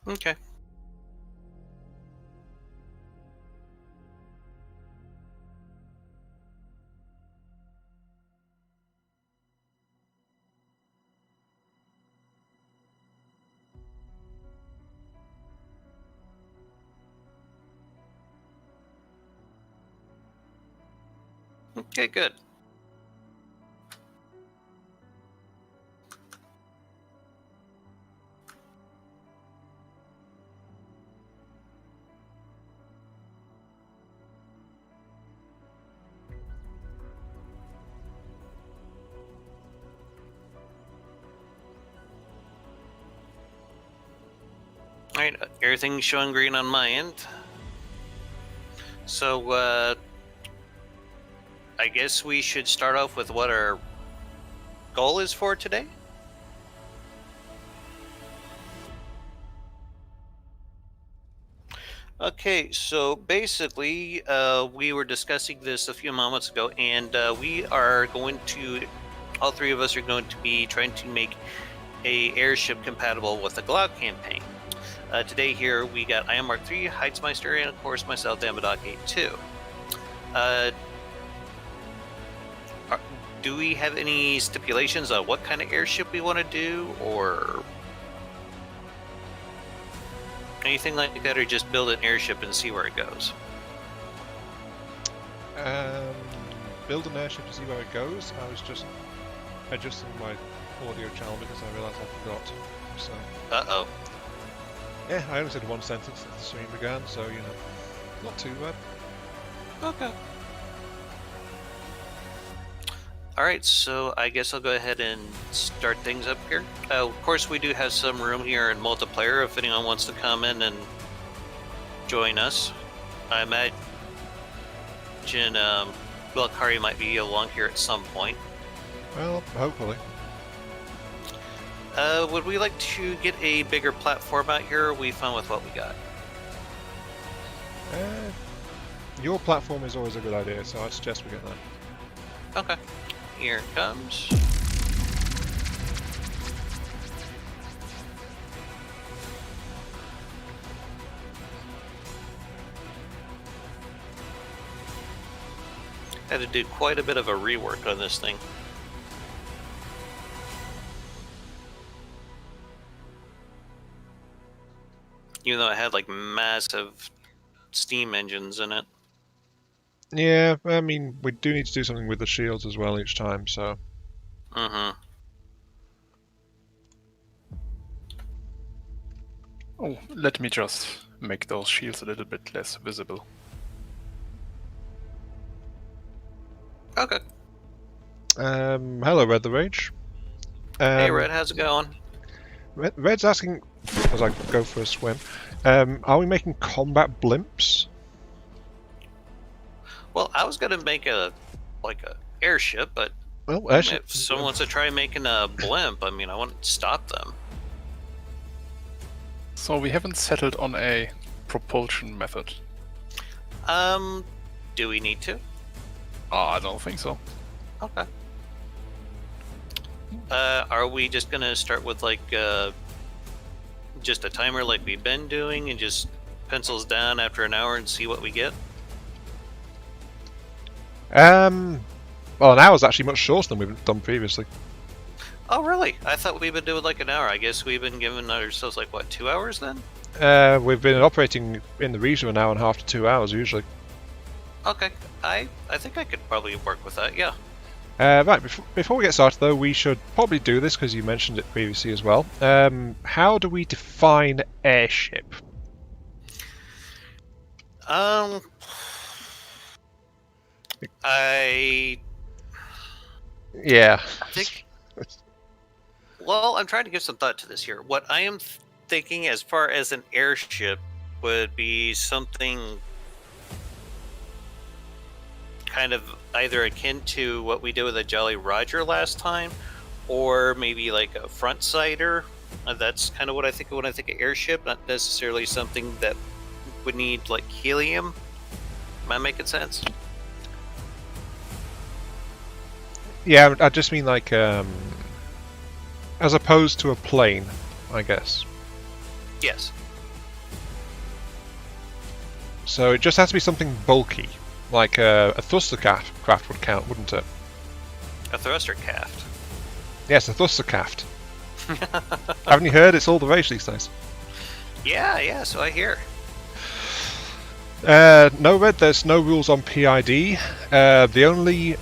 Okay. Okay, good. All right, everything's showing green on my end. So, I guess we should start off with what our goal is for today. Okay, so basically, we were discussing this a few moments ago, and we are going to, all three of us are going to be trying to make a airship compatible with the Glao campaign. Today here we got I Am Mark III, Heightsmeister, and of course myself, Damodog82. Do we have any stipulations on what kind of airship we want to do, or anything like that, or just build an airship and see where it goes? Build an airship to see where it goes. I was just adjusting my audio channel because I realised I forgot. So. Uh-oh. Yeah, I only said one sentence as the stream began, so you know, not too bad. Okay. Alright, so I guess I'll go ahead and start things up here. Of course, we do have some room here in multiplayer if anyone wants to come in and join us. I imagine Kari might be along here at some point. Well, hopefully. Would we like to get a bigger platform out here, or are we fine with what we got? Your platform is always a good idea, so I'd suggest we get that. Okay. Here it comes. Had to do quite a bit of a rework on this thing. Even though it had like massive steam engines in it. Yeah, I mean, we do need to do something with the shields as well each time, so. Mm-hmm. Oh, let me just make those shields a little bit less visible. Okay. Hello, Red the Rage. Hey, Red, how's it going? Red's asking, as I go for a swim, are we making combat blimps? Well, I was gonna make a airship, but Well, airship. if someone wants to try making a blimp, I mean, I wouldn't stop them. So we haven't settled on a propulsion method. Do we need to? I don't think so. Okay. Are we just gonna start with like just a timer like we've been doing and just pencils down after an hour and see what we get? Well, an hour's actually much shorter than we've done previously. Oh, really? I thought we've been doing like an hour. I guess we've been giving ourselves like, what, 2 hours then? We've been operating in the region of an hour and a half to 2 hours usually. Okay, I think I could probably work with that, yeah. Right, before we get started though, we should probably do this because you mentioned it previously as well. How do we define airship? Yeah. I think. Well, I'm trying to give some thought to this here. What I am thinking as far as an airship would be something kind of either akin to what we did with a Jolly Roger last time, or maybe like a front sider. That's kind of what I think of when I think of airship, not necessarily something that would need like helium. Am I making sense? Yeah, I just mean like as opposed to a plane, I guess. Yes. So it just has to be something bulky, like a thruster craft would count, wouldn't it? A thruster caft. Yes, a thruster craft. Haven't you heard? It's all the rage these days. Yeah, so I hear. No, Red, there's no rules on PID. The only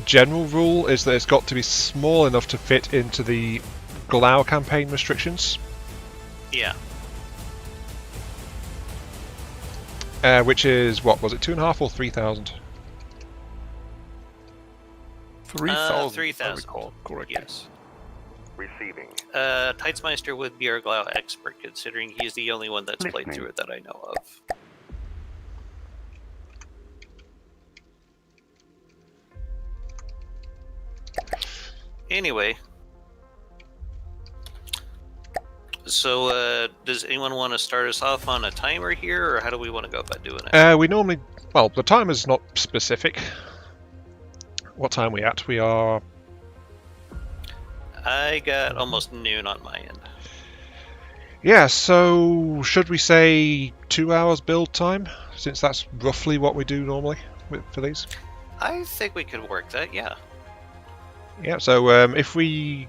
general rule is that it's got to be small enough to fit into the Glao campaign restrictions. Yeah. Which is, what was it, 2.5 or 3,000? 3,000. 3,000. I recall correctly. Yes. Receiving. Teitzmeister would be our Glao expert, considering he's the only one that's played through it that I know of. Anyway, so does anyone want to start us off on a timer here, or how do we want to go about doing it? We normally, well, the timer's not specific. What time are we at? We are... I got almost noon on my end. Yeah, so should we say 2 hours build time, since that's roughly what we do normally for these? I think we could work that, yeah. Yeah, so if we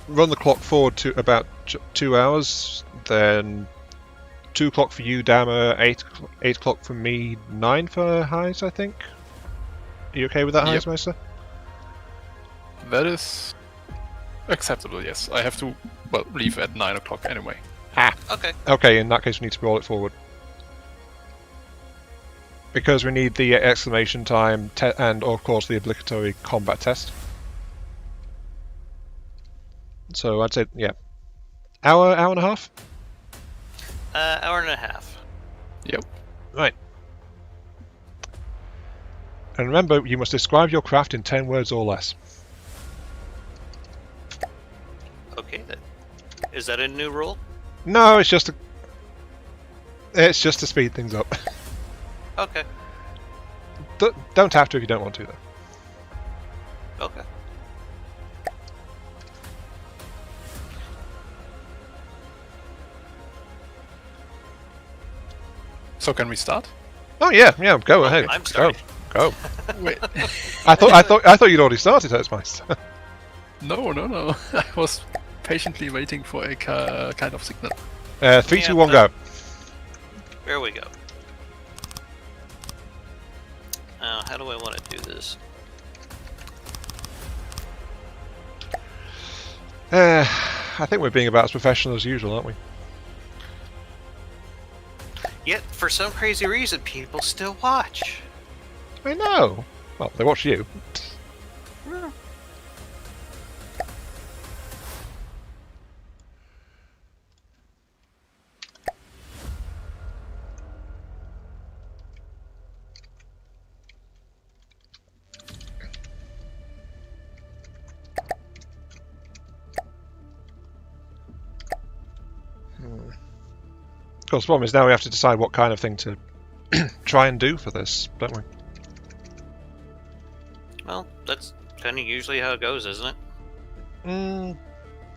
run the clock forward to about 2 hours, then 2 o'clock for you, Dammer, 8 o'clock for me, 9 for Highs, I think. Are you okay with that, Yep. Highsmeister? That is acceptable, yes. I have to, well, leave at 9 o'clock anyway. Okay. Okay, in that case we need to roll it forward. Because we need the exclamation time and, of course, the obligatory combat test. So I'd say, yeah. Hour and a half? Hour and a half. Yep. Right. And remember, you must describe your craft in 10 words or less. Okay, then. Is that a new rule? No, it's just to speed things up. Okay. Don't have to if you don't want to, though. Okay. So can we start? Oh yeah, go ahead. I'm starting. Go. Wait. I thought you'd already started, Hurtsmeister. No. I was patiently waiting for a kind of signal. 3, 2, 1, go. There we go. How do I want to do this? I think we're being about as professional as usual, aren't we? Yet, for some crazy reason, people still watch. I know. Well, they watch you. Of course, the problem is now we have to decide what kind of thing to try and do for this, don't we? Well, that's kind of usually how it goes, isn't it?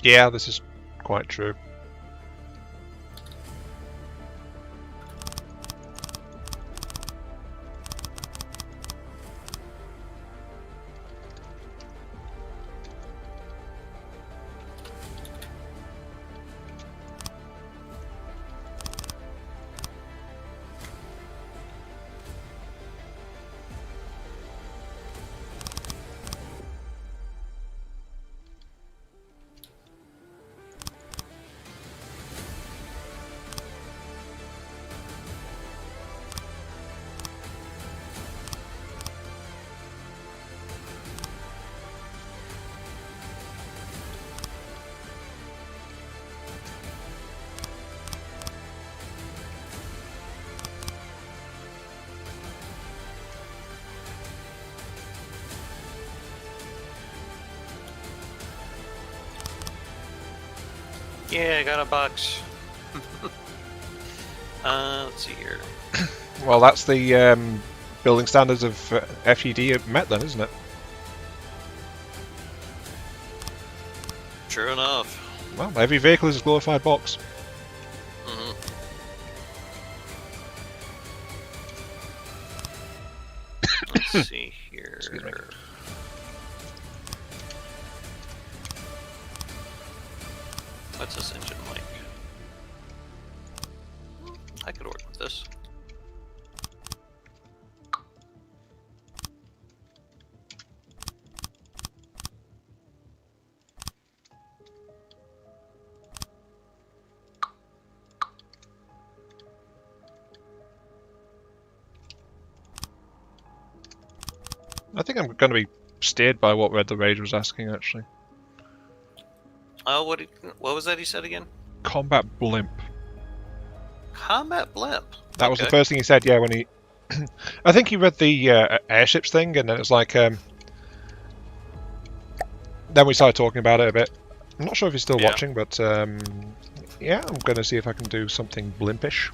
Yeah, this is quite true. Yeah, I got a box. Let's see here. Well, that's the building standards of FTD met then, isn't it? True enough. Well, every vehicle is a glorified box. see here. Excuse me. What's this engine like? I could work with this. I think I'm going to be steered by what Red the Rage was asking, actually. Oh, what was that he said again? Combat blimp. Combat blimp. That was the first thing he said, yeah, when he... I think he read the airships thing, and then it was like... then we started talking about it a bit. I'm not sure if he's still watching, but yeah, I'm going to see if I can do something blimpish.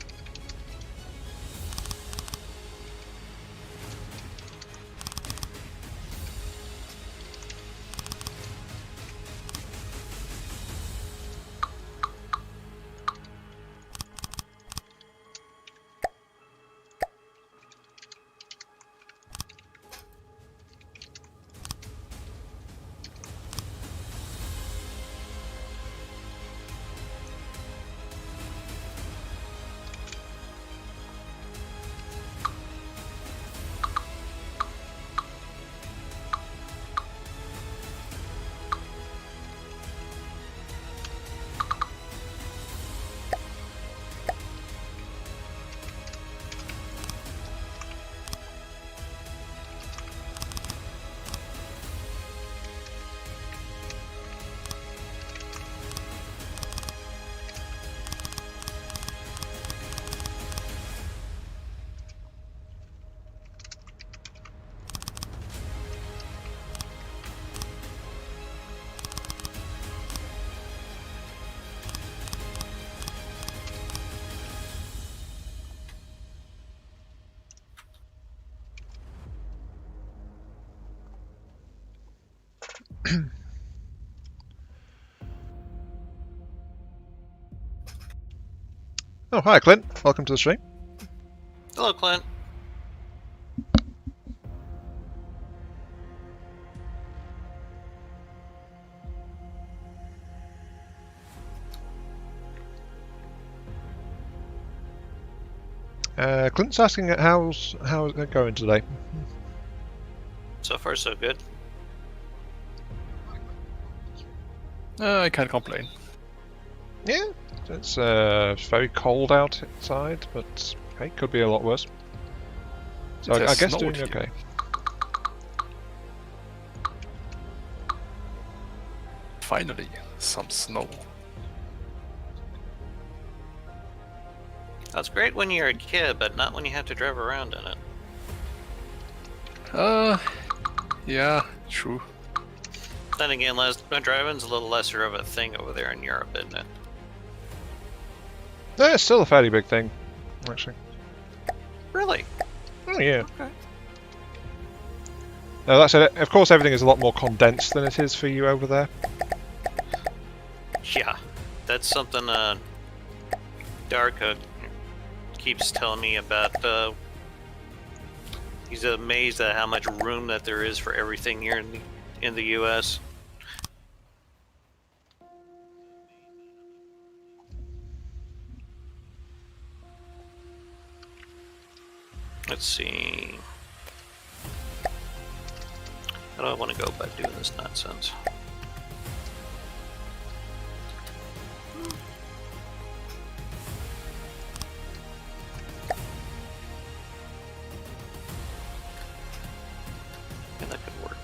Oh, hi Clint. Welcome to the stream. Hello, Clint. Clint's asking how's it going today? So far, so good. I can't complain. Yeah, it's very cold outside, but hey, could be a lot worse. So It I has guess snowed doing here. okay. Finally, some snow. That's great when you're a kid, but not when you have to drive around in it. Yeah, true. Then again, driving's a little lesser of a thing over there in Europe, isn't it? Yeah, it's still a fairly big thing, actually. Really? Oh yeah. Okay. No, that said, of course everything is a lot more condensed than it is for you over there. Yeah, that's something Darka keeps telling me about. He's amazed at how much room that there is for everything here in the U.S. Let's see. How do I want to go about doing this nonsense? And that could work.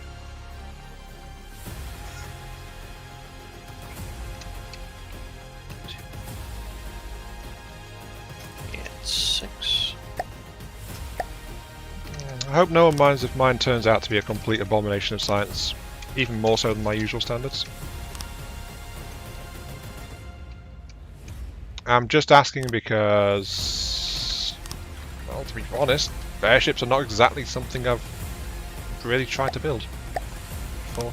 And 6. I hope no one minds if mine turns out to be a complete abomination of science, even more so than my usual standards. I'm just asking because, well, to be honest, airships are not exactly something I've really tried to build before.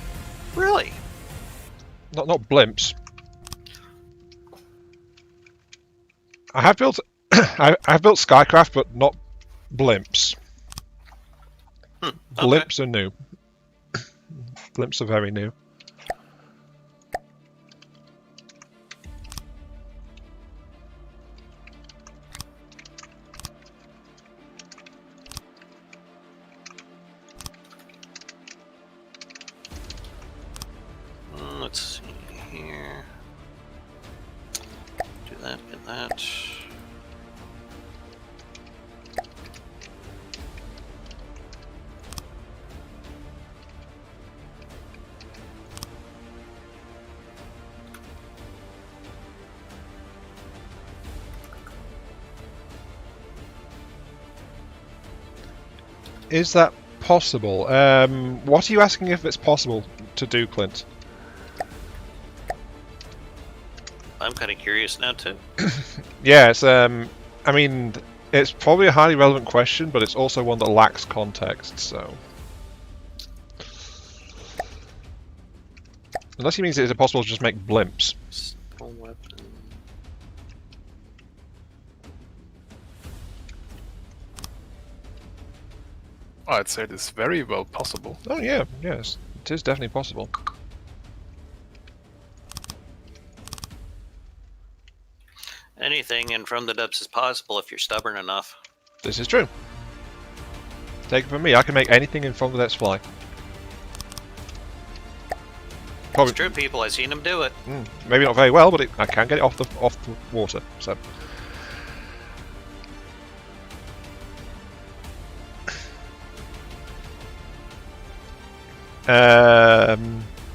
Really? Not blimps. I have built I've built Skycraft, but not blimps. Okay. Blimps are new. Blimps are very new. Let's see here. Do that, get that. Is that possible? What are you asking if it's possible to do, Clint? I'm kind of curious now too. Yeah, it's, I mean, it's probably a highly relevant question, but it's also one that lacks context, so... Unless he means is it possible to just make blimps? Simple weapon. I'd say it is very well possible. Oh yeah, yes, it is definitely possible. Anything in From the Depths is possible if you're stubborn enough. This is true. Take it from me, I can make anything in From the Depths fly. Probably, It's true, people. I've seen him do it. maybe not very well, but I can get it off the water. So.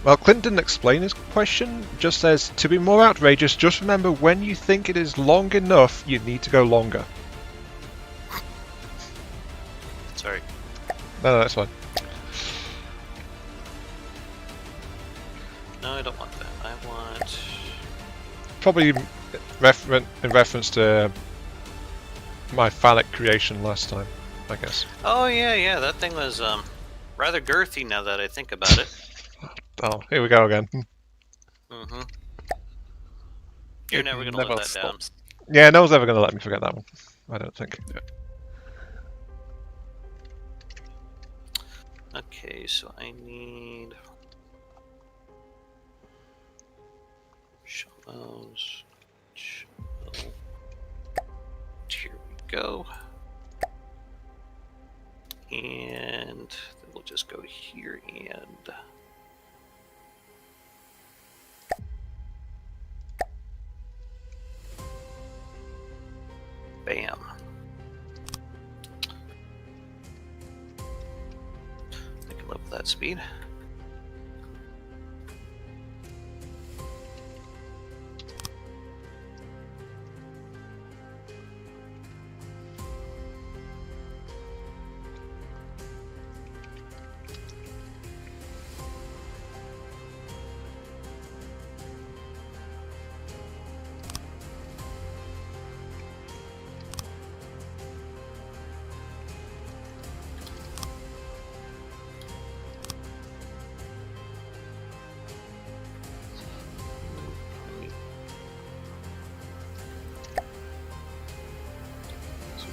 Well, Clint didn't explain his question. Just says, to be more outrageous, just remember when you think it is long enough, you need to go longer. Sorry. No, that's fine. No, I don't want that. I want... Probably in reference to my phallic creation last time, I guess. Oh, yeah. That thing was rather girthy now that I think about it. Oh, here we go again. Mm-hmm. You're never going to never let that down. stops. Yeah, no one's ever going to let me forget that one. I don't think. Yeah. Okay, so I need... Shallows. Shallow. Here we go. And then we'll just go here and... Bam. I can live with that speed.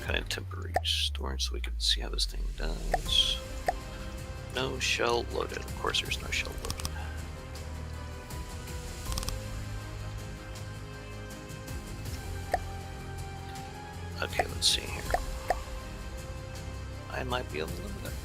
Kind of temporary storage so we can see how this thing does. No shell loaded. Of course, there's no shell loaded. Okay, let's see here. I might be able to live with it.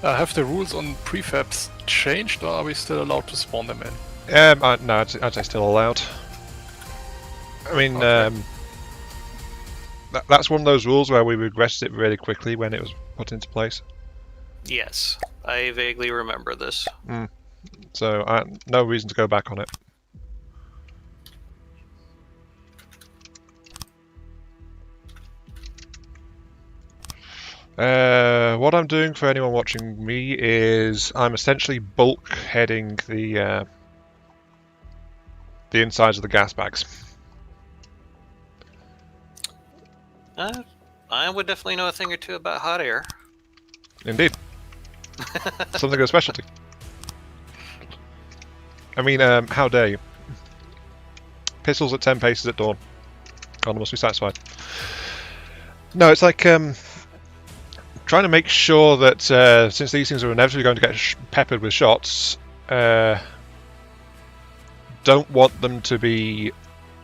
Have the rules on prefabs changed, or are we still allowed to spawn them in? No, I'd say still allowed. I mean, Okay. that's one of those rules where we regretted it really quickly when it was put into place. Yes, I vaguely remember this. So, no reason to go back on it. What I'm doing for anyone watching me is I'm essentially bulk heading the the insides of the gas bags. I would definitely know a thing or two about hot air. Indeed. Something of a specialty. I mean, how dare you? Pistols at 10 paces at dawn. God, I must be satisfied. No, it's like trying to make sure that since these things are inevitably going to get peppered with shots, don't want them to be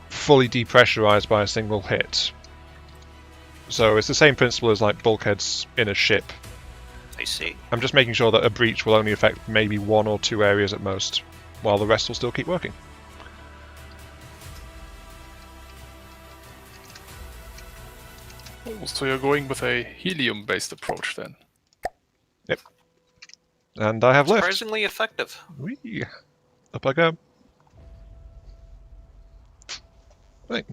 fully depressurized by a single hit. So it's the same principle as like bulkheads in a ship. I see. I'm just making sure that a breach will only affect maybe 1 or 2 areas at most, while the rest will still keep working. Oh, so you're going with a helium-based approach then? Yep. And I have left. Surprisingly effective. Whee! Up I go. Right.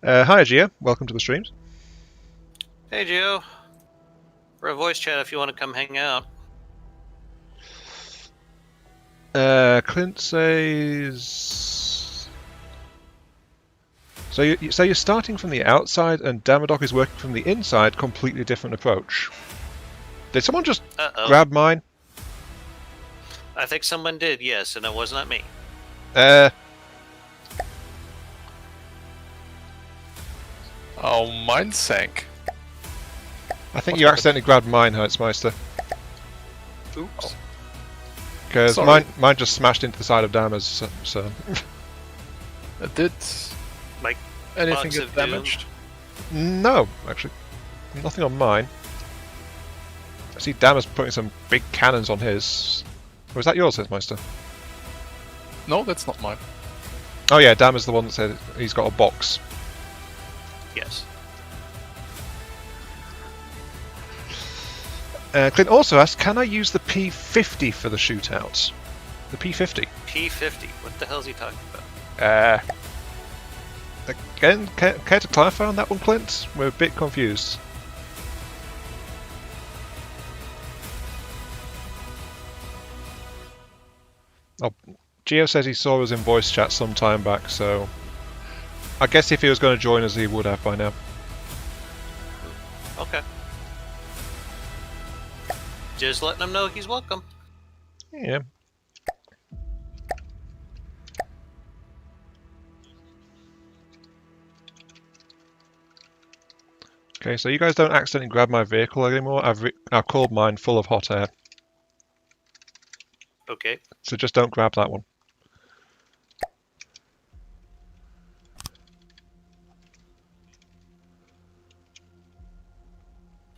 Hi, Gia. Welcome to the streams. Hey, Gio. We're a voice chat if you want to come hang out. Clint says... So you're starting from the outside and Damodoc is working from the inside, completely different approach. Did someone just grab mine? I think someone did, yes, and it was not me. Oh, mine sank. I think you accidentally grabbed mine, Hertzmeister. Oops. Because Sorry. mine just smashed into the side of Dammers, so... Did Like anything bugs get of doom? damaged? No, actually. Nothing on mine. I see Dammers putting some big cannons on his. Or is that yours, Hertzmeister? No, that's not mine. Oh yeah, Dammers the one that said he's got a box. Yes. Clint also asked, can I use the P50 for the shootouts? The P50? P50. What the hell is he talking about? Again, care to clarify on that one, Clint? We're a bit confused. Oh, Gio says he saw us in voice chat some time back, so... I guess if he was going to join us, he would have by now. Okay. Just letting him know he's welcome. Yeah. Okay, so you guys don't accidentally grab my vehicle anymore. I've called mine full of hot air. Okay. So just don't grab that one.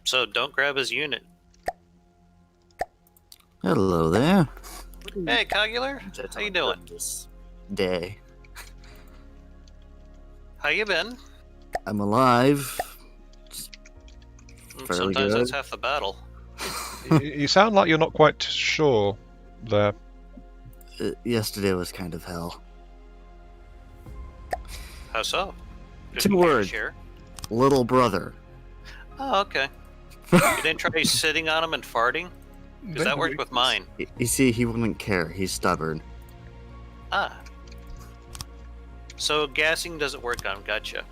So don't grab his unit. Hello there. Hey, Cogular. How you doing? This day. How you been? I'm alive. Fairly Sometimes good. that's half the battle. You sound like you're not quite sure there. Yesterday was kind of hell. How so? Two you care to words. share? Little brother. Oh, okay. You didn't try sitting on him and farting? Because that worked with mine. You see, he wouldn't care. He's stubborn. Ah. So gassing doesn't work on him. Gotcha.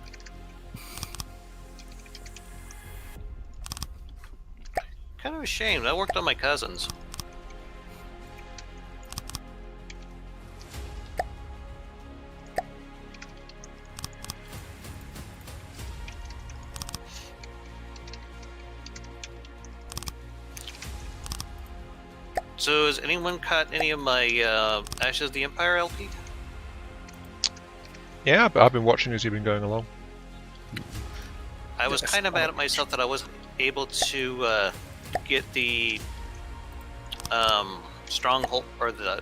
Kind of a shame. That worked on my cousins. So has anyone caught any of my Ashes of the Empire LP? Yeah, but I've been watching as you've been going along. I was Yes. kind of mad at myself that I wasn't able to get the stronghold or the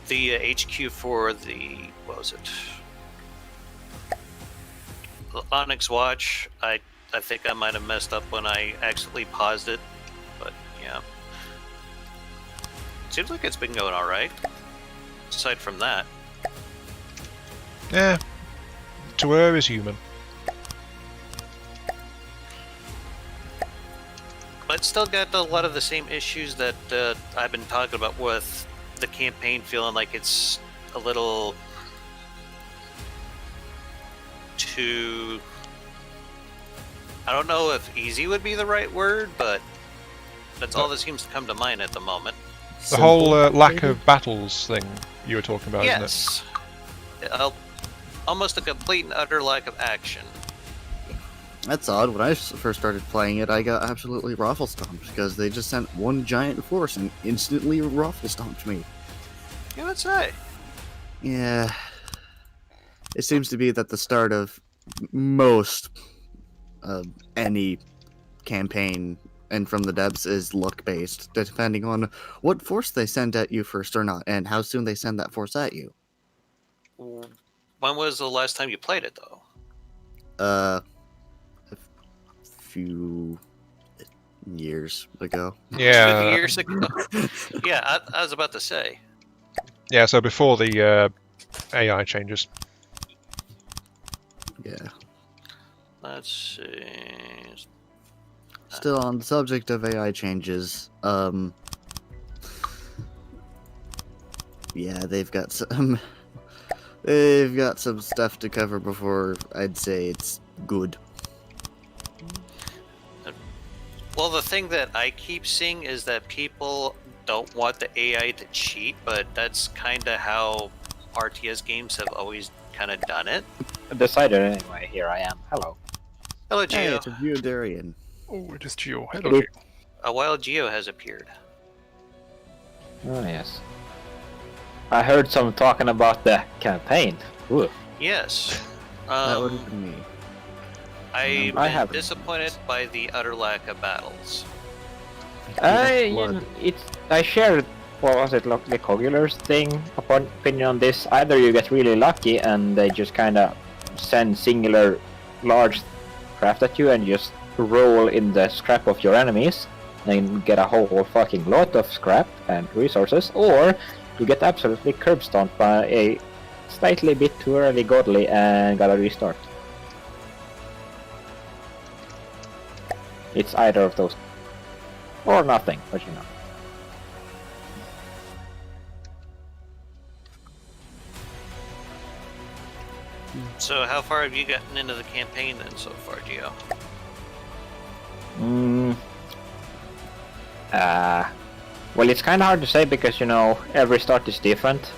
HQ for the, what was it? The Onyx Watch. I think I might have messed up when I accidentally paused it, but yeah. Seems like it's been going all right. Aside from that. Yeah. To err is human. But still got a lot of the same issues that I've been talking about with the campaign feeling like it's a little too. I don't know if easy would be the right word, but that's all that seems to come to mind at the moment. The whole lack of battles thing you were talking about, isn't it? Yes. Almost a complete and utter lack of action. That's odd. When I first started playing it, I got absolutely raffle stomped because they just sent one giant force and instantly raffle stomped me. Yeah, that's right. Yeah. It seems to be that the start of most any campaign and from the depths is luck based, depending on what force they send at you first or not, and how soon they send that force at you. When was the last time you played it, though? A few years ago. Yeah. Years ago. Yeah, I was about to say. Yeah, so before the AI changes. Yeah. Let's see. Still on the subject of AI changes, yeah, they've got some stuff to cover before I'd say it's good. Well, the thing that I keep seeing is that people don't want the AI to cheat, but that's kind of how RTS games have always kind of done it. Decided anyway. Here I am. Hello. Hello, Hey, Geo. it's a Geodarian. Oh, it is Geo. Hello. Geo. A wild Geo has appeared. Oh yes. I heard some talking about the campaign. Ooh. Yes. That would have been me. I've I been haven't. disappointed by the utter lack of battles. I shared, what was it, the Cogulars thing, opinion on this. Either you get really lucky and they just kind of send singular large craft at you and just roll in the scrap of your enemies and get a whole fucking lot of scrap and resources, or you get absolutely curb stomped by a slightly bit too early godly and gotta restart. It's either of those. Or nothing, but you know. So how far have you gotten into the campaign then so far, Geo? Well, it's kind of hard to say because, you know, every start is different.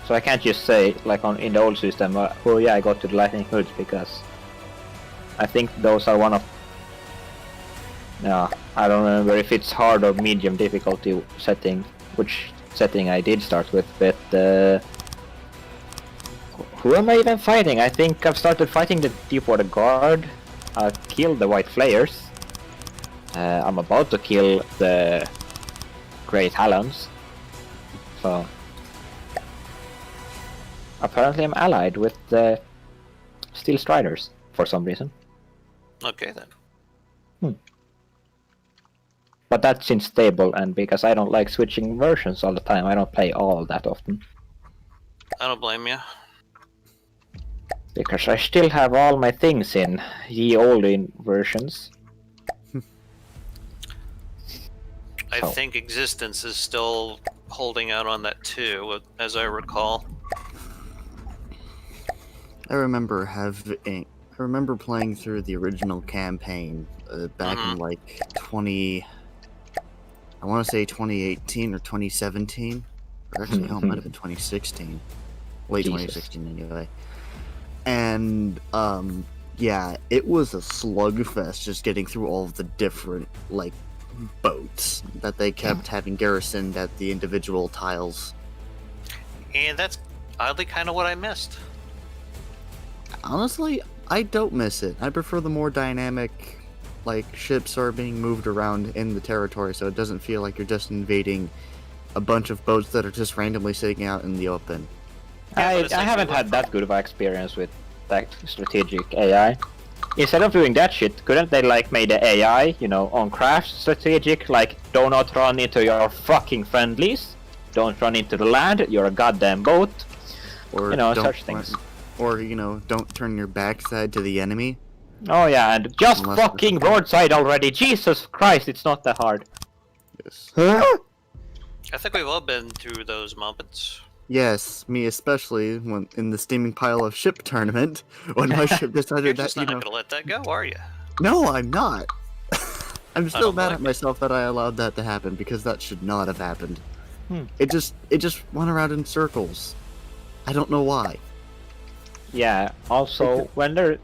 So I can't just say, like in the old system, oh yeah, I got to the Lightning Hoods, because I think those are one of... I don't remember if it's hard or medium difficulty setting, which setting I did start with, but... who am I even fighting? I think I've started fighting the Deepwater Guard. I've killed the White Flayers. I'm about to kill the Grey Talons. So... apparently I'm allied with the Steel Striders, for some reason. Okay then. But that's unstable, and because I don't like switching versions all the time, I don't play all that often. I don't blame you. Because I still have all my things in ye olde versions. I think Existence is still holding out on that too, as I recall. I remember playing through the original campaign back in like 2018 or 2017. Or actually, no, it might have been 2016. Late Jesus. 2016 anyway. And yeah, it was a slugfest just getting through all of the different like boats that they kept having garrisoned at the individual tiles. And that's oddly kind of what I missed. Honestly, I don't miss it. I prefer the more dynamic, like, ships are being moved around in the territory, so it doesn't feel like you're just invading a bunch of boats that are just randomly sitting out in the open. Yeah, but I it's like haven't you had went that good of an experience with that strategic AI. Instead of doing that shit, couldn't they like made the AI, you know, on craft strategic, like, do not run into your fucking friendlies, don't run into the land, you're a goddamn boat, Or you know, don't such things. Or, you know, don't turn your backside to the enemy. Oh yeah, and just Unless- fucking broadside already, Jesus Christ, it's not that hard. Yes. I think we've all been through those moments. Yes, me especially when in the steaming pile of ship tournament when my ship You're decided just that not gonna let that go, are you? No, I'm not. I'm still don't mad blame at you. myself that I allowed that to happen because that should not have happened. Hmm. It just went around in circles. I don't know why. Yeah. Also, when the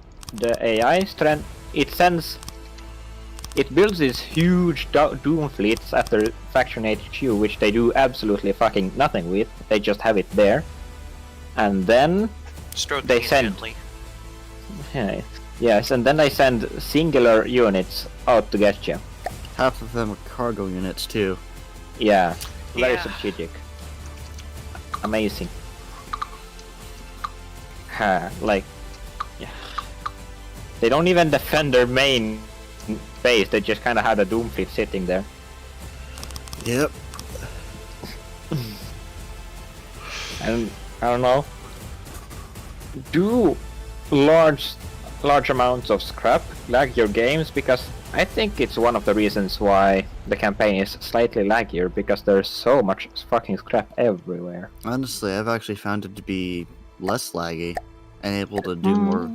AI strength, it builds these huge Doom fleets after Faction HQ, which they do absolutely fucking nothing with. They just have it there, and then Stroke They me send- gently. yes, and then they send singular units out to get you. Half of them are cargo units too. Yeah, very Yeah. strategic. Amazing. Like, yeah. They don't even defend their main base. They just kind of have a Doom fleet sitting there. Yep. And I don't know. Do large amounts of scrap lag your games? Because I think it's one of the reasons why the campaign is slightly laggier, because there's so much fucking scrap everywhere. Honestly, I've actually found it to be less laggy and able to do more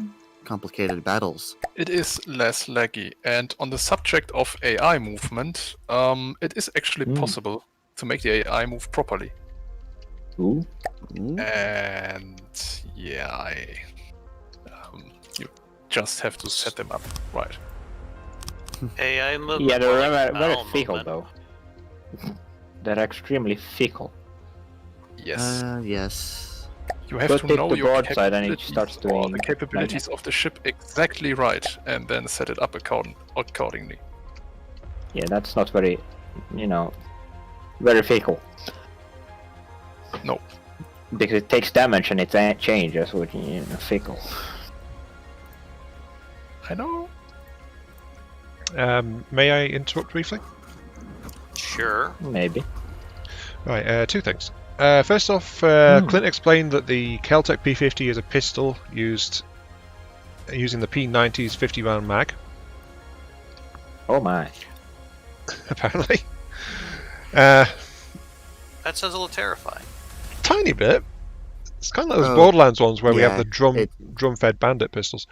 complicated battles. It is less laggy, and on the subject of AI movement, it is actually possible to make the AI move properly. Ooh. Ooh. And yeah, you just have to set them up right. AI movement. Yeah, they're more like very bowel fickle movement. though. They're extremely fickle. Yes, Yes. you have put to it know to your broadside and it capabilities starts or doing the capabilities of the ship exactly right, and then set it up accordingly. Yeah, that's not very, very fickle. No. Because it takes damage and it changes with fickle. I know. May I interrupt briefly? Sure. Maybe. Right, two things. First off, Clint explained that the Keltec P50 is a pistol using the P90's 50-round mag, Oh my. apparently. That sounds a little terrifying. Tiny bit. It's kind of like those Oh, Borderlands ones where we have yeah, the drum-fed bandit pistols.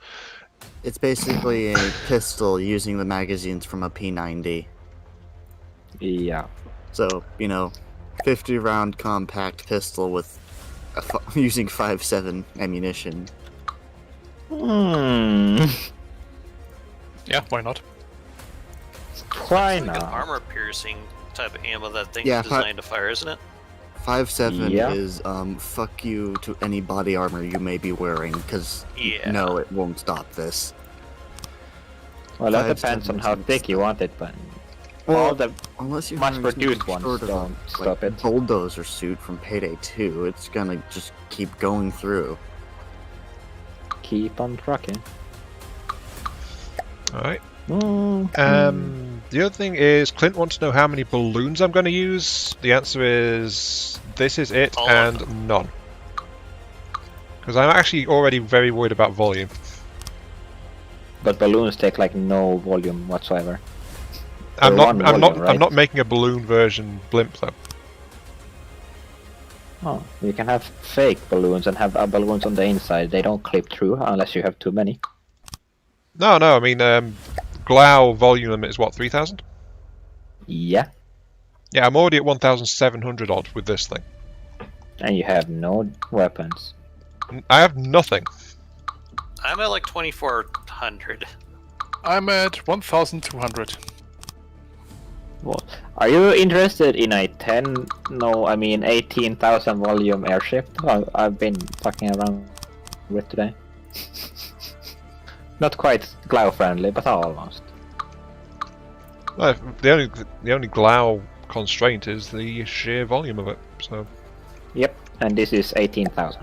It's basically a pistol using the magazines from a P90. Yeah. So, 50-round compact pistol with using 5.7 ammunition. Hmm. Yeah, why not? Why It's like an not? armor-piercing type of ammo that thing's Yeah, designed to fire, isn't it? 5.7 Yeah. is fuck you to any body armor you may be wearing, because Yeah. no, it won't stop this. Well, that 5.7 depends on how isn't thick you want it, but Well, all the Unless you're mass-produced ones sort of don't a, stop it. bulldozer suit from Payday 2, it's gonna just keep going through. keep on trucking. Alright. Mm. The other thing is, Clint wants to know how many balloons I'm going to use. The answer is, this is it, All of and none. Because I'm actually already very worried about volume. But balloons take like no volume whatsoever. I'm They're not. one I'm volume, not. I'm right? not making a balloon version blimp though. Oh, you can have fake balloons and have balloons on the inside. They don't clip through unless you have too many. No, I mean, Glao volume limit is what, 3,000? Yeah, Yeah, I'm already at 1,700 odd with this thing. and you have no weapons. I have nothing. I'm at like 2,400. I'm at 1,200. What? Are you interested in a 18,000 volume airship? I've been fucking around with today. Not quite Glao friendly, but almost. Well, the only Glao constraint is the sheer volume of it. So. Yep, and this is 18,000.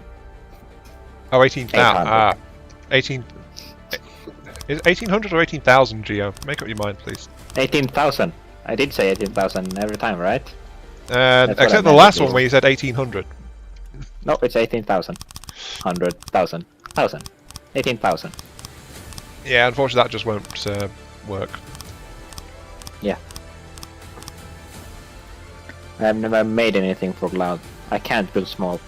Oh, 18,000. 800. 18. Is it 1,800 or 18,000, Geo? Make up your mind, please. 18,000. I did say 18,000 every time, right? That's what I Except the meant, last at one least. where you said 1,800. No, it's 18,000. 100,000. 1,000. 18,000. Yeah, unfortunately, that just won't work. Yeah. I've never made anything for Glao. I can't build small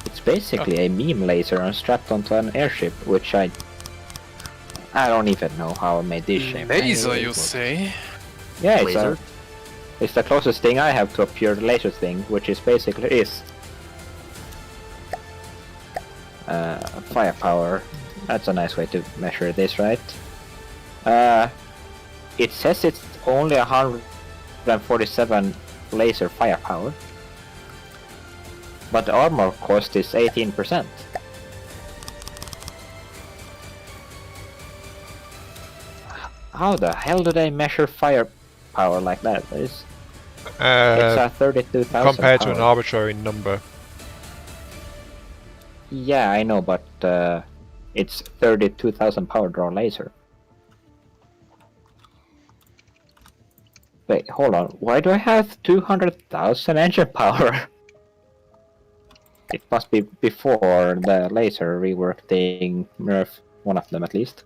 It's basically a meme laser strapped onto an airship, which I don't even know how I made this shape. Laser, you say? Yeah, Laser? it's the closest thing I have to a pure laser thing, which is basically firepower. That's a nice way to measure this, right? It says it's only 147 laser firepower, but the armor cost is 18%. How the hell do they measure firepower like that? It's a 32,000 compared to an power. arbitrary number. Yeah, I know, but it's 32,000 power draw laser. Wait, hold on. Why do I have 200,000 engine power? It must be before the laser rework thing nerf, one of them at least.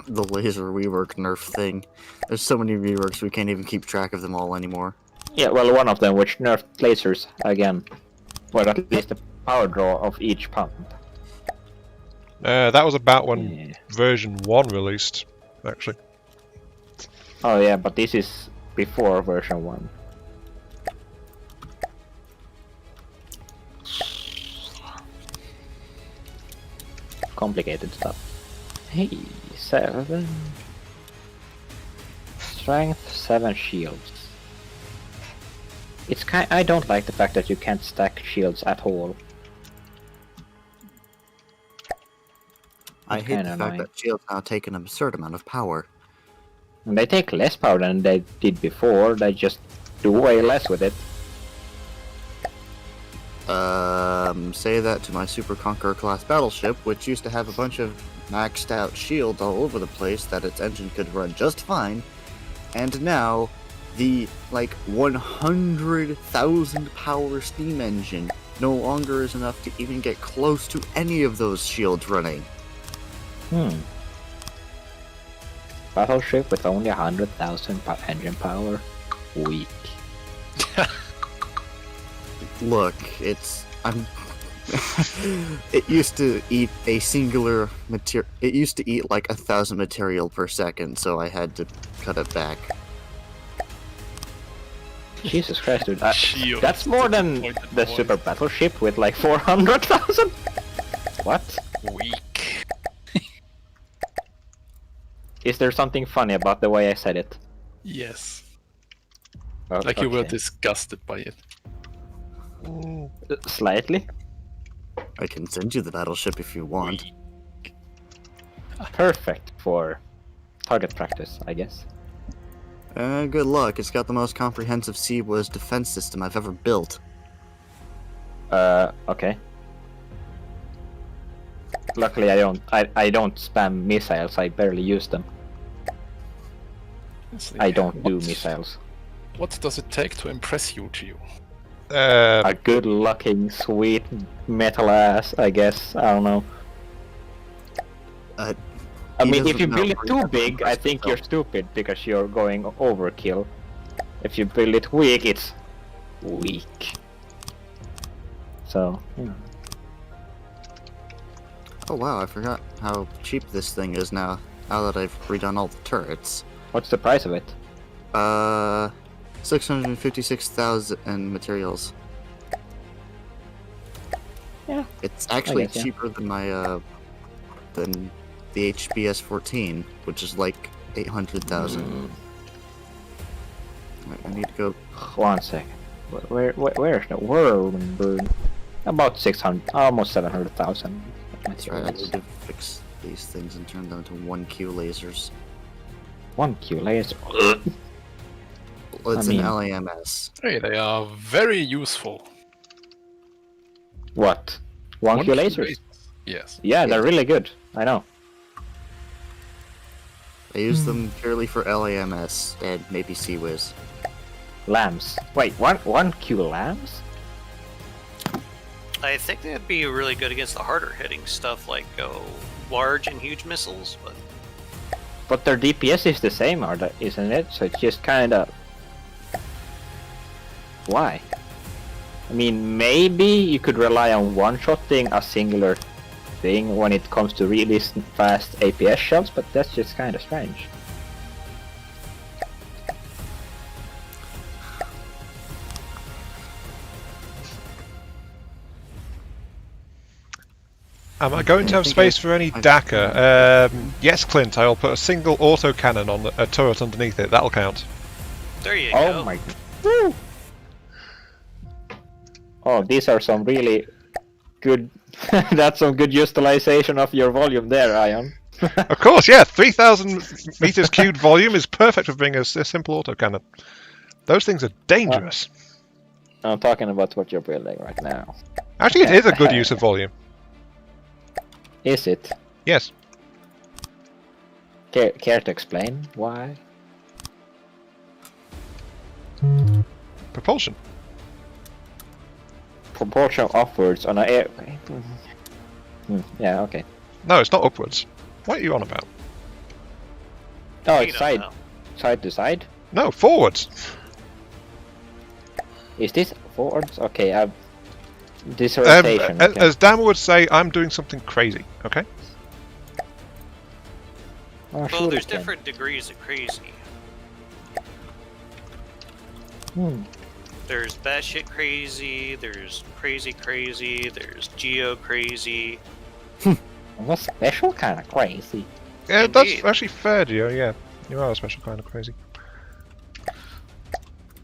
The laser rework nerf thing. There's so many reworks we can't even keep track of them all anymore. Yeah, well, one of them which nerfed lasers again. Well, at least the power draw of each pump. That was about when Yeah. version 1 released, actually. Oh yeah, but this is before version 1. Complicated stuff. Hey, 7. Strength, 7 shields. It's I don't like the fact that you can't stack shields at all. I It's hate the kinda fact annoying. that shields now take an absurd amount of power. And they take less power than they did before, they just do way less with it. Say that to my Super Conqueror class battleship, which used to have a bunch of maxed out shields all over the place that its engine could run just fine, and now the, 100,000 power steam engine no longer is enough to even get close to any of those shields running. Battleship with only 100,000 engine power. Weak. Look, it used to eat a singular material. It used to eat 1,000 material per second, so I had to cut it back. Jesus Christ, dude. Shield. That's more than Disappointed the voice. Super Battleship with 400,000? What? Weak. Is there something funny about the way I said it? Yes. Oh, Like you were okay. disgusted by it. Slightly? I can send you the battleship if you want. Perfect for target practice, I guess. Good luck. It's got the most comprehensive seaworthy defense system I've ever built. Okay. Luckily I don't spam missiles, I barely use them. Let's see. I don't do What- missiles. What does it take to impress you, Gio? A good looking, sweet metal ass, I guess. I don't know. Uh, I he mean, if doesn't you know build it where too you big, I impress think you're yourself. stupid because you're going overkill. If you build it weak, it's weak. So, you know. Oh wow, I forgot how cheap this thing is now that I've redone all the turrets. What's the price of it? 656,000 materials. Yeah. It's actually guess, yeah. cheaper than my, than the HBS 14, which is 800,000. Right, I need to go. One second. Where's the world bird? About 600, almost 700,000. That's right, I need to fix these things and turn them into 1Q lasers. 1Q laser. Well, it's I mean- an LAMS. Hey, they are very useful. What? 1Q lasers? Yes. Yeah, they're really good. I know. I use them purely for LAMS and maybe CWIS. Lambs. Wait, 1Q lambs? I think that'd be really good against the harder hitting stuff like large and huge missiles. But But their DPS is the same, isn't it? So it's just kind of... Why? I mean, maybe you could rely on one-shotting a singular thing when it comes to really fast APS shots, but that's just kind of strange. Am I going to I have think space for any DACA? Yes, Clint, I'll put a single autocannon on a turret underneath it. That'll count. There you go. Oh my... Woo! Oh, these are some really good... That's some good utilization of your volume there, Ion. Of course, yeah, 3,000 meters cubed volume is perfect for being a simple autocannon. Those things are dangerous. I'm talking about what you're building right now. Actually, it is a good use of volume. Is it? Yes. Care to explain why? Propulsion. Proportion upwards on an air... yeah, okay. No, it's not upwards. What are you on about? Oh, You it's don't side. know. Side to side? No, forwards. Is this forwards? Okay, this rotation. Okay. As Dan would say, I'm doing something crazy, okay? Oh, Well, sure there's it can. different degrees of crazy. Hmm. There's batshit crazy, there's crazy, there's geo crazy. What special kind of crazy? Yeah, that's Indeed. actually fair, Gio, yeah. You are a special kind of crazy.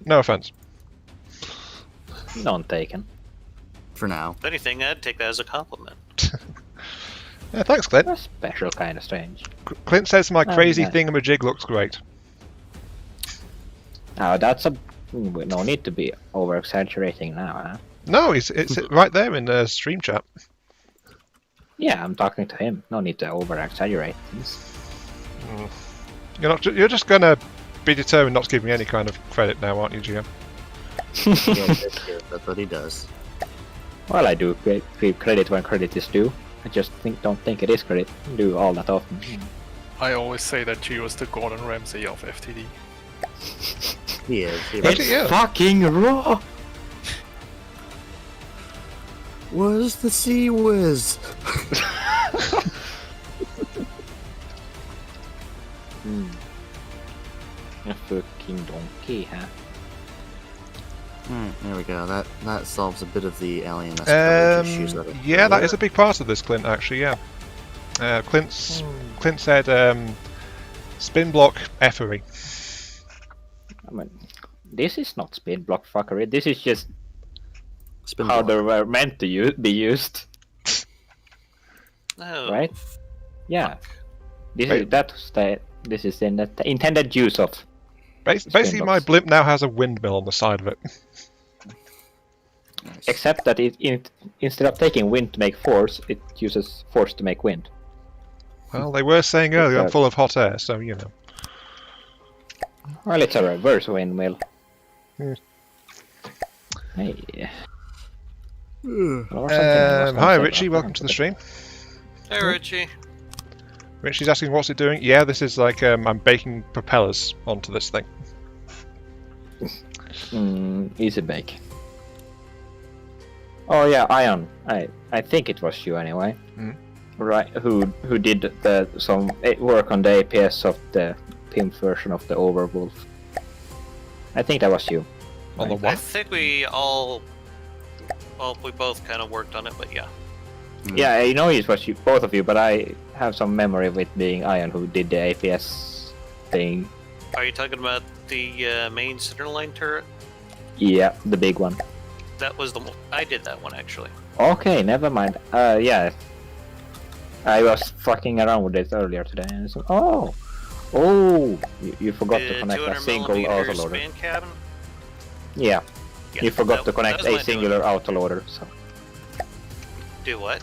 No offense. None taken. For now. If anything, I'd take that as a compliment. Yeah, thanks, Clint. A special kind of strange. Clint says my Oh, crazy yeah. thingamajig looks great. Now that's a... No need to be over-exaggerating now, huh? No, it's right there in the stream chat. Yeah, I'm talking to him. No need to over-exaggerate things. You're just gonna be determined not to give me any kind of credit now, aren't you, GM? Yeah, that's what he does. Well, I do give credit when credit is due. I just don't think it is credit. Do all that often. I always say that Gio is the Gordon Ramsay of FTD. He is. He Actually, is. yeah. Fucking raw! Was the Sea Whiz? A fucking donkey, huh? There we go. That solves a bit of the alien issues that Yeah, that is a big part of this, Clint, actually, yeah. Clint said spin block effery. I mean, this is not spin block fuckery. This is just spin how block. they were meant to be used, No. right? Yeah. Wait. This is in the intended use of. Basically, my blocks. blimp now has a windmill on the side of it. Nice. Except that instead of taking wind to make force, it uses force to make wind. Well, they were saying earlier I'm Okay. full of hot air, so you know. Well, it's a reverse windmill. Hmm. Hey. Ugh. Or something I was gonna Hi, say, Richie. but I Welcome to the stream. Hey, Richie. Richie's asking what's it doing. Yeah, this is like I'm baking propellers onto this thing. Easy bake. Oh yeah, Ion. I think it was you anyway. Hmm. Right? Who did some work on the APS of the pimp version of the Overwolf? I think that was you. On the Right. I what? think we all... Well, we both kind of worked on it, but yeah. Yeah, I know it was you, both of you, but I have some memory of it being Ion who did the APS thing. Are you talking about the main centerline turret? Yeah, the big one. That was the one. I did that one, actually. Okay, never mind. Yeah. I was fucking around with it earlier today, and it's you forgot to The connect a 200 single millimeter autoloader. span cabin? Yeah, Yeah, you forgot to that connect was a my doing. singular autoloader. So Do what?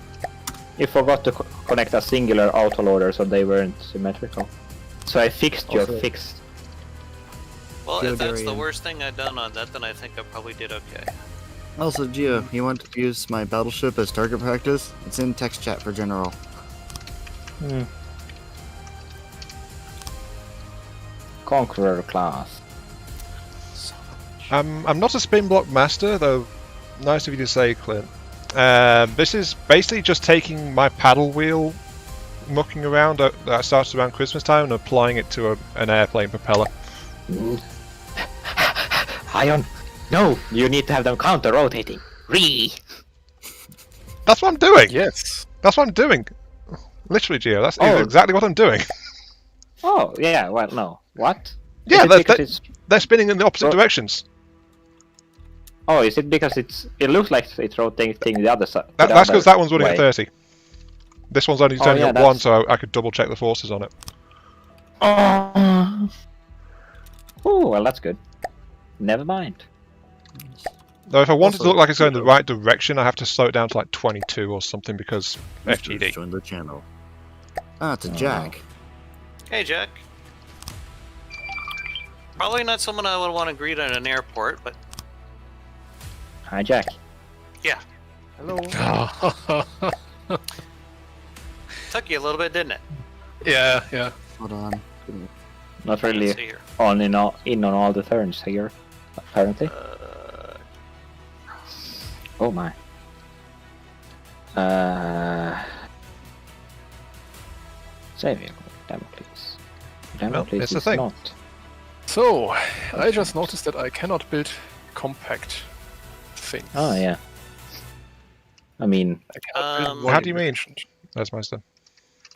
you forgot to connect a singular autoloader, so they weren't symmetrical. So I fixed your Also- fix. Well, if that's the Gildarian. worst thing I've done on that, then I think I probably did okay. Also, Gio, you want to use my battleship as target practice? It's in text chat for general. Conqueror class. I'm not a spin block master, though Nice of you to say, Clint. This is basically just taking my paddle wheel mucking around that I started around Christmas time and applying it to an airplane propeller. Ion, no, you need to have them counter-rotating. That's what I'm doing! Yes. That's what I'm doing! Literally, Gio, that's Oh. exactly what I'm doing. Oh, yeah, well, no. What? Yeah, Is it because they're spinning in the opposite Ro- directions. Oh, is it because it looks like it's rotating the other side? That's because that one's running way. at 30. This one's only Oh, turning yeah, at 1, that's- so I could double check the forces on it. Oh, well, that's good. Never mind. Though if I want it to Also, look like it's going the Gio. right direction, I have to slow it down to like 22 or something because FTD. Join the channel. Ah, it's a Jack. Hey, Jack. Probably not someone I would want to greet at an airport, but Hi, Jack. Hello. took you a little bit, didn't it? yeah. Hold on. Not Let's really see here. in on all the turns here, apparently. Oh my. Save vehicle. Demo, please. Demo, Well, please. it's the is thing. Not. So, I just noticed that I cannot build compact things. Oh yeah. I mean, I cannot build How how do you volume mean? efficient. That's my stuff.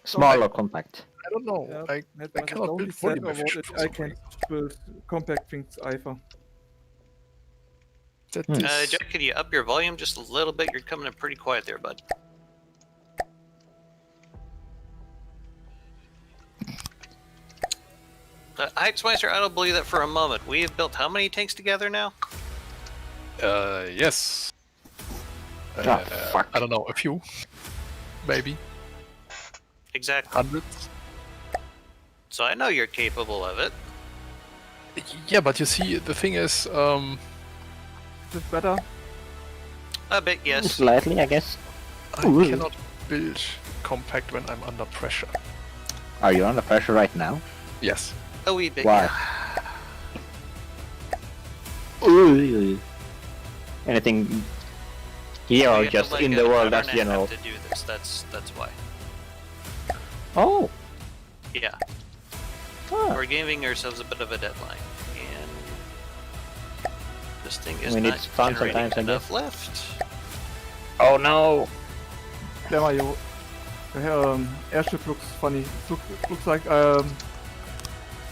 small or compact. I don't know. Yeah, I Netman cannot only build said volume about efficient. it. for I some can reason. build compact things either. That Hmm. is- Jack, could you up your volume just a little bit? You're coming in pretty quiet there, bud. Heitzmeister, I don't believe that for a moment. We have built how many tanks together now? Yes. Fuck. I don't know, a few, maybe Exactly. hundreds. So I know you're capable of it. Yeah, but you see, the thing is, Is it better? A bit, yes. Slightly, I guess. I Ooh. cannot build compact when I'm under pressure. Are you under pressure right now? Yes. A wee bit. Why? Anything here We or have just to, in like, the a world as government general? have to do this. That's why. Oh. Yeah, Ah. we're giving ourselves a bit of a deadline, and this thing is mean, not it's fun generating sometimes, I enough left. Oh no. There you. The airship looks funny. Looks like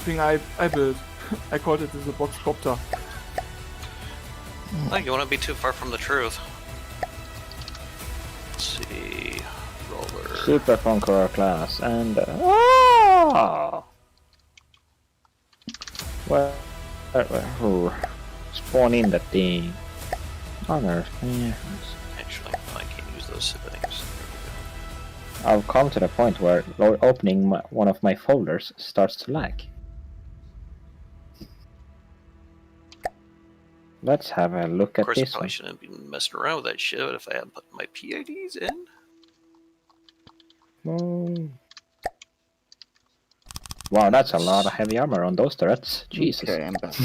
thing I built. I called it as a box copter. I think you want to be too far from the truth. Let's see, roller. Super Conqueror class and oh. Where who spawn in that thing? On Earth. Yeah. Actually, I can't use those settings. I've come to the point where opening one of my folders starts to lag. Let's have a look Of at course, I this probably one. shouldn't be messing around with that shit if I hadn't put my PIDs in. Wow, that's a lot of heavy armor on those turrets. Jesus. Okay, I'm back.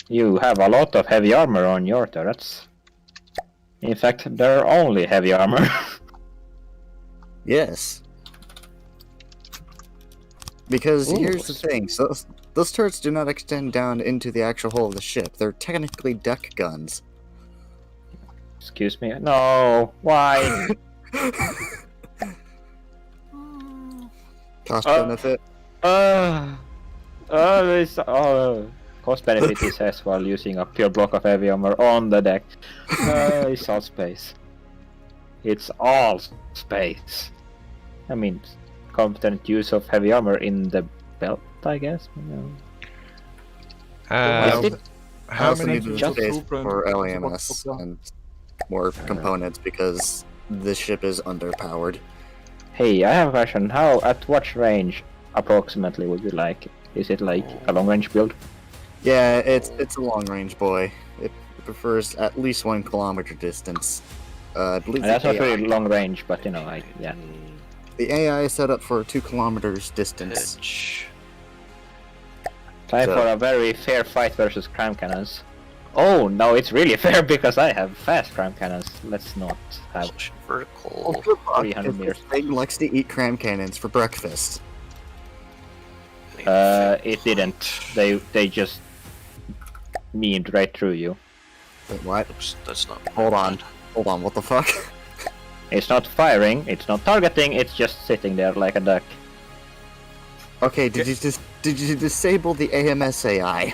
You have a lot of heavy armor on your turrets. In fact, they're only heavy armor. Yes. Because Ooh. here's the thing, so those turrets do not extend down into the actual hull of the ship. They're technically deck guns. Excuse me. No. Why? Cost benefit. This cost benefit is as well using a pure block of heavy armor on the deck. It's all space. It's all space. I mean, competent use of heavy armor in the belt, I guess. Uh, Is it- I how also many? need just- space Blueprint for as a LAMS box copter. and more components because this ship is underpowered. Hey, I have a question. How, at what range approximately would you like? Is it like a long range build? Yeah, it's a long range boy. It prefers at least 1 kilometer distance. I believe That's the not AI, really long range, but you know, yeah. the AI is set up for 2 kilometers distance. Pitch. Time So- for a very fair fight versus crime cannons. Oh no, it's really fair because I have fast cram cannons. Let's not have Propulsion vertical. Good luck 300 if meters. this thing likes to eat cram cannons for breakfast. It didn't. They just memed right through you. Wait, what? Oops, that's not. Hold on. Hold on, what the fuck? It's not firing, it's not targeting, it's just sitting there like a duck. Okay, did you disable the AMS AI?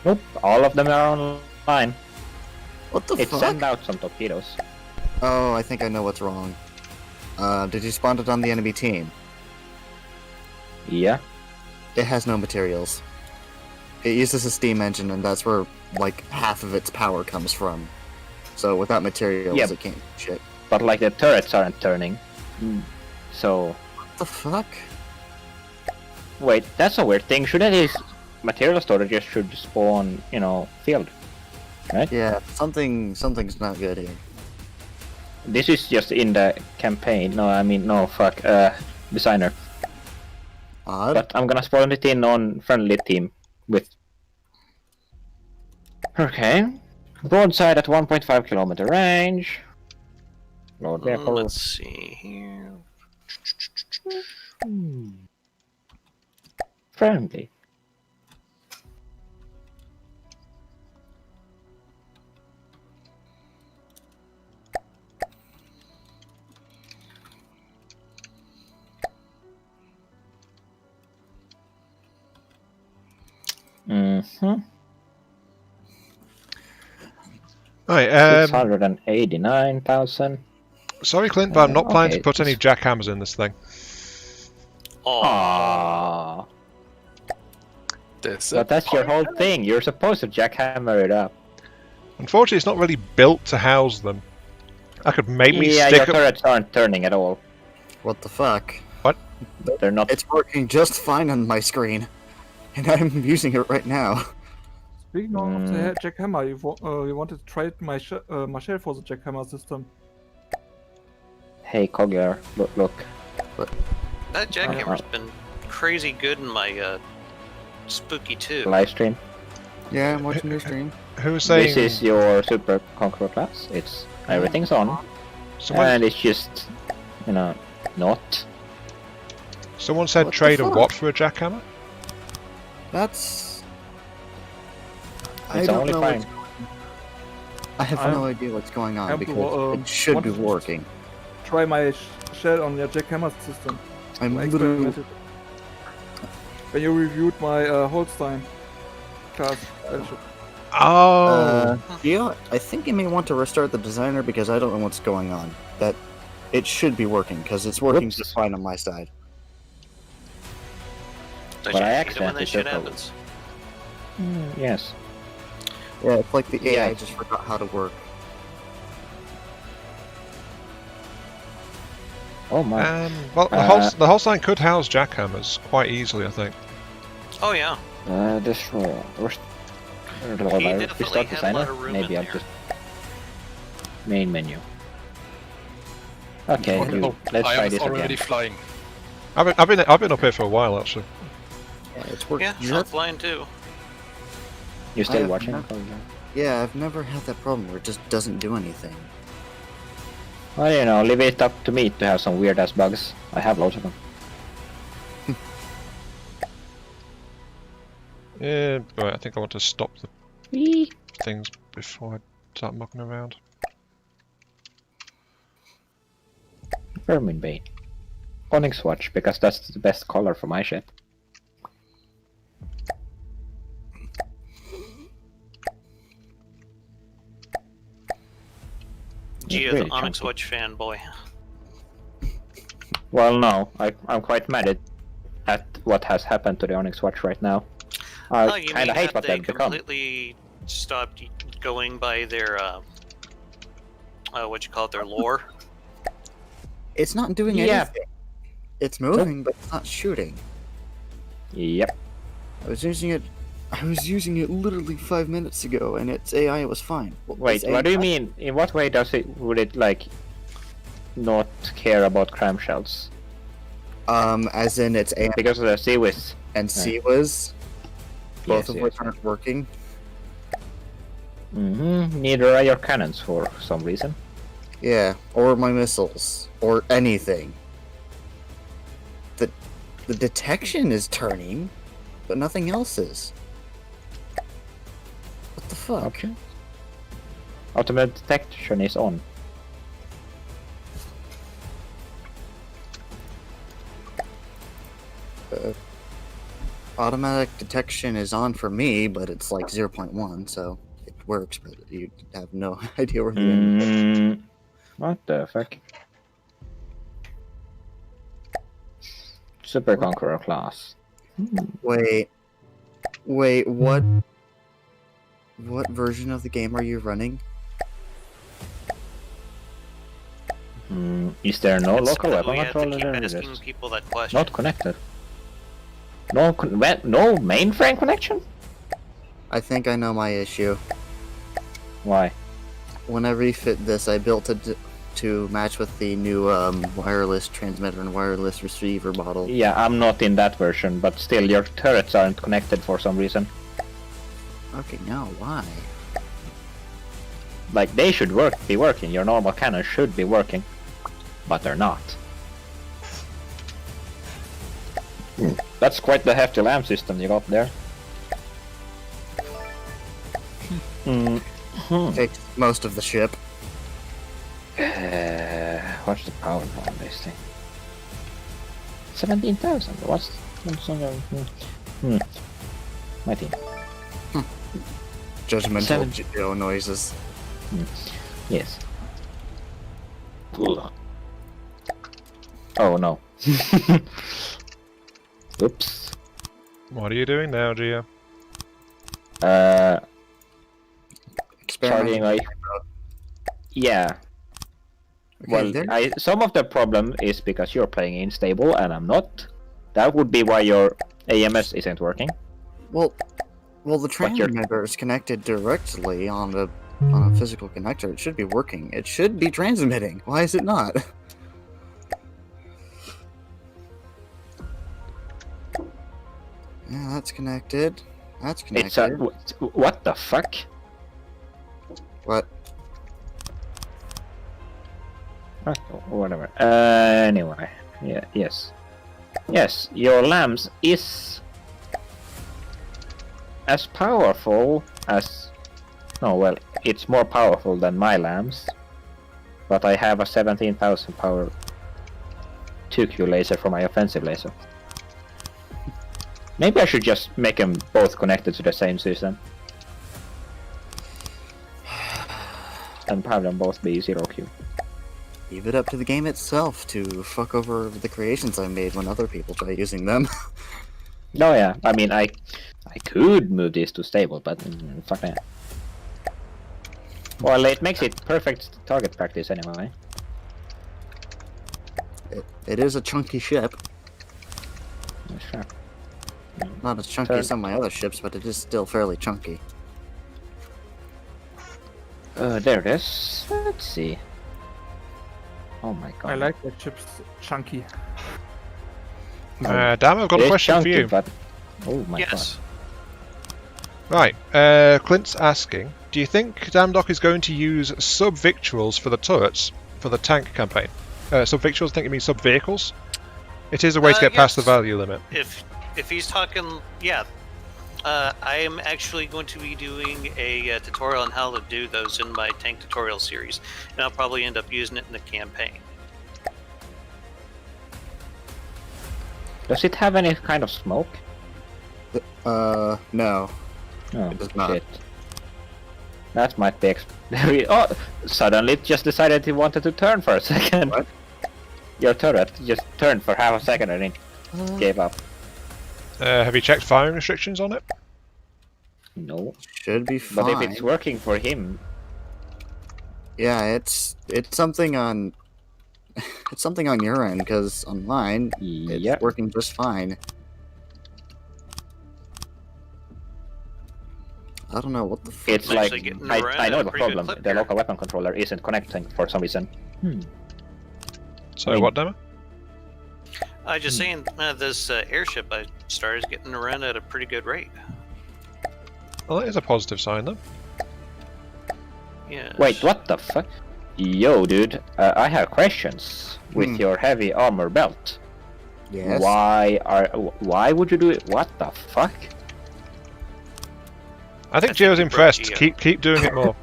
Nope, all of them are online. What the It fuck? sent out some torpedoes. Oh, I think I know what's wrong. Did you spawn it on the enemy team? Yeah. It has no materials. It uses a steam engine, and that's where, like, half of its power comes from. So without materials, Yep. it can't do shit. But like the turrets aren't turning. So What the fuck? wait, that's a weird thing. Shouldn't these material storages should spawn, field? Right? Yeah, something's not good here. This is just in the campaign. Designer. Odd. But I'm gonna spawn it in on friendly team with. Okay. Broadside at 1.5 kilometer range. Load vehicle. Let's see here. Friendly. Mm-hmm. Right, 689,000. sorry, Clint, but I'm not planning okay, to put any it's- jackhammers in this thing. Aww. This But that's your whole thing. You're supposed to jackhammer it up. Unfortunately, it's not really built to house them. I could maybe Yeah, stick your turrets aren't turning at all. What the fuck? They're not. It's working just fine on my screen, and I'm using it right now. Speaking of the jackhammer, you wanted to trade my shell for the jackhammer system. Hey, Cogger, look. That jackhammer's been crazy good in my spooky too. Live stream. Yeah, I'm watching your stream. Who was saying? This is your Super Conqueror class. It's everything's on, Someone, and it's just, not. someone said What the trade a fuck? what for a jackhammer? That's. I It's don't only know. fine. I have no idea what's going on have to, because it should be want to- working. Try my shell on your jackhammer system. I'm I literally. experimented. When you reviewed my Holstein class airship. Oh, Yeah, I think you may want to restart the designer because I don't know what's going on. That it should be working because it's working Whoops. just fine on my side. Don't But you I hate it when accidentally that shit took over. happens? Yes. Yeah, it's like the AI Yeah. just forgot how to work. Oh my. well, the Holstein could house jackhammers quite easily, I think. Oh yeah. Destroy. definitely Restart had a lot designer. of room Maybe in I'll there. just main menu. Okay, let's I try am this already again. flying. I've been up here for a while actually. Yeah, it's working. Yeah, shot flying too. You I still have watching? not- Yeah, I've never had that problem where it just doesn't do anything. Well, leave it up to me to have some weird ass bugs. I have loads of them. Yeah, right, I think I want to stop the Whee! things before I start mucking around. Vermin Bane. Onyx Watch, because that's the best color for my ship. Gee, really the Onyx chunky. Watch fanboy. Well, no, I'm quite mad at what has happened to the Onyx Watch right now. I Oh, you kind mean of hate that what they they've become. completely stopped going by their their lore? It's not doing Yeah. anything. It's moving, but it's not shooting. Yep. I was using it literally 5 minutes ago, and its AI was fine. Wait, what do you mean? In what way would it not care about clamshells? As in its AI Because of the Seawiz. and CWIS, both Yes, of yes, which aren't working. Neither are your cannons for some reason. Yeah, or my missiles, or anything. The detection is turning, but nothing else is. What the fuck? Okay. Automatic detection is on. Automatic detection is on for me, but it's like 0.1, so it works, but you have no idea where the enemy is. What the fuck? Super Conqueror class. Wait, what version of the game are you running? Is there no It's local we weapon have to controller keep there? asking people that question. Not connected. No mainframe connection? I think I know my issue. Why? When I refit this, I built it to match with the new wireless transmitter and wireless receiver model. Yeah, I'm not in that version, but still, your turrets aren't connected for some reason. Okay, now why? Like, they should be working. Your normal cannon should be working, but they're not. That's quite the hefty LAM system you got there. Takes most of the ship. What's the power on this thing? 17,000. What's my team? Judgmental Geo noises. Yes. Oh no. Oops. What are you doing now, Gio? Charging like. Yeah. Okay, Well, some of the problem is because you're playing unstable and I'm not. That would be why your AMS isn't working. Well, the transmitter is connected directly on a physical connector. It should be working. It should be transmitting. Why is it not? Yeah, that's connected. That's connected. What the fuck? What? Whatever. Anyway, yes, your LAMs is as powerful as. No, well, it's more powerful than my LAMs, but I have a 17,000 power 2Q laser for my offensive laser. Maybe I should just make them both connected to the same system. And have them both be 0Q. Leave it up to the game itself to fuck over the creations I made when other people try using them. No, yeah. I mean, I could move this to stable, but fuck that. Well, it makes it perfect target practice anyway. It is a chunky ship. Sure. Not as chunky as some of my other ships, but it is still fairly chunky. There it is. Let's see. Oh my god. I like the chips chunky. Dan, I've got a It's question chunky, for you. But... Oh my Yes. Right, Clint's asking, do you think Damdock is going to use sub-victuals for the turrets for the tank campaign? Sub-victuals, I think it means sub-vehicles? It is a way to get past the yes. value limit. If he's talking, yeah. I am actually going to be doing a tutorial on how to do those in my tank tutorial series, and I'll probably end up using it in the campaign. Does it have any kind of smoke? No. No. It does not. Shit. That might be oh, suddenly it just decided it wanted to turn for a second. What? Your turret just turned for half a second and it gave up. Have you checked firing restrictions on it? No. Should be fine. But if it's working for him... Yeah, it's something on... It's something on your end, because on mine, it's working just fine. I don't know what the fuck. It's like... Actually getting I around know at a the pretty good problem. clip The here. local weapon controller isn't connecting for some reason. So I mean- what, Demo? I just saying, this airship I started getting around at a pretty good rate. Well, that is a positive sign, though. Yes. Wait, what the fuck? Yo, dude, I have questions with your heavy armor belt. Yes. Why would you do it? What the fuck? I think think Gio's you broke impressed. Gio. Keep doing it more.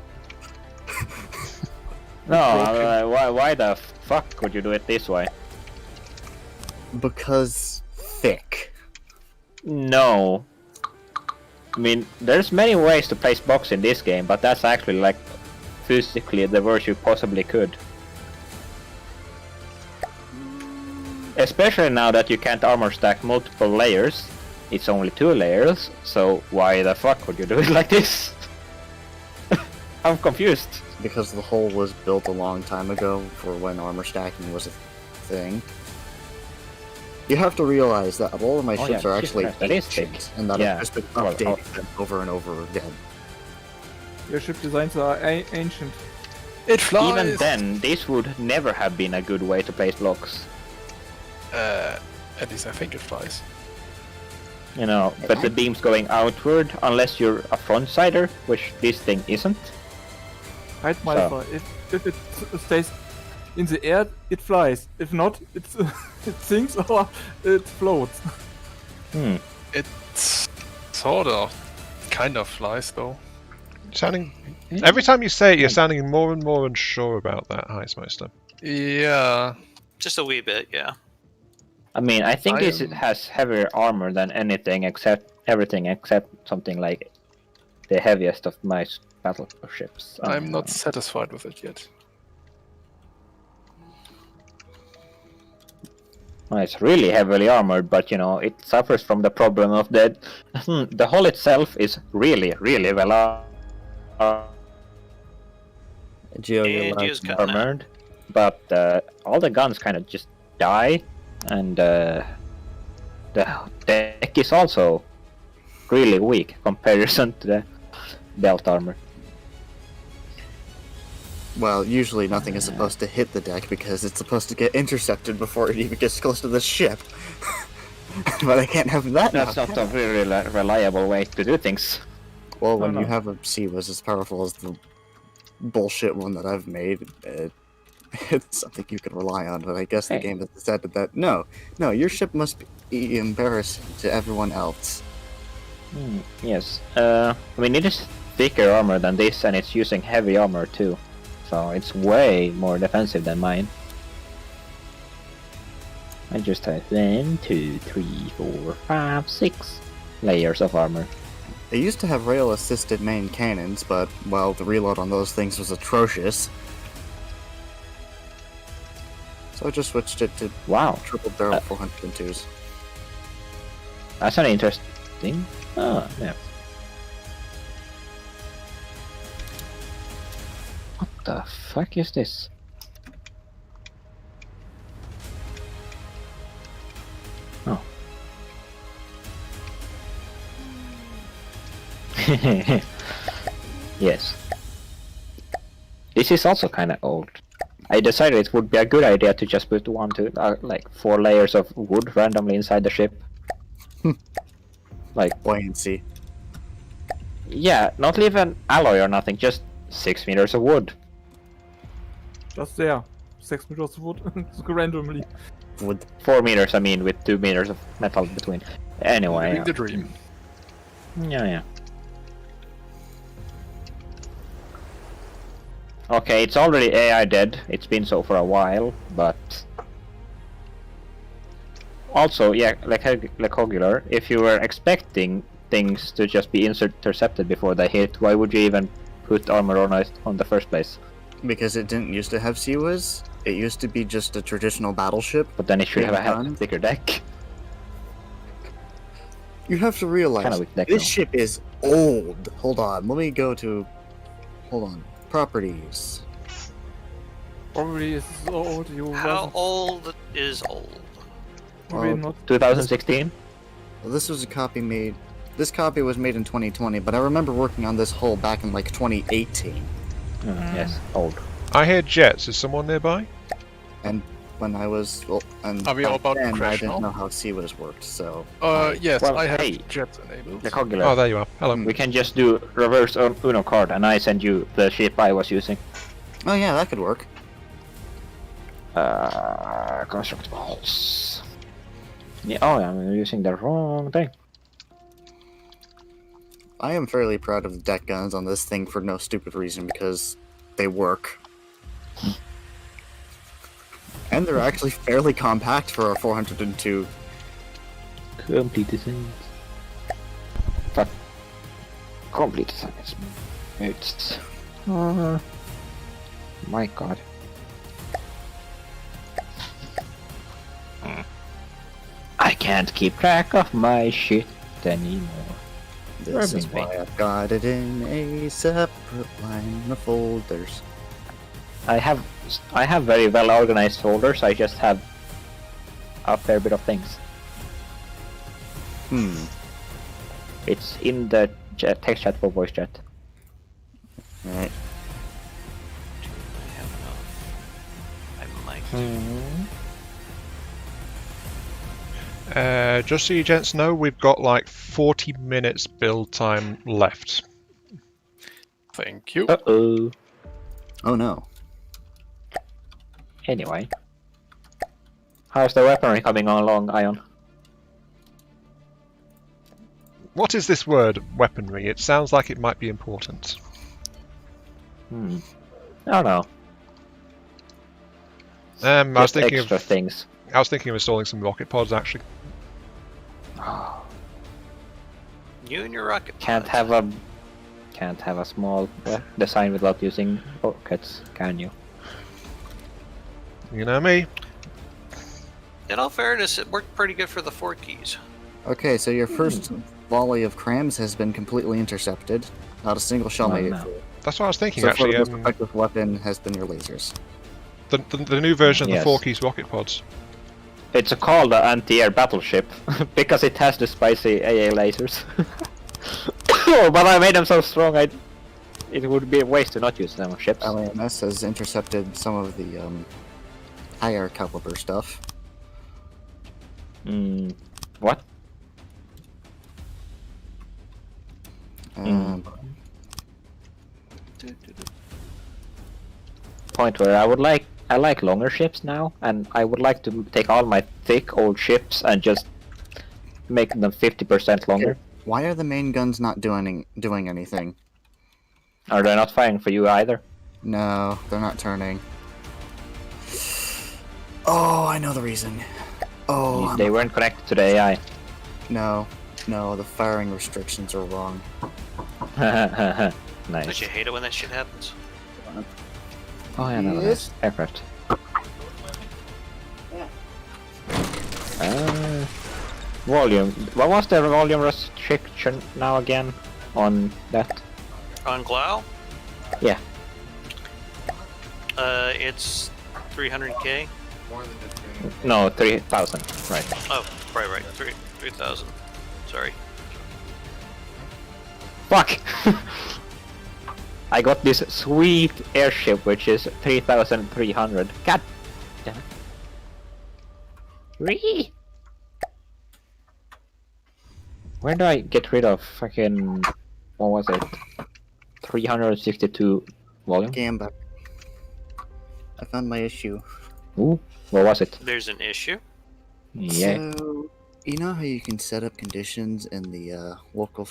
No, why the fuck would you do it this way? Because thick. No. I mean, there's many ways to place blocks in this game, but that's actually like physically the worst you possibly could. Especially now that you can't armor stack multiple layers. It's only 2 layers, so why the fuck would you do it like this? I'm confused. Because the hull was built a long time ago for when armor stacking was a thing. You have to realize that all of my Oh, ships yeah, are actually that is thick. ancient, and that Yeah. I've just been Well, updating them over and over again. Your ship designs are ancient. It flies. Even then, this would never have been a good way to place blocks. At least I think it flies. You know, but the beam's going outward, unless you're a front-sider, which this thing isn't. Height modifier. If it stays in the air, it flies. If not, it sinks or it floats. It sort of, kind of flies though. Sounding. Every time you say it, you're sounding more and more unsure about that, Heismeister. Yeah. Just a wee bit, yeah. I mean, I think this am- has heavier armor than everything except something like the heaviest of my battleships. I'm not satisfied with it yet. Well, it's really heavily armored, but you know, it suffers from the problem of that the hull itself is really well Gio, you're And allowed Gio's to- got- armored, but all the guns kind of just die, and the deck is also really weak comparison to the belt armor. Well, usually nothing is supposed to hit the deck because it's supposed to get intercepted before it even gets close to the ship. But I can't have that That's now. not a very reliable way to do things. Well, when No, you no. have a CWAS as powerful as the bullshit one that I've made, it's something you can rely on. But I guess the Hey. game has decided that no, your ship must be embarrassing to everyone else. Yes. I mean, it is thicker armor than this, and it's using heavy armor too. So it's way more defensive than mine. I just have 1, 2, 3, 4, 5, 6 layers of armor. They used to have rail-assisted main cannons, but, well, the reload on those things was atrocious. So I just switched it to Wow, triple barrel 402s. that's an interesting. Oh, yeah. What the fuck is this? Oh. Yes. This is also kind of old. I decided it would be a good idea to just put like 4 layers of wood randomly inside the ship. Like, Buoyancy. yeah, not even alloy or nothing, just 6 meters of wood. Just there. 6 meters of wood. Randomly. Wood. 4 meters, I mean, with 2 meters of metal between. Anyway, Living the dream. yeah. Okay, it's already AI dead. It's been so for a while, but also, yeah, like Hogular, if you were expecting things to just be intercepted before they hit, why would you even put armor on it on the first place? Because it didn't used to have CWAS. It used to be just a traditional battleship. But then it should have a Done. thicker deck. You have to realize, Kinda weak deck this now. ship is old. Hold on, let me go to... Hold on. Properties. Probably is so old you How wasn't- old is old? probably Oh. not. 2016? Well, this was a copy made... This copy was made in 2020, but I remember working on this hull back in, like, 2018. Yes, old. I hear jets. Is someone nearby? And when I was and Are we all back about to then, I crash didn't now? know how CWAS worked, so Yes, Well, I have hey. jet enabled. The Cogular. Oh, there you are. Hello. We can just do reverse Uno card, and I send you the ship I was using. oh yeah, that could work. Constructibles. Yeah, oh, I'm using the wrong thing. I am fairly proud of the deck guns on this thing for no stupid reason because they work. And they're actually fairly compact for a 402. Complete designs. Fuck. Complete designs. It's. My god. I can't keep track of my shit anymore. This is Rubbing why I've got it in a separate line of folders. I have very well organized folders. I just have a fair bit of things. It's in the text chat for voice chat. Right. I have enough. I might. Just so you gents know, we've got like 40 minutes build time left. Thank you. Uh-oh. Oh no. Anyway. How's the weaponry coming along, Ion? What is this word, weaponry? It sounds like it might be important. I don't know. I was Just thinking extra of things. installing some rocket pods actually. You and your rocket. Can't pods. have a small design without using rockets, can you? You know me. In all fairness, it worked pretty good for the 4 keys. Okay, so your first volley of crams has been completely intercepted. Not a single shell Oh, made it no. through. That's what I was thinking So actually. the most effective weapon has been your lasers. The new version of Yes. the 4 keys rocket pods. It's called the anti-air battleship because it has the spicy AA lasers. But I made them so strong, it would be a waste to not use them on ships. LAMS has intercepted some of the higher caliber stuff. What? Point where I like longer ships now, and I would like to take all my thick old ships and just make them 50% longer. Why are the main guns not doing anything? Are they not firing for you either? No, they're not turning. Oh, I know the reason. Oh, They weren't connected to the AI. no, the firing restrictions are wrong. Don't Nice. you hate it when that shit happens? Oh yeah, no, Yes. that's aircraft. Volume. What was the volume restriction now again on that? On Glao? Yeah. It's 300k. No, 3,000. Right. Oh, right. 3,000. Sorry. Fuck! I got this sweet airship which is 3,300. God damn it. Whee! Where do I get rid of fucking... what was it? 362 volume? Okay, I'm back. I found my issue. Ooh, what was it? There's an issue. Yeah. So, you know how you can set up conditions in the local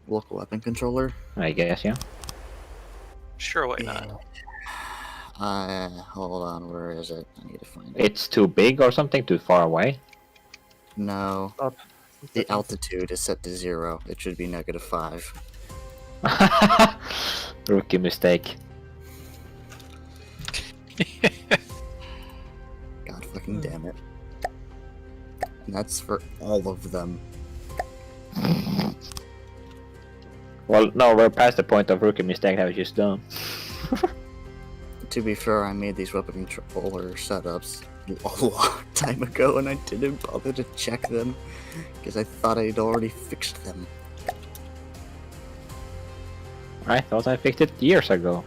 weapon controller? I guess, yeah. Sure, why not? Hold on, where is it? I need to find it. It's too big or something? Too far away? No, Up. the altitude is set to 0. It should be -5. Rookie mistake. God fucking damn it. And that's for all of them. Well, no, we're past the point of rookie mistake that was just done. To be fair, I made these weapon controller setups a long time ago and I didn't bother to check them because I thought I'd already fixed them. I thought I fixed it years ago.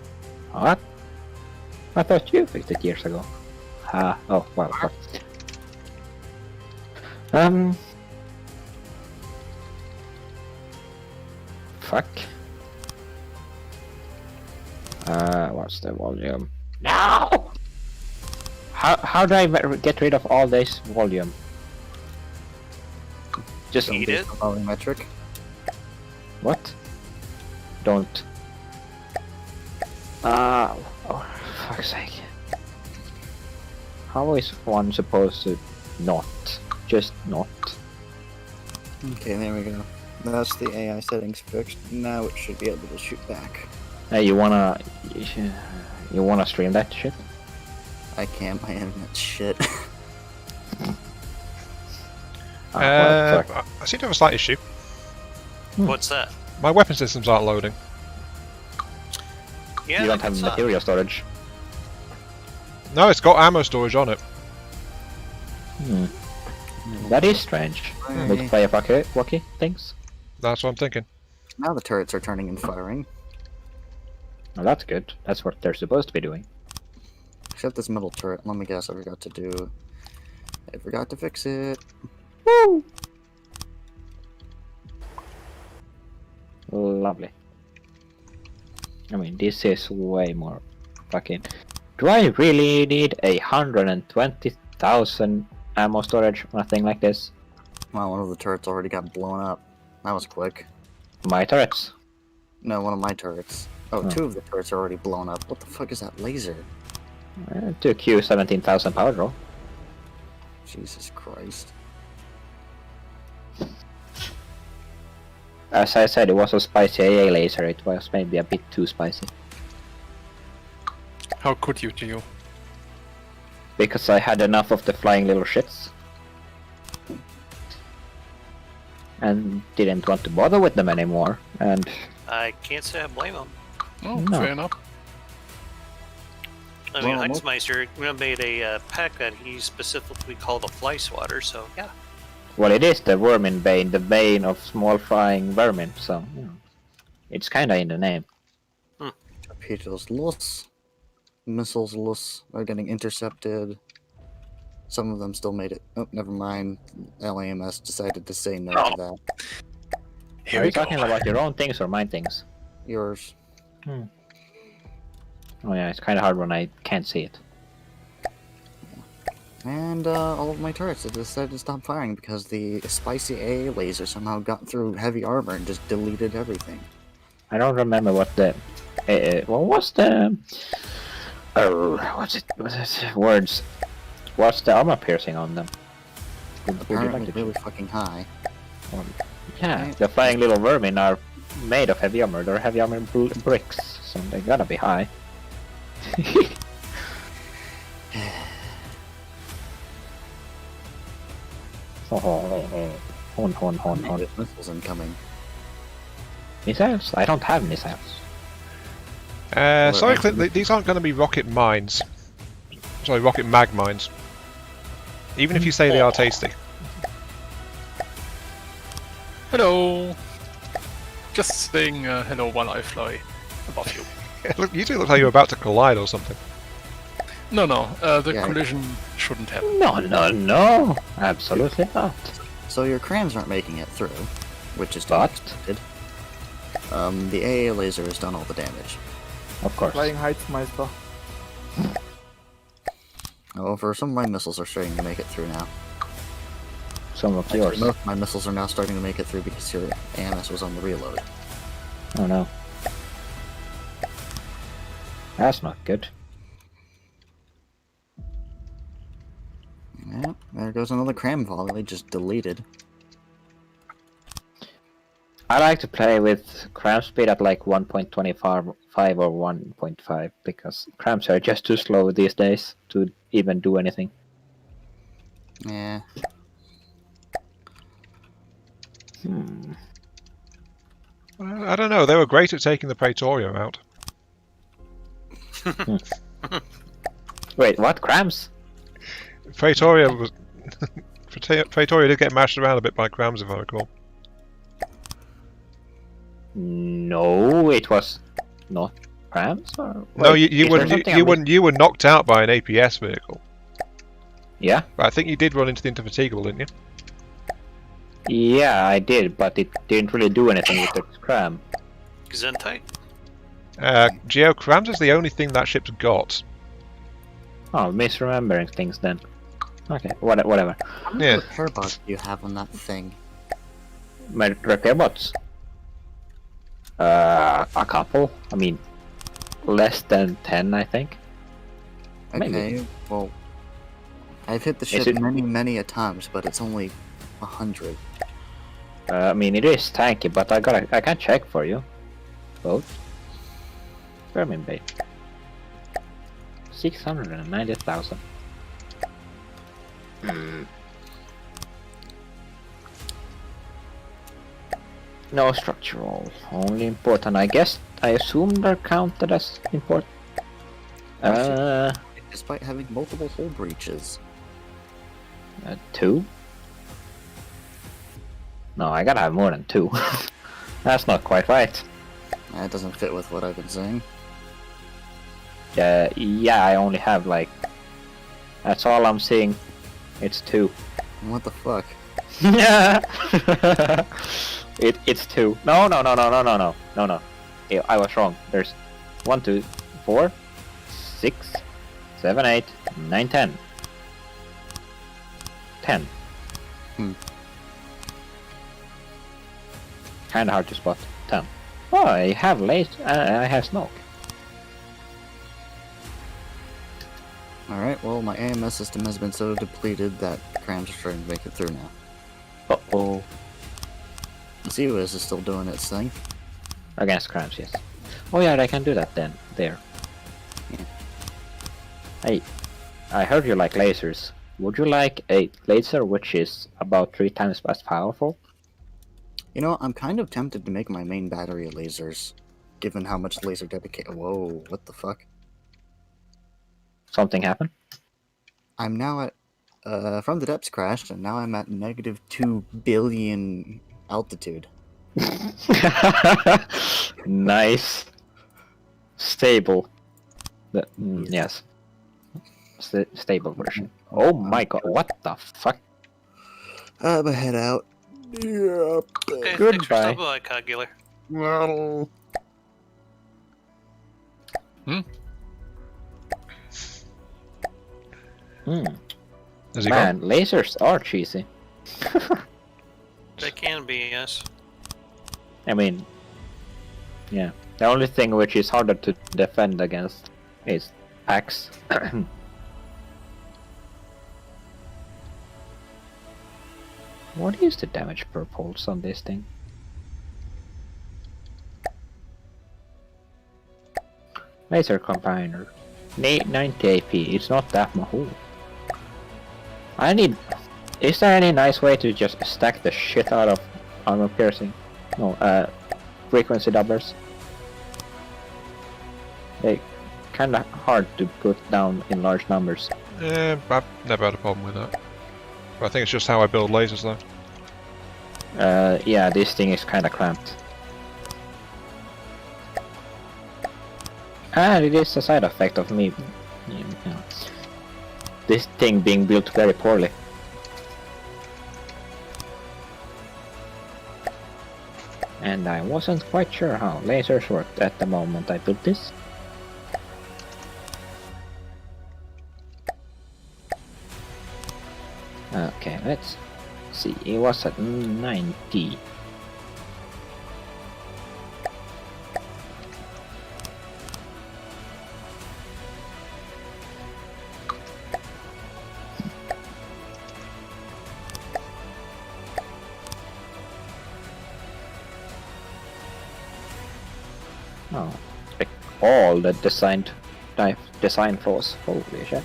What? I thought you fixed it years ago. Oh, well, fuck. Fuck. What's the volume? No! How do I get rid of all this volume? Just Eat it. Volumetric. what? Don't. Oh, fuck's sake. How is one supposed to not? Just not? Okay, there we go. That's the AI settings fixed. Now it should be able to shoot back. Hey, you wanna stream that shit? I can't. My internet's shit. Well, fuck. I seem to have a slight issue. What's that? My weapon systems aren't loading. Yeah, You don't that's have material storage. No, it's got ammo storage on it. That is strange. Multiplayer walkie things. That's what I'm thinking. Now the turrets are turning and firing. Well, that's good. That's what they're supposed to be doing. Except this middle turret. Let me guess. I forgot to do. I forgot to fix it. Woo! Lovely. I mean, this is way more fucking. Do I really need 120,000 ammo storage on a thing like this? Wow, one of the turrets already got blown up. That was quick. My turrets. No, one of my turrets. Oh, two of the turrets are already blown up. What the fuck is that laser? To Q 17,000 power draw. Jesus Christ. As I said, it was a spicy AA laser. It was maybe a bit too spicy. How could you, Geo? Because I had enough of the flying little shits. And didn't want to bother with them anymore. And I can't say I blame him. Oh, No. fair enough. I mean, Well, Heinzmeister made a pack that he specifically called a fly swatter, so yeah. well, it is the vermin bane, the bane of small flying vermin. So you know, it's kinda in the name. Torpedoes loose. Missiles loose are getting intercepted. Some of them still made it. Oh, never mind. LAMS decided to say no to that. Here Are we you go. talking about your own things or mine things? Yours. Oh yeah, it's kind of hard when I can't see it. And all of my turrets have decided to stop firing because the spicy AA laser somehow got through heavy armor and just deleted everything. I don't remember what the what was the what's it words? What's the armor piercing on them? Would you Apparently like to really fucking high. Yeah, the flying little vermin are made of heavy armor. They're heavy armor bricks, so they gotta be high. Hon. Missiles incoming. Missiles? I don't have missiles. Sorry, Clint, these aren't going to be rocket mines. Sorry, rocket mag mines. Even if you say they are tasty. Hello. Just saying hello while I fly above you. Look, you two look like you're about to collide or something. No, the Yeah. collision shouldn't happen. No. Absolutely not. So your crams aren't making it through, which is But? expected. The AA laser has done all the damage. Of course. Flying Heizmeister. However, some of my missiles are starting to make it through now. Some of Actually, yours. most of my missiles are now starting to make it through because your AMS was on the reload. Oh no. That's not good. Yeah, there goes another cram volley, just deleted. I like to play with cram speed at like 1.25 or 1.5 because crams are just too slow these days to even do anything. Yeah. I don't know, they were great at taking the Praetorium out. Wait, what? Crams? Praetoria was... Praetoria did get mashed around a bit by crams, if I recall. No, it was not crams. Or... No, Wait, you is there something I were knocked out by an APS vehicle. Yeah? But I think you did run into the Indefatigable, didn't you? Yeah, I did, but it didn't really do anything with the scram. Gesundheit. Geo Crams is the only thing that ship's got. Oh, misremembering things then. Okay, whatever. How many Yeah. repair bots do you have on that thing? My repair bots? A couple. I mean, less than 10, I think. Okay, Maybe. well, I've hit the Is ship it- many a times, but it's only 100. I mean, it is tanky, but I can check for you. Both. Vermin bait. 690,000. No structural, only important. I guess I assume they're counted as important. Despite having multiple hull breaches. 2? No, I gotta have more than 2. That's not quite right. That doesn't fit with what I've been saying. Yeah, I only have like. That's all I'm seeing. It's 2. What the fuck? Yeah. It's 2. No. Yeah, I was wrong. There's 1, 2, 4, 6, 7, 8, 9, 10. 10. Kinda hard to spot. 10. Oh, I have I have smoke. Alright, well, my AMS system has been so depleted that Crams are trying to make it through now. Uh-oh. COS is still doing its thing. Against crimes, yes. Oh yeah, they can do that then. There. Yeah. Hey, I heard you like lasers. Would you like a laser which is about 3 times as powerful? You know, I'm kind of tempted to make my main battery lasers, given how much laser dedication. Whoa, what the fuck? Something happened? I'm now at, from the depths crashed, and now I'm at negative 2 billion altitude. Nice. Stable. Yes. Stable version. Oh my god, what the fuck? I'm head out. Yep. Okay, thanks for Goodbye. stopping by, Cogular. Well, Has he Man, lasers are cheesy. They can be, yes. I mean, yeah. The only thing which is harder to defend against is axe. What is the damage per pulse on this thing? Laser combiner. 90 AP. It's not that much. I need. Is there any nice way to just stack the shit out of armor piercing? No, frequency doublers. They kinda hard to put down in large numbers. I've never had a problem with that. But I think it's just how I build lasers, though. Yeah, this thing is kinda cramped. And it is a side effect of me, you know, this thing being built very poorly. And I wasn't quite sure how lasers worked at the moment I built this. Okay, let's see. It was at 90. Oh, like all the design flaws. Holy shit.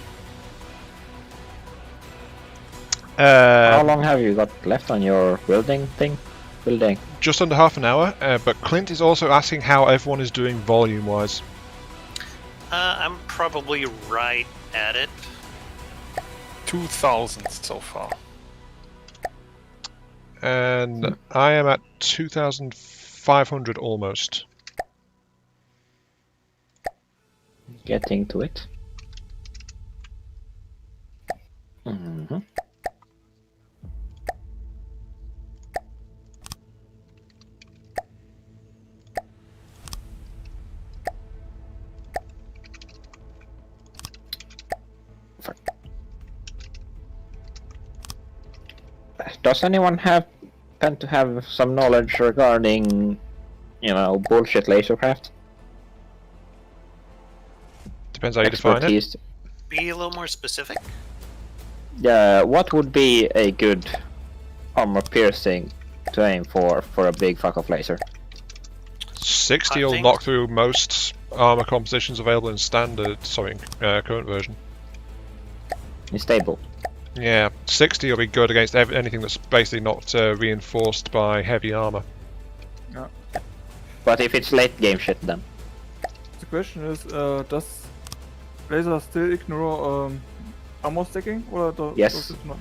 How long have you got left on your building thing? Building. Just under half an hour, but Clint is also asking how everyone is doing volume-wise. I'm probably right at it. 2,000 so far. And I am at 2,500 almost. Getting to it. Mhm. Fuck. Does anyone tend to have some knowledge regarding, bullshit lasercraft? Depends how you define it. Expertise. Be a little more specific. What would be a good armor piercing to aim for a big fuck off laser? 60 I will think- knock through most armor compositions available in standard, current version. In stable. Yeah, 60 will be good against anything that's basically not reinforced by heavy armor. But if it's late game shit, then The question is, does laser still ignore armor stacking, or Yes. does it not?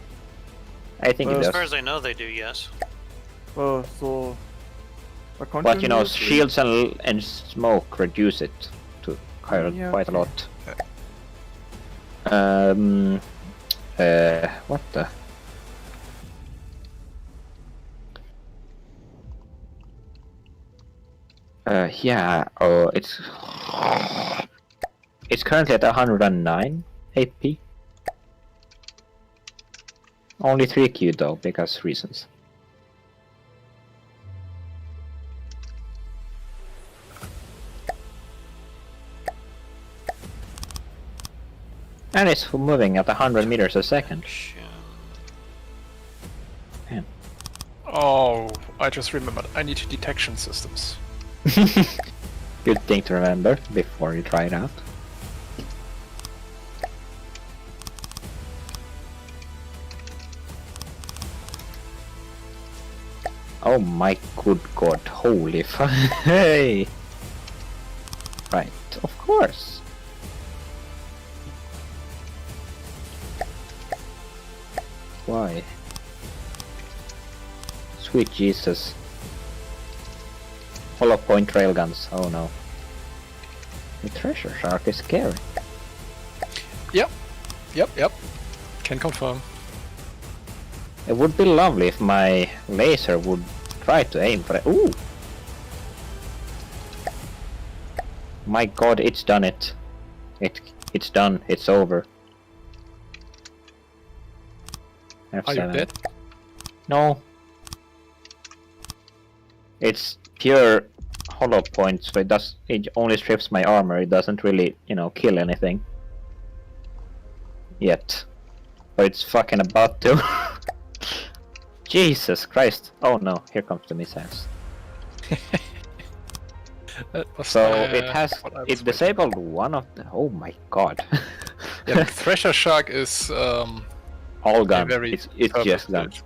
I think it As does. far as I know, they do. Yes. So. But shields and smoke reduce it to Yeah, quite a okay. lot. What the? Yeah. Oh, it's currently at 109 AP. Only 3Q though, because reasons. And it's moving at 100 meters a second. Oh, I just remembered. I need detection systems. Good thing to remember before you try it out. Oh my good god, holy fuck. Hey! Right, of course. Why? Sweet Jesus. Hollow point railguns, oh no. The treasure shark is scary. Yep. Can confirm. It would be lovely if my laser would try to aim for it. Ooh! My god, it's done it. It's done, it's over. Are you F7. dead? No. It's pure hollow point, so it only strips my armor, it doesn't really, kill anything. Yet. But it's fucking about to. Jesus Christ. Oh no, here comes the missiles. So it disabled one of the. Oh my god. Yeah, the Thresher Shark is All gone. very It's just gone. purpose-built.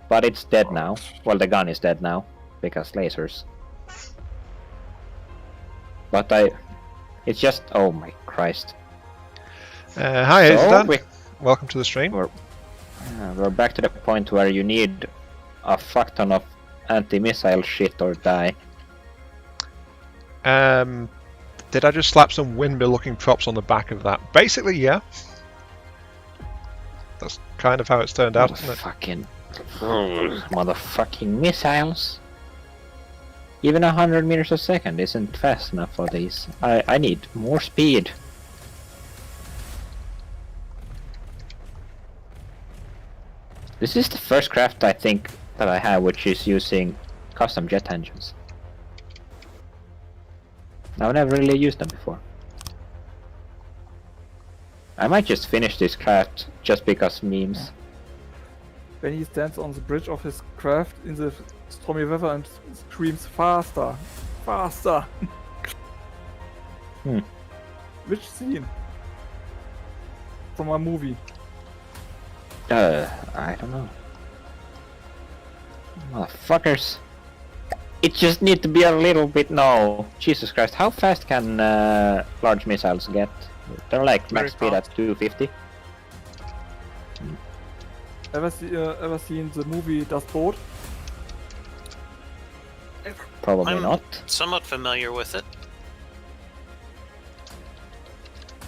But it's dead now. Well, the gun is dead now because lasers. But it's just. Oh my Christ. Hi, it's So Dan. Welcome to the stream. we're back to the point where you need a fuck ton of anti-missile shit or die. Did I just slap some windmill-looking props on the back of that? Basically, yeah. That's kind of how it's turned out, isn't it? Motherfucking missiles. Even 100 meters a second isn't fast enough for these. I need more speed. This is the first craft I think that I have which is using custom jet engines. I've never really used them before. I might just finish this craft just because memes. When he stands on the bridge of his craft in the stormy weather and screams faster, faster. Which scene? From a movie. I don't know. Motherfuckers. It just need to be a little bit. No. Jesus Christ, how fast can large missiles get? They're like Very max speed at 250. Ever seen the movie Das Boot? Probably I'm not. somewhat familiar with it.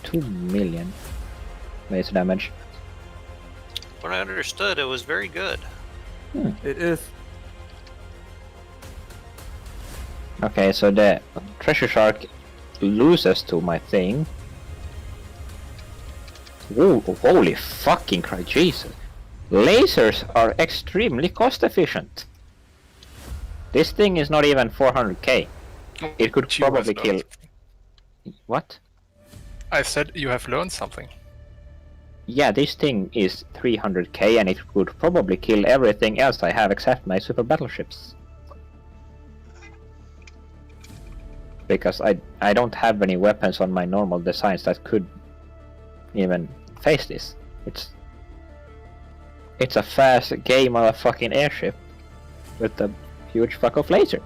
2 million. laser damage. When I understood, it was very good. It is. Okay, so the treasure shark loses to my thing. Whoa, holy fucking Christ, Jesus. Lasers are extremely cost efficient. This thing is not even 400k. It could You have probably learned kill... something. What? I said you have learned something. Yeah, this thing is 300k and it could probably kill everything else I have except my super battleships. Because I don't have any weapons on my normal designs that could even face this. It's a fast gay motherfucking airship with a huge fuck off laser.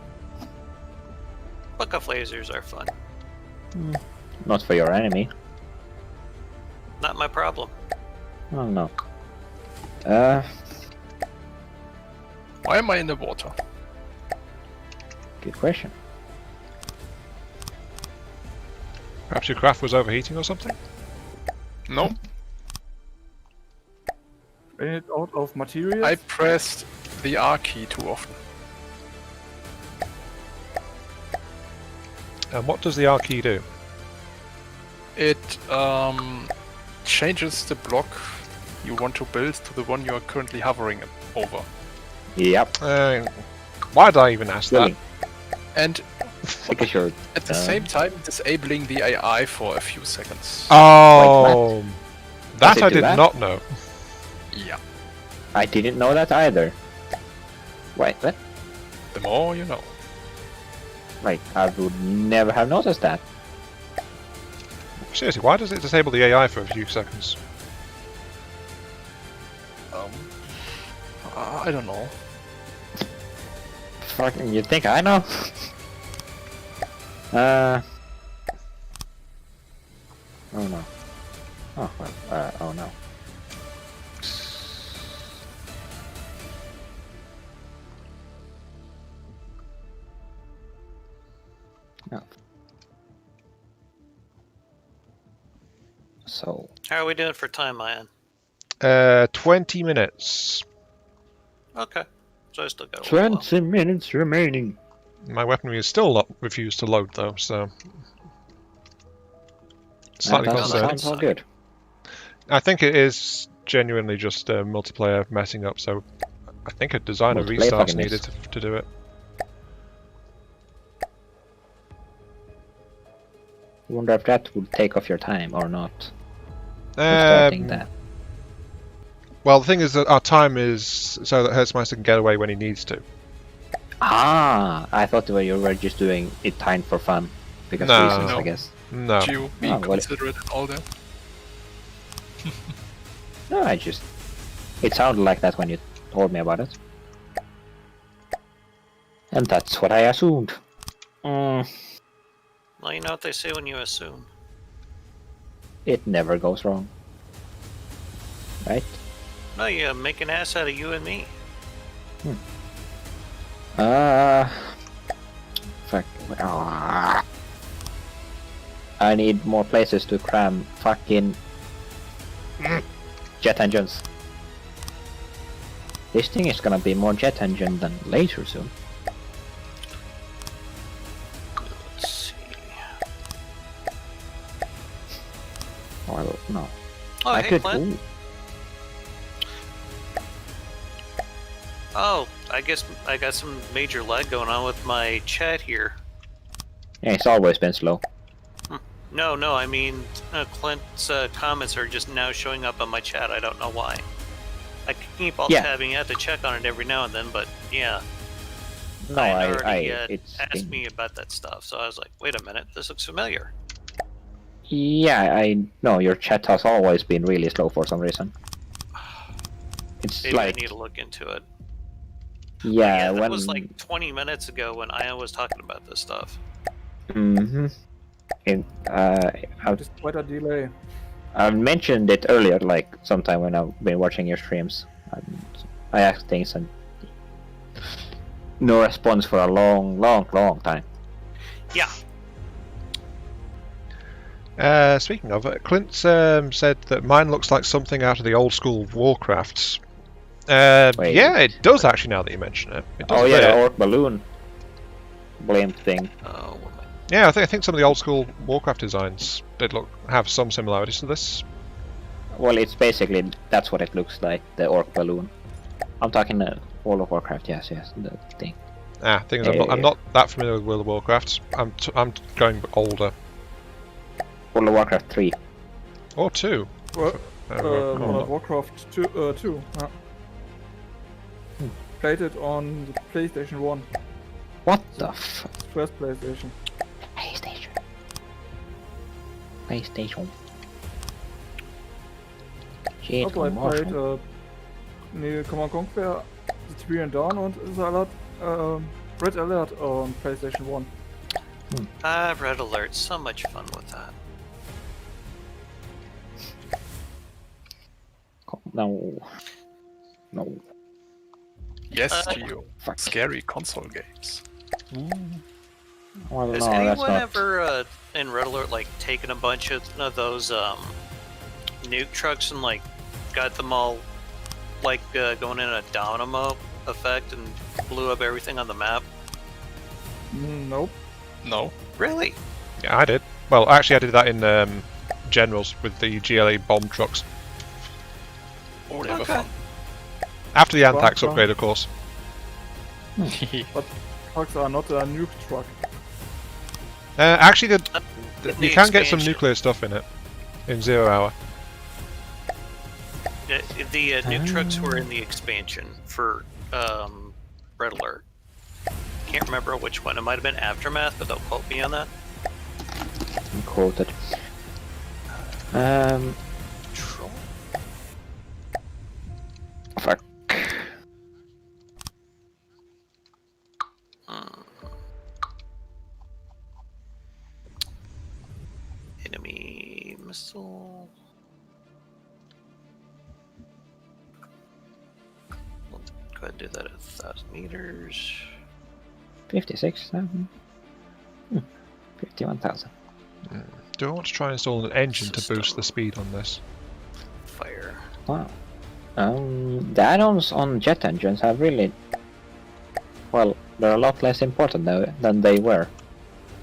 Fuck off lasers are fun. Not for your enemy. Not my problem. Oh no. Why am I in the water? Good question. Perhaps your craft was overheating or something? No, Ran it out of materials. I pressed the R key too often. And what does the R key do? It changes the block you want to build to the one you are currently hovering over. Yep. Why did I even ask Really? And Because you're... at the same time disabling the AI for a few seconds. that? Oh, Does that it I do did that? not know. Yeah. I didn't know that either. Wait, what? The more you know. Right, I would never have noticed that. Seriously, why does it disable the AI for a few seconds? I don't know. Fucking, you think I know? Oh no. Oh, well, oh no. No. So, How are we doing for time, Ian? 20 minutes. Okay. So I still got a little while. 20 minutes remaining. My weaponry is still not refused to load though, so slightly That concerning. sounds all good. I think it is genuinely just multiplayer messing up, so I think a designer Multiplayer restart's fucking needed to do it. Wonder if that would take off your time or not. Starting that. Well, the thing is that our time is so that Hertzmeister can get away when he needs to. Ah, I thought you were just doing it timed for fun. Because No. reasons, No. I guess. No. You be Oh, well. considerate and all that. No, it sounded like that when you told me about it. And that's what I assumed. Well, you know what they say when you assume. It never goes wrong. Right? No, you make an ass out of you and me. Fuck. Ah. I need more places to cram fucking jet engines. This thing is gonna be more jet engine than laser soon. Let's see. Or no. Oh, I hey, could. Clint. Ooh. Oh, I guess I got some major lag going on with my chat here. Yeah, it's always been slow. No, I mean, Clint's comments are just now showing up on my chat. I don't know why. I can keep alt-tabbing out to check on it every now and then, but yeah. No, Ian already it's asked been- me about that stuff, so I was like, wait a minute, this looks familiar. Yeah, I know your chat has always been really slow for some reason. It's Maybe like I need to look into it. yeah, That when was like 20 minutes ago when Ian was talking about this stuff. mm-hmm. Just quite a delay. I've mentioned it earlier, like sometime when I've been watching your streams. I asked things and no response for a long time. Yeah. Speaking of it, Clint said that mine looks like something out of the old school Warcrafts. Wait. Yeah, it does actually. Now that you mention it, it does Oh a yeah, bit. the orc balloon blimp thing. Oh, Yeah, I think some of the old school Warcraft designs did have some similarities to this. Well, it's basically that's what it looks like, the orc balloon. I'm talking World of Warcraft. Yes, the thing. Thing is, I'm not that familiar with World of Warcraft. I'm going older. World of Warcraft 3. Or 2. Well, World World of Warcraft 2. Played it on the PlayStation 1. What the f? First PlayStation. PlayStation. Shit, Also, I played Command Conquer, the Tiberian Dawn und Red Alert on PlayStation 1. Red Alert, so much fun with that. No. Yes, Uh, Geo. Fuck. Scary console games. Well, Has no, that's anyone not. ever in Red Alert like taken a bunch of those nuke trucks and like got them all like going in a dynamo effect and blew up everything on the map? Nope. No. Really? Yeah, I did. Well, actually, I did that in Generals with the GLA bomb trucks. Oh, never Okay. fun. After the Anthrax Well, upgrade, of course. Trucks are not a nuke truck. Actually, The you can get some expansion. nuclear stuff in it. In 0 hour. The nuke trucks were in the expansion for Red Alert. Can't remember which one. It might have been Aftermath, but don't quote me on that. Quoted. Troll. Fuck. Enemy missile. We'll go ahead and do that at 1,000 meters. 56,000. 51,000. Do I want to try and install an engine to System. boost the speed on this? Fire. Wow. The add-ons on jet engines have really... Well, they're a lot less important now than they were.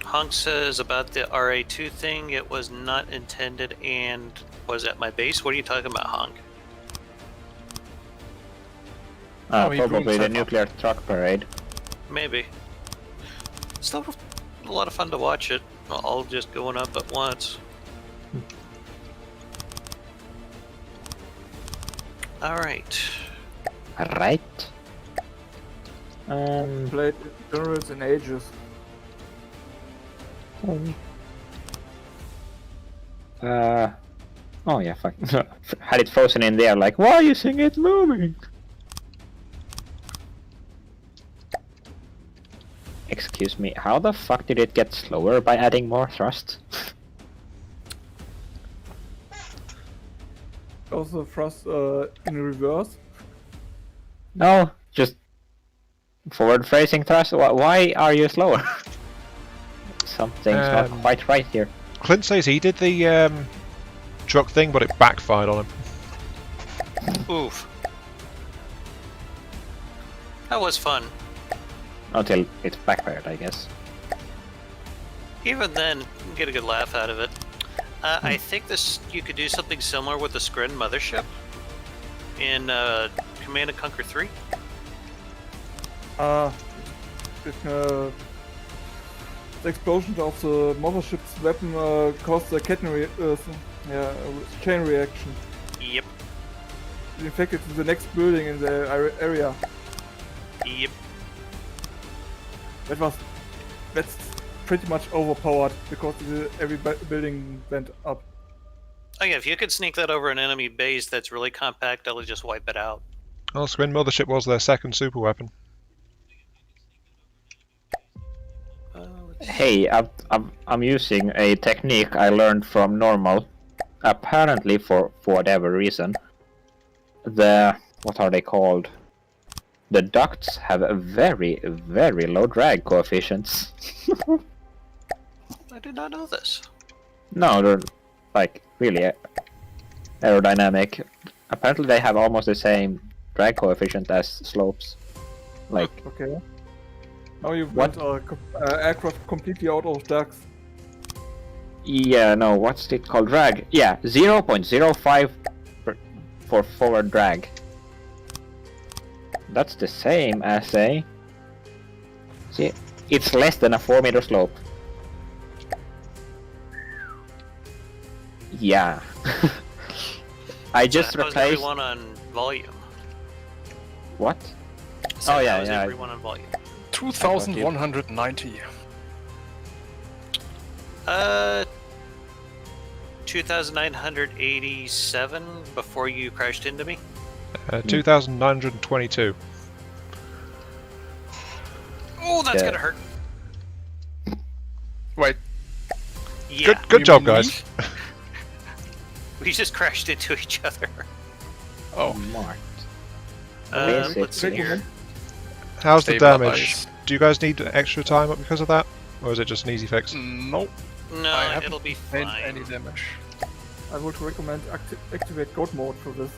Honk says about the RA2 thing, it was not intended and was at my base. What are you talking about, Honk? Oh, he Probably rules the that nuclear truck parade. Maybe. Still a lot of fun to watch it, all just going up at once. Alright. Right. Played Generals in ages. Oh yeah, fuck. Had it frozen in there, like, why are you seeing it moving? Excuse me, how the fuck did it get slower by adding more thrust? Also thrust in reverse. No, just forward facing thrust. Why are you slower? Something's not quite right here. Clint says he did the truck thing, but it backfired on him. Oof. That was fun. Until it backfired, I guess. Even then, you can get a good laugh out of it. I think you could do something similar with the Skrin mothership in Command & Conquer 3. The explosion of the mothership's weapon caused a chain reaction. Yep. It infected the next building in the area. Yep. That's pretty much overpowered because every building went up. Oh yeah, if you could sneak that over an enemy base that's really compact, that'll just wipe it out. Well, Squin Mothership was their second super weapon. Hey, I'm using a technique I learned from normal. Apparently, for whatever reason, what are they called? The ducts have a very, very low drag coefficients. I did not know this. No, they're like really aerodynamic. Apparently, they have almost the same drag coefficient as slopes. Like, Okay. Now you What? built aircraft completely out of ducks. yeah, no, what's it called? Drag. Yeah, 0.05 for forward drag. That's the same as a. See, it's less than a 4-meter slope. Yeah. I just that was replaced. everyone on volume. What? So Oh, yeah, that was yeah. everyone on volume. 2,190. 2,987 before you crashed into me. 2,922. Oh, that's Yeah. gonna hurt. Wait, Yeah, Good you job, mean guys. me? we just crashed into each other. Oh, Smart. Let's see Basically. here. How's the damage? stabilize. Do you guys need extra time because of that? Or is it just an easy fix? Nope, No, I haven't it'll be made fine. any damage. I would recommend activate God mode for this.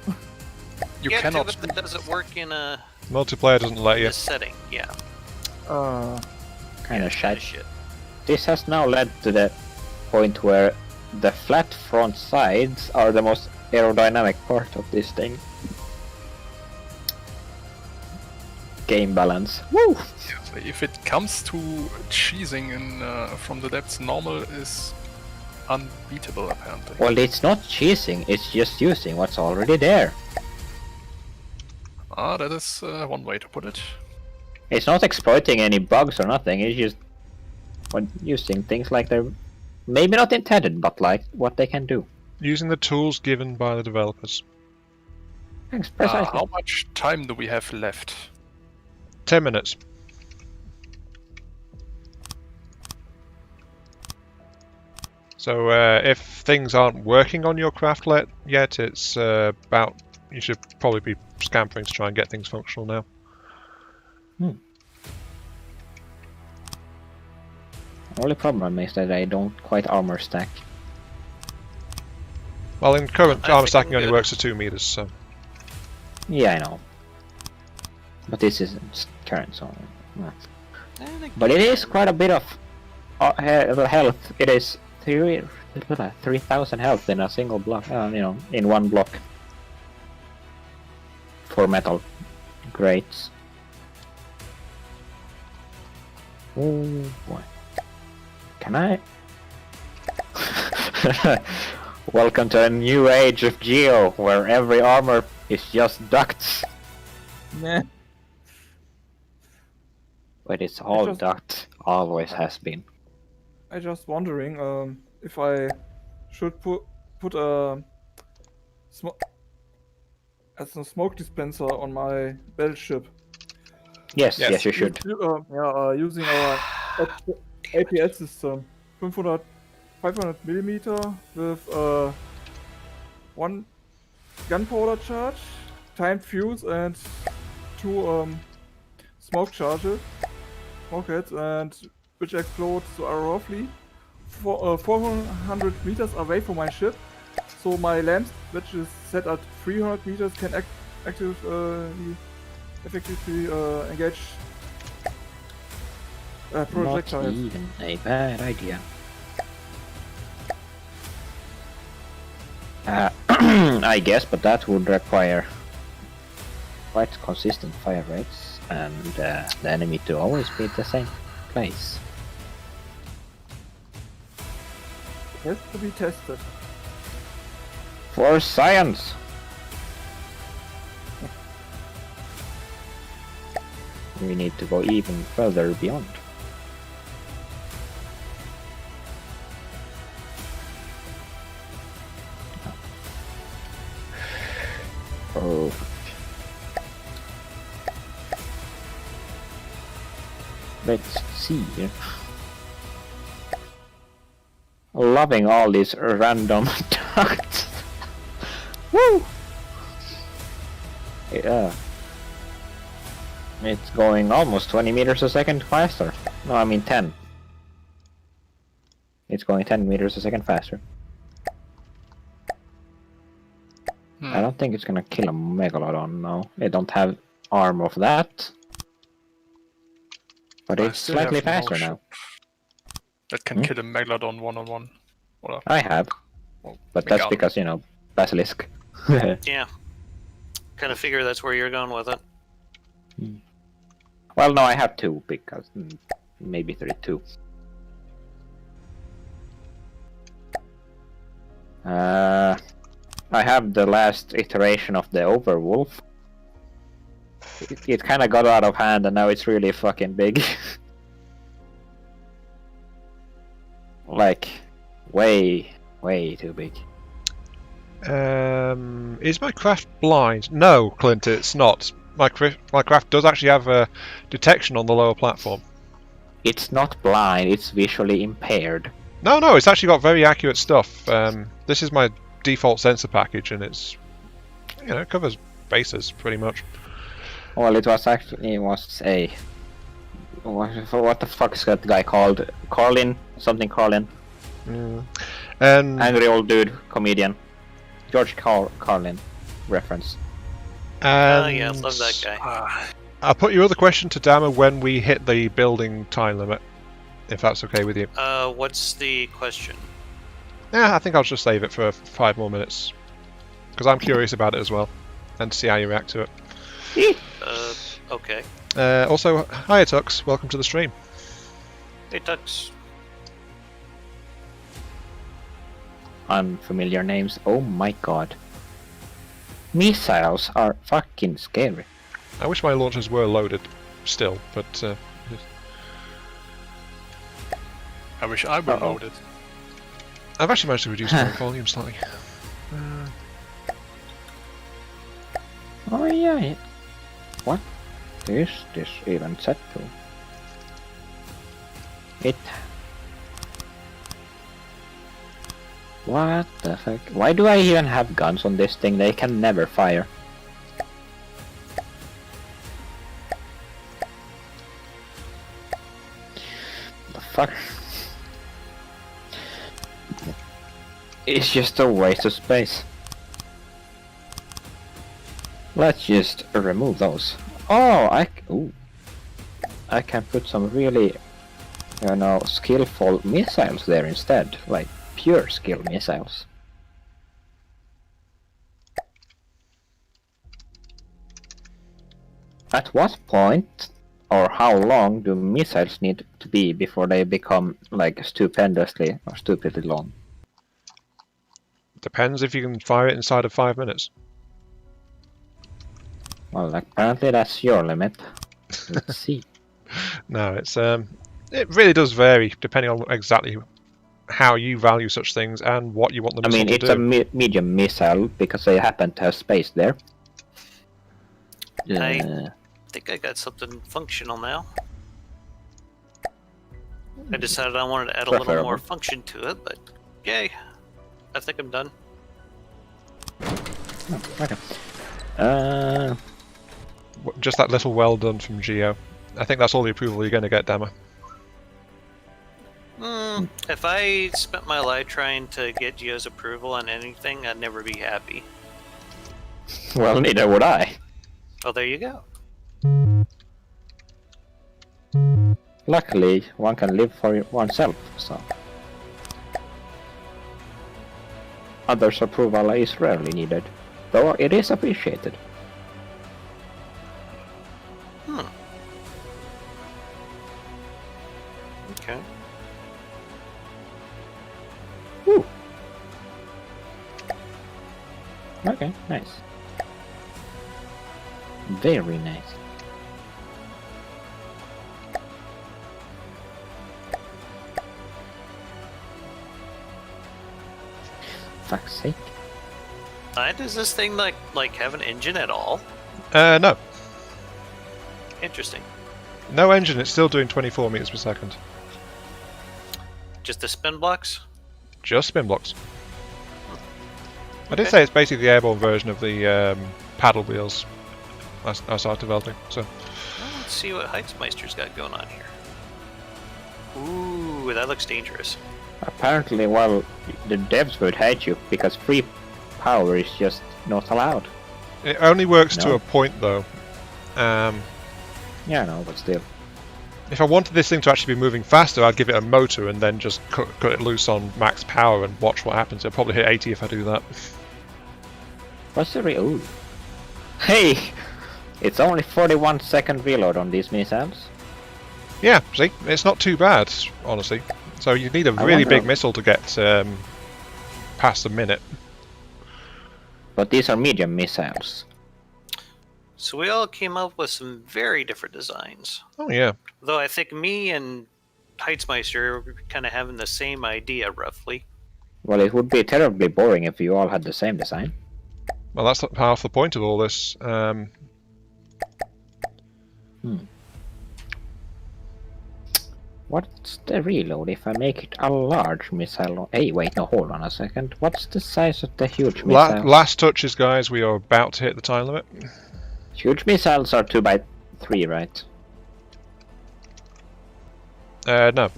You Yeah, cannot. too, but that doesn't work in Multiplayer doesn't let you. this setting. Yeah, Kind of kinda shit. shit. This has now led to the point where the flat front sides are the most aerodynamic part of this thing. Game balance. Woo! If it comes to cheesing in from the depths, normal is unbeatable apparently. Well, it's not cheesing, it's just using what's already there. Ah, that is one way to put it. It's not exploiting any bugs or nothing, it's just using things like they're maybe not intended, but like what they can do. Using the tools given by the developers. Thanks, precisely. How much time do we have left? 10 minutes. So if things aren't working on your craft yet, it's about... You should probably be scampering to try and get things functional now. Only problem is that I don't quite armor stack. Well, in current I armor think stacking I'm only good. works to 2 meters, so... Yeah, I know. But this isn't current, so... nah. I think But you it is can. quite a bit of health. It is 3,000 health in a single block, in one block. For metal grates. Oh boy. Can I? Welcome to a new age of Geo, where every armor is just ducts. Nah. But it's all just- duct. Always has been. I just wondering if I should put a smoke dispenser on my battleship. Yes, Yes. yes, you should. Using our APS system, 500 millimeter with 1 gunpowder charge, timed fuse, and 2 smoke charges, smoke heads, and which explode roughly 400 meters away from my ship. So my lamp, which is set at 300 meters, can effectively engage Not projectiles. even a bad idea. I guess, but that would require quite consistent fire rates and the enemy to always be at the same place. Has to be tested. For science! We need to go even further beyond. Oh. Let's see. Loving all these random ducts. Woo! Yeah. It's going almost 20 meters a second faster. No, I mean 10. It's going 10 meters a second faster. I don't think it's gonna kill a Megalodon, no. They don't have arm of that. But I it's still slightly have no faster ship now. That can kill a Megalodon one-on-one. I have. Well, But that's Megalodon. because, you know, Basilisk. Yeah. Kind of figure that's where you're going with it. Well, no, I have 2 because maybe 32. I have the last iteration of the Overwolf. It kind of got out of hand and now it's really fucking big. Like, way too big. Is my craft blind? No, Clint, it's not. My craft does actually have a detection on the lower platform. It's not blind, it's visually impaired. No, it's actually got very accurate stuff. This is my default sensor package, and it's, it covers bases pretty much. Well, it was actually a what the fuck is that guy called? Carlin? Something Carlin. And Angry old dude, comedian. George Carlin reference. Yeah, love that guy. I'll put your other question to Dama when we hit the building time limit, if that's okay with you. What's the question? Yeah, I think I'll just save it for 5 more minutes, because I'm curious about it as well, and to see how you react to it. Okay. Also, hiya Tux, welcome to the stream. Hey, Tux. Unfamiliar names. Oh my god. Missiles are fucking scary. I wish my launchers were loaded still, but I wish I were loaded. I've actually managed to reduce my volume slightly. Oh yeah. What is this even set to? It. What the fuck? Why do I even have guns on this thing? They can never fire. The fuck? It's just a waste of space. Let's just remove those. Oh, I can put some really, skillful missiles there instead, like pure skill missiles. At what point or how long do missiles need to be before they become like stupendously or stupidly long? Depends if you can fire it inside of 5 minutes. Well, apparently that's your limit. Let's see. No, it's it really does vary depending on exactly how you value such things and what you want the I missile mean, to it's do. a medium missile because they happen to have space there. I think I got something functional now. I decided I wanted to add a little Preferable. more function to it, but yay. I think I'm done. Okay. Just that little well done from Geo. I think that's all the approval you're going to get, Dama. If I spent my life trying to get Gio's approval on anything, I'd never be happy. Well, neither would I. Oh, there you go. Luckily, one can live for oneself, so. Others' approval is rarely needed, though it is appreciated. Okay. Woo. Okay, nice. Very nice. Fuck's sake. Does this thing like have an engine at all? No. Interesting. No engine, it's still doing 24 meters per second. Just the spin blocks? Just spin blocks. I did say it's basically the airborne version of the paddle wheels I started developing. So Well, let's see what Heitzmeister's got going on here. Ooh, that looks dangerous. Apparently, well, the devs would hate you because free power is just not allowed. It only works to No. a point, though. Yeah, no, but still. If I wanted this thing to actually be moving faster, I'd give it a motor and then just cut it loose on max power and watch what happens. It'll probably hit 80 if I do that. What's the real? Hey! It's only 41-second reload on these missiles. Yeah, see? It's not too bad, honestly. So you need a I really wonder- big missile to get past a minute. But these are medium missiles. So we all came up with some very different designs. Oh, yeah. Though I think me and Heitzmeister were kind of having the same idea, roughly. Well, it would be terribly boring if you all had the same design. Well, that's half the point of all this. What's the reload if I make it a large missile? Hey, wait, no, hold on a second. What's the size of the huge missile? Last touches, guys. We are about to hit the time limit. Huge missiles are 2x3, right? No.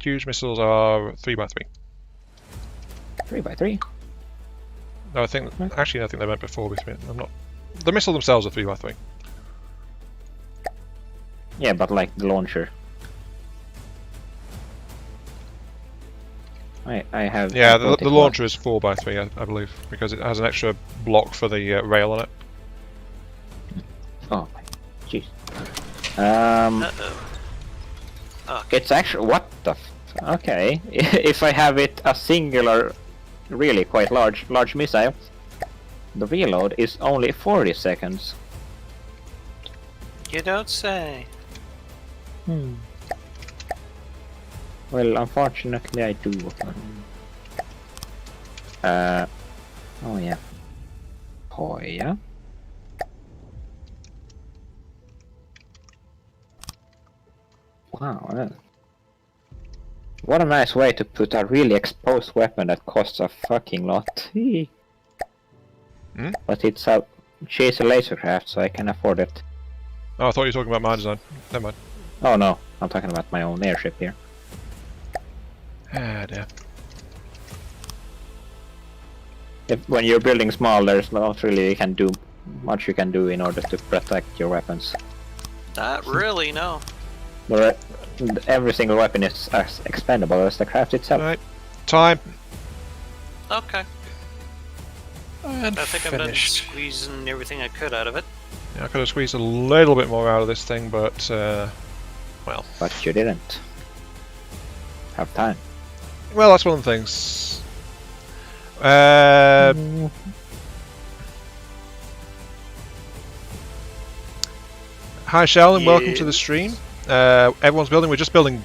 Huge missiles are 3x3. 3x3? No, I think... Actually, I think they meant before 3. I'm not... The missile themselves are 3x3. Yeah, but like the launcher. I have... Yeah, I the thought it was- launcher is 4x3, I believe, because it has an extra block for the rail on it. Oh, jeez. Uh-oh. Okay. It's actually... What the... Okay. If I have it a singular, really quite large missile, the reload is only 40 seconds. You don't say. Well, unfortunately I do. Oh yeah. Oh yeah. Wow. What a nice way to put a really exposed weapon that costs a fucking lot. Hmm? But it's a cheesy lasercraft, so I can afford it. Oh, I thought you were talking about my design. Never mind. Oh no, I'm talking about my own airship here. Ah, dear. When you're building small, there's not really much you can do in order to protect your weapons. Not really, no. Every single weapon is as expendable as the craft itself. Right. Time. Okay. And I think I'm done finished. squeezing everything I could out of it. Yeah, I could have squeezed a little bit more out of this thing, but, well. But you didn't have time. Well, that's one of the things. Hi, Sheldon. Welcome to the stream. Everyone's building. We're just building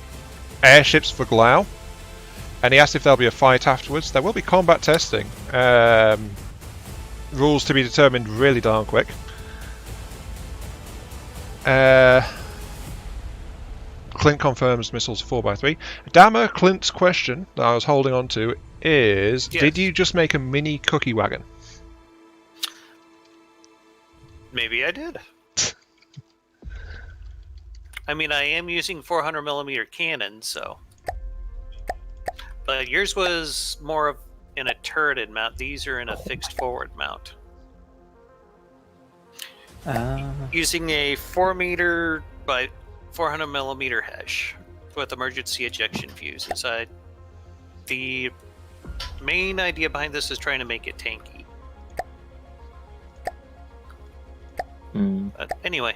airships for Glao. And he asked if there'll be a fight afterwards. There will be combat testing. Rules to be determined really darn quick. Clint confirms missiles 4x3. Dammer, Clint's question that I was holding on to is, Yes. did you just make a mini cookie wagon? Maybe I did. I mean, I am using 400mm cannon, so. But yours was more of in a turreted mount. These are in a fixed forward mount. Using a 4-meter by 400mm hesh with emergency ejection fuse inside. The main idea behind this is trying to make it tanky. But anyway.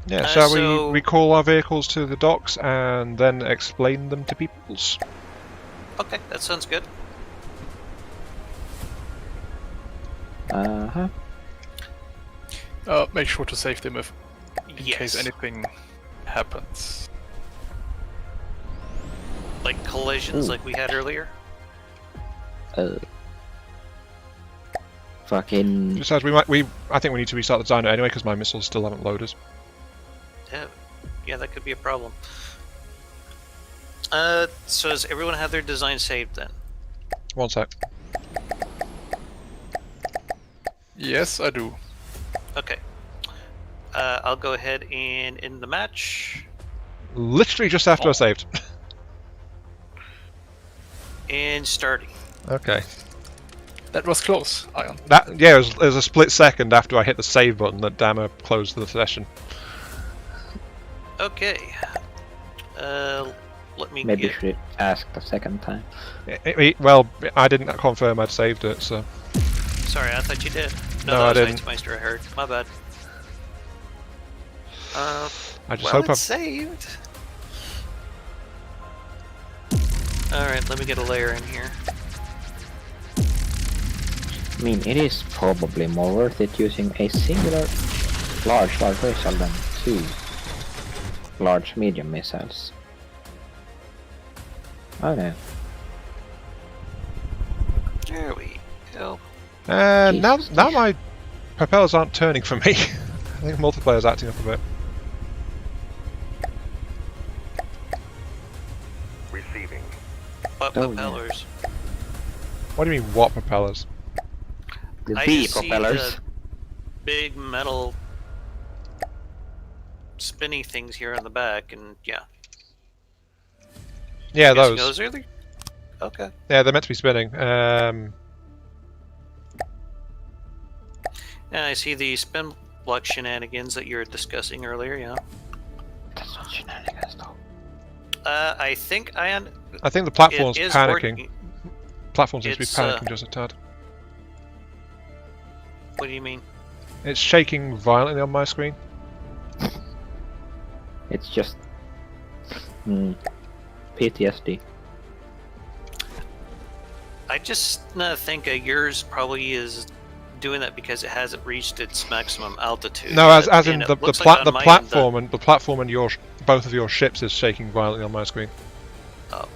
Yeah, shall so- we recall our vehicles to the docks and then explain them to peoples? Okay, that sounds good. Uh-huh. Make sure to save them in case Yes. anything happens. Like collisions Ooh. like we had earlier. Fucking... Besides, I think we need to restart the designer anyway because my missiles still haven't loaded. Yeah, that could be a problem. So does everyone have their design saved then? One sec. Yes, I do. Okay. I'll go ahead and end the match. Literally just after I saved. And starting. Okay. That was close, Ion. It was a split second after I hit the save button that Dammer closed the session. Okay. Let me Maybe you get... should ask the second time. Well, I didn't confirm I'd saved it, so... Sorry, I thought you did. No, that I was didn't. Heitzmeister I heard. My bad. I just Well, hope it's I've... saved. Alright, let me get a layer in here. I mean, it is probably more worth it using a singular large missile than 2 large medium missiles. Okay. There we go. now Jesus. my propellers aren't turning for me. I think multiplayer's acting up a bit. Receiving. What Oh, yeah. propellers? What do you mean, what propellers? The I B just see propellers. the big metal spinny things here on the back, and yeah. Yeah, Guessing those. Those are the... Okay. Yeah, they're meant to be spinning. And I see the spin block shenanigans that you were discussing earlier, yeah. That's not shenanigans though. I think Ion... I think the platform's it is panicking. working. Platform seems to be It's, panicking just a tad. What do you mean? It's shaking violently on my screen. It's just PTSD. I just think yours probably is doing that because it hasn't reached its maximum altitude. No, yet, as in and it the looks like on my end that- the platform and both of your ships is shaking violently on my screen. Oh.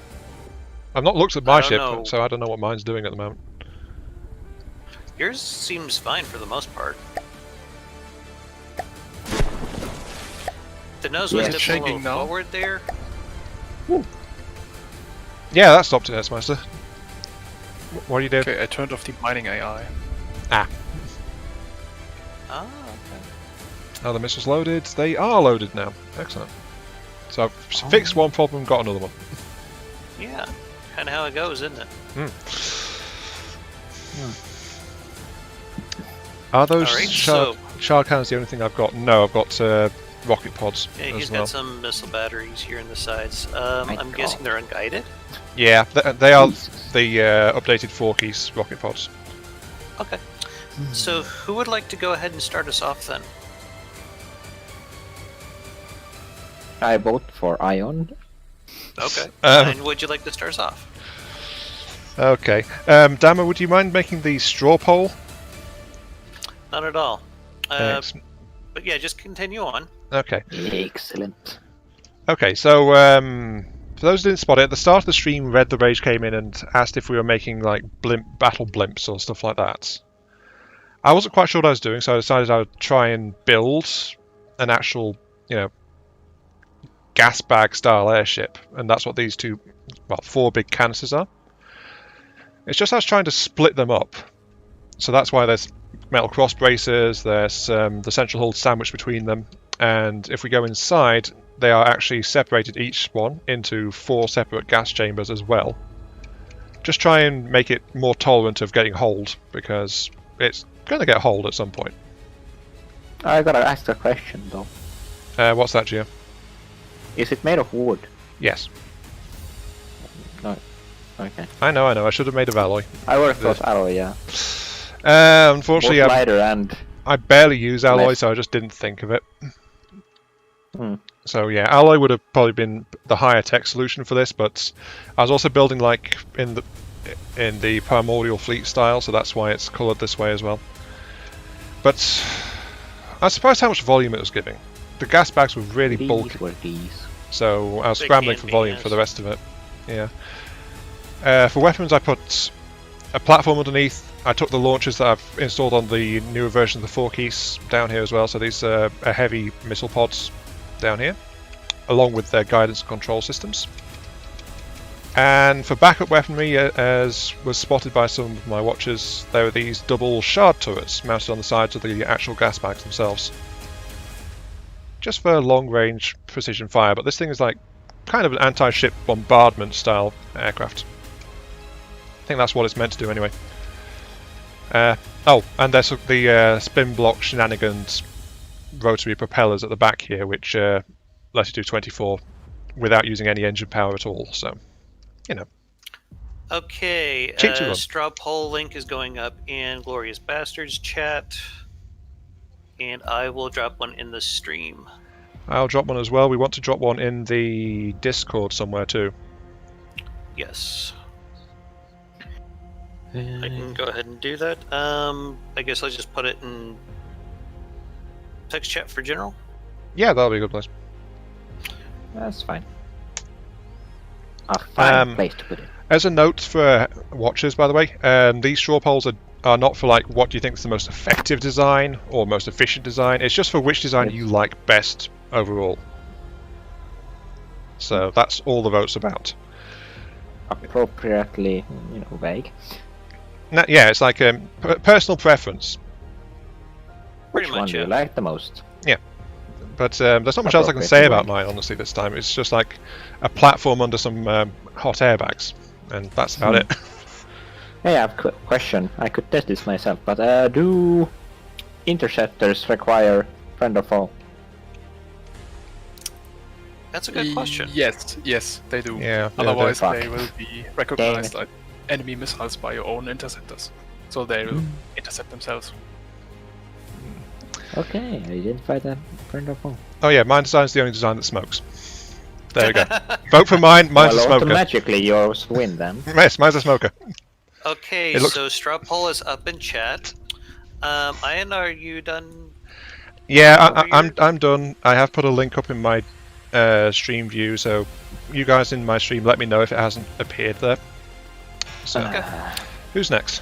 I've not looked at I my don't ship, know. so I don't know what mine's doing at the moment. Yours seems fine for the most part. The nose was Yeah. dipping a Shaking little now? forward there. Yeah, that stopped it, Airships. What do you do? Okay, I turned off the mining AI. Ah, okay. Are the missiles loaded? They are loaded now. Excellent. So I've fixed one problem, got another one. Yeah, kind of how it goes, isn't it? Are those Alright, shard cannons the only thing I've got? No, I've got rocket pods Yeah, he's as well. got some missile batteries here in the sides. I'm guessing they're unguided. Yeah, they are Jesus. the updated 4 keys rocket pods. Okay. So who would like to go ahead and start us off then? I vote for Ion. Okay. Um, And would you like to start us off? Okay. Dammer, would you mind making the straw poll? Not at all. Thanks. But yeah, just continue on. Okay. Excellent. Okay, so for those who didn't spot it, at the start of the stream, Red the Rage came in and asked if we were making like battle blimps or stuff like that. I wasn't quite sure what I was doing, so I decided I would try and build an actual, gas bag style airship, and that's what these 4 big canisters are. It's just I was trying to split them up, so that's why there's metal cross braces, there's the central hull sandwiched between them, and if we go inside, they are actually separated, each one, into 4 separate gas chambers as well. Just try and make it more tolerant of getting holed, because it's going to get holed at some point. I gotta ask a question though. What's that, Gio? Is it made of wood? Yes. No. Okay. I know, I should have made of alloy. I would have thought alloy, yeah. Unfortunately, Both lighter and... I barely use alloy, less. so I just didn't think of it. So yeah, alloy would have probably been the higher tech solution for this, but I was also building like in the primordial fleet style, so that's why it's coloured this way as well. But I was surprised how much volume it was giving. The gas bags were really These bulky, were these. so I was They scrambling can for be, volume yes. for the rest of it. Yeah. For weapons, I put a platform underneath. I took the launchers that I've installed on the newer version of the 4 keys down here as well, so these are heavy missile pods down here, along with their guidance and control systems. And for backup weaponry, as was spotted by some of my watchers, there are these double shard turrets mounted on the sides of the actual gas bags themselves. Just for long-range precision fire, but this thing is like kind of an anti-ship bombardment style aircraft. think that's what it's meant to do anyway. Oh, and there's the spin block shenanigans rotary propellers at the back here, which let you do 24 without using any engine power at all. So, you know. Okay, Cheap to run. straw poll link is going up in Glorious Bastards chat, and I will drop one in the stream. I'll drop one as well. We want to drop one in the Discord somewhere too. Yes. I can go ahead and do that. I guess I'll just put it in text chat for general. Yeah, that'll be a good place. That's fine. A fine place to put it. As a note for watchers, by the way, these straw polls are not for like what do you think is the most effective design or most efficient design. It's just for which design you like best overall. So that's all the vote's about. Appropriately, vague. Yeah, it's like personal preference. Pretty Which one much, do you yeah. like the most? But there's not much else I can say about mine, honestly, this time. It's just like a platform under some hot airbags, and that's about it. Hey, I have a question. I could test this myself, but do interceptors require friend or foe? That's a good question. Yes, they do. Yeah. Otherwise, Fuck. they will be recognized like enemy missiles by your own interceptors. So they will intercept themselves. Okay, identify that friend or foe. Oh yeah, mine design's the only design that smokes. There we go. Vote for mine. Mine's a Well, smoker. automatically yours win then. Yes, mine's a smoker. Okay, It looks- so straw poll is up in chat. Ian, are you done? Yeah, Over I'm done. I have put a link up in my stream view, so you guys in my stream let me know if it hasn't appeared there. So, Okay. who's next?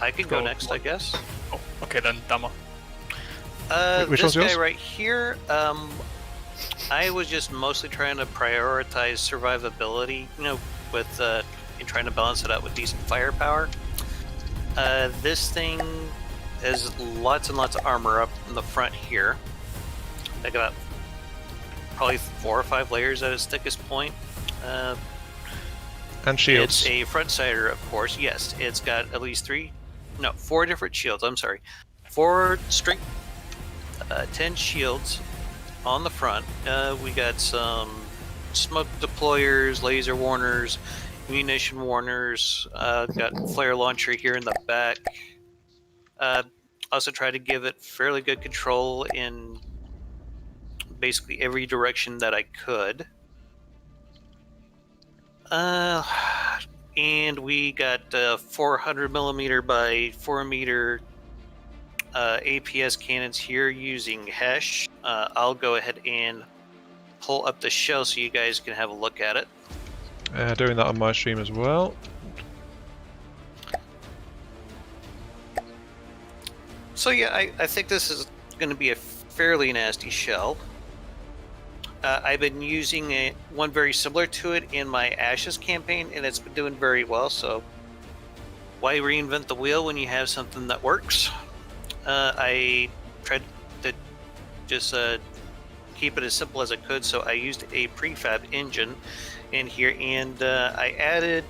I could go next, I guess. Oh, okay then, Dama. Which This one's guy yours? right here, I was just mostly trying to prioritize survivability, with and trying to balance it out with decent firepower. This thing has lots and lots of armor up in the front here. I got probably 4 or 5 layers at its thickest point. And shields. It's a front sider, of course. Yes, it's got at least 4 different shields. I'm sorry, 4 strength, 10 shields on the front. We got some smoke deployers, laser warners, munition warners. Got flare launcher here in the back. Also try to give it fairly good control in basically every direction that I could. And we got 400mm by 4m APS cannons here using HESH. I'll go ahead and pull up the shell so you guys can have a look at it. Doing that on my stream as well. So yeah, I think this is going to be a fairly nasty shell. I've been using one very similar to it in my Ashes campaign, and it's been doing very well, so why reinvent the wheel when you have something that works? I tried to just keep it as simple as I could, so I used a prefab engine in here, and I added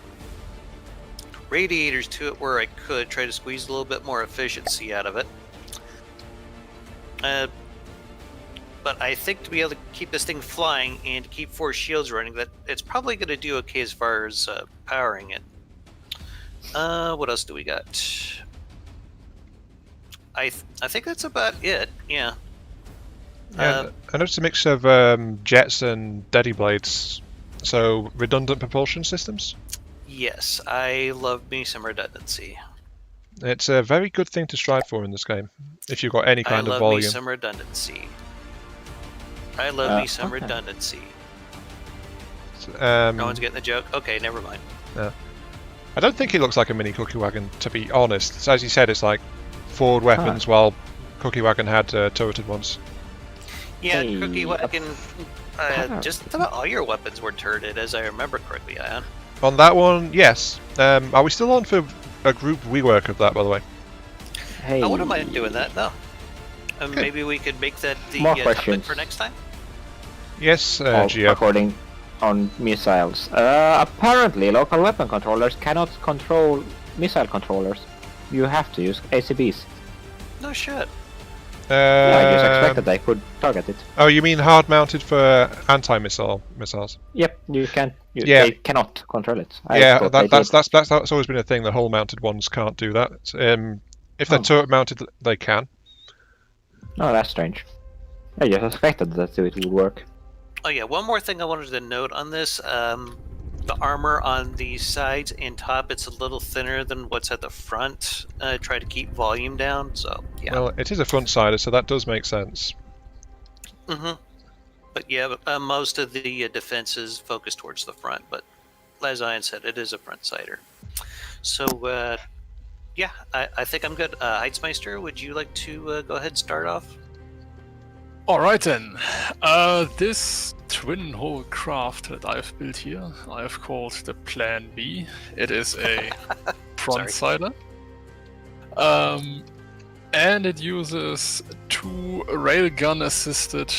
radiators to it where I could, try to squeeze a little bit more efficiency out of it. But I think to be able to keep this thing flying and to keep 4 shields running, that it's probably going to do okay as far as powering it. What else do we got? I think that's about it. Yeah. Yeah, I noticed a mix of jets and daddy blades, so redundant propulsion systems. Yes, I love me some redundancy. It's a very good thing to strive for in this game, if you've got any kind I of love me volume. some redundancy. I love me some okay. redundancy. No No one's getting the joke? Okay, never mind. I don't think it looks like a mini cookie wagon, to be honest. So as you said, it's like forward weapons, while cookie wagon had turreted ones. Yeah, Hey, Cookie Wagon, just about all your weapons were turreted, as I remember correctly, Ion. On that one, yes. Are we still on for a group rework of that, by the way? Hey, I wouldn't mind doing that, no. Okay. Maybe we could make that the More template questions. for next time? Yes, Oh, Gio. on missiles. Apparently, local weapon controllers cannot control missile controllers. You have to use ACBs. No shit. Yeah, I just expected they could target it. Oh, you mean hard-mounted for anti-missile missiles? Yep, you can't. Yeah. They cannot control it. I Yeah, thought they that's always been a thing. The hull-mounted ones can't do that. If they're Oh. turret-mounted, they can. Oh, that's strange. I just expected that it would work. Oh yeah, one more thing I wanted to note on this. The armor on the sides and top, it's a little thinner than what's at the front. Try to keep volume down, so yeah. Well, it is a front-sider, so that does make sense. Mm-hmm. But yeah, most of the defense is focused towards the front, but as Ian said, it is a front-sider. So, yeah, I think I'm good. Heitzmeister, would you like to go ahead and start off? Alright then. This twin hull craft that I've built here, I've called the Plan B. It is a front-sider. And it uses 2 railgun assisted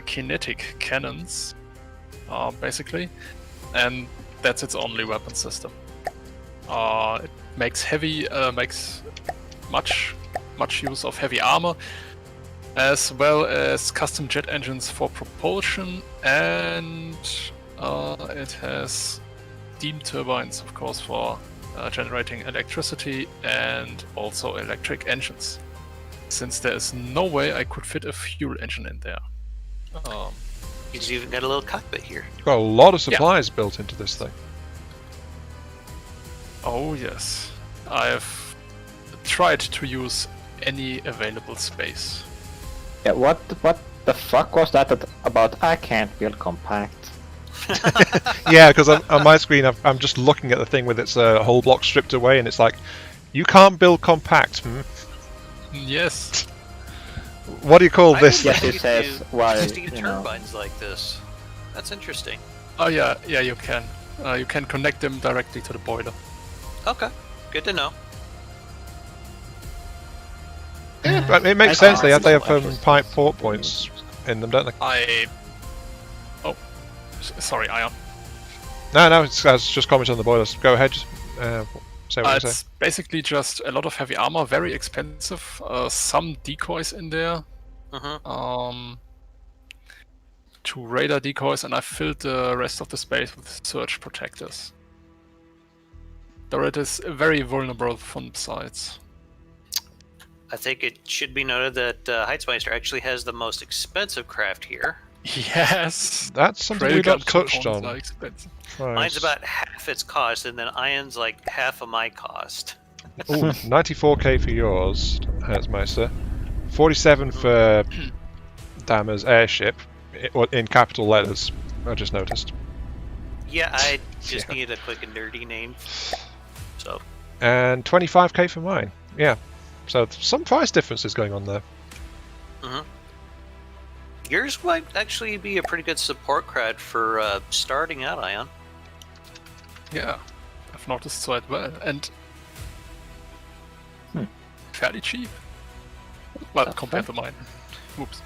kinetic cannons, basically. And that's its only weapon system. It makes much use of heavy armor, as well as custom jet engines for propulsion, and it has steam turbines, of course, for generating electricity, and also electric engines. Since there is no way I could fit a fuel engine in there. He's even got a little cockpit here. Got a lot of supplies built into this thing. Oh yes, I've tried to use any available space. Yeah, what the fuck was that about? I can't build compact. Yeah, because on my screen I'm just looking at the thing with its hull block stripped away, and it's like, you can't build compact. Yes. What do you call I this? didn't Yes, know it you says could why, just do you know. turbines like this. That's interesting. Oh yeah, you can. You can connect them directly to the boiler. Okay, good to know. Yeah, but it makes sense. They have pipe port points in them, don't they? Sorry, Ion. No, I was just commenting on the boilers. Go ahead. Say what you say. It's basically just a lot of heavy armor, very expensive. Some decoys in there. Mm-hmm. 2 radar decoys, and I filled the rest of the space with surge protectors. Though it is very vulnerable from sides. I think it should be noted that Heitzmeister actually has the most expensive craft here. Yes. That's something we got Railgun touched components on. are expensive. Mine's about half its cost, and then Iron's like half of my cost. Ooh, 94k for yours, Herzmeister. 47 for Dammer's airship, in capital letters, I just noticed. Yeah, I just needed a quick and dirty name. So. And 25k for mine. Yeah. So some price differences going on there. Mm-hmm. Yours might actually be a pretty good support cred for starting out, Ion. Yeah, I've noticed so as well, and fairly cheap. Well, compared to mine. Oops.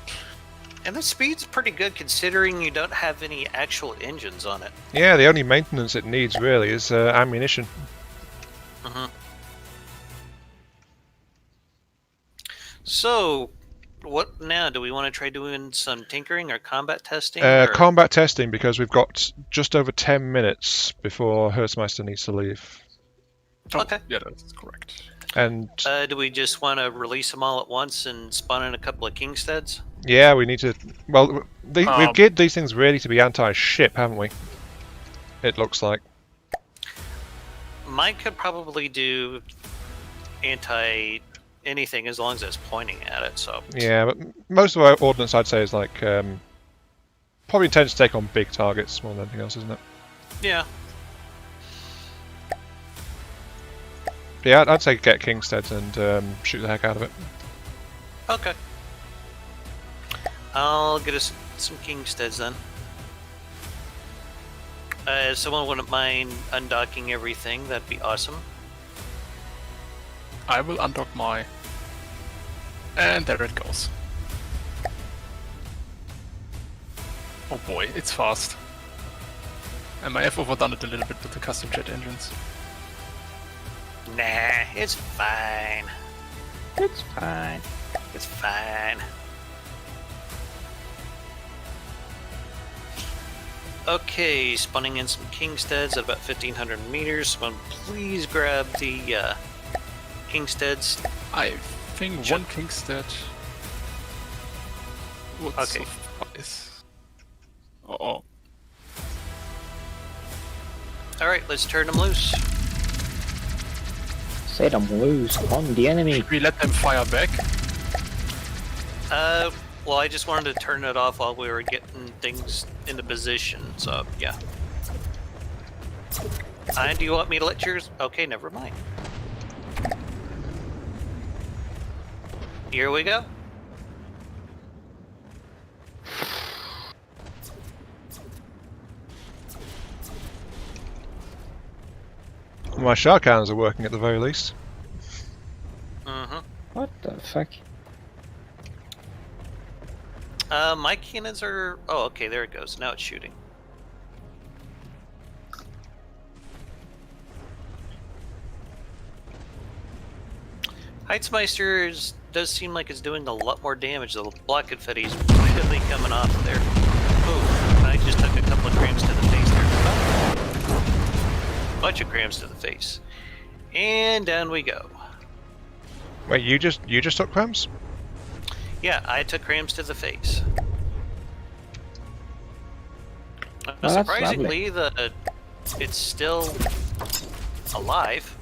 And the speed's pretty good considering you don't have any actual engines on it. Yeah, the only maintenance it needs really is ammunition. Mm-hmm. So, what now? Do we want to try doing some tinkering or combat testing? Or... Combat testing, because we've got just over 10 minutes before Herzmeister needs to leave. Okay. Yeah, that's correct. And do we just want to release them all at once and spawn in a couple of Kingsteads? yeah, we need to. Well, we've geared these things really to be anti-ship, haven't we? It looks like. Mine could probably do anti anything as long as it's pointing at it. So Yeah, but most of our ordnance, I'd say, is like probably intends to take on big targets more than anything else, isn't it? yeah. Yeah, I'd say get Kingsteads and shoot the heck out of it. Okay. I'll get us some Kingsteads then. If someone wouldn't mind undocking everything, that'd be awesome. I will undock my... And there it goes. Oh boy, it's fast. I might have overdone it a little bit with the custom jet engines. Nah, it's fine. It's fine. It's fine. Okay, spawning in some Kingsteads at about 1,500 meters. Someone please grab the Kingsteads. I think Sure. one Kingstead would Okay. suffice. Oh. Alright, let's turn them loose. Set them loose on the enemy. Should we let them fire back? Well, I just wanted to turn it off while we were getting things into position, so yeah. And do you want me to let yours? Okay, never mind. Here we go. My shark cannons are working at the very least. Mm-hmm. What the fuck? My cannons are... Oh, okay, there it goes. Now it's shooting. Heitzmeister does seem like it's doing a lot more damage. The block confetti's really coming off there. Oh, I just took a couple of grams to the face there. Bunch of grams to the face. And down we go. Wait, you just took crams? Yeah, I took grams to the face. that's Surprisingly, it's still alive.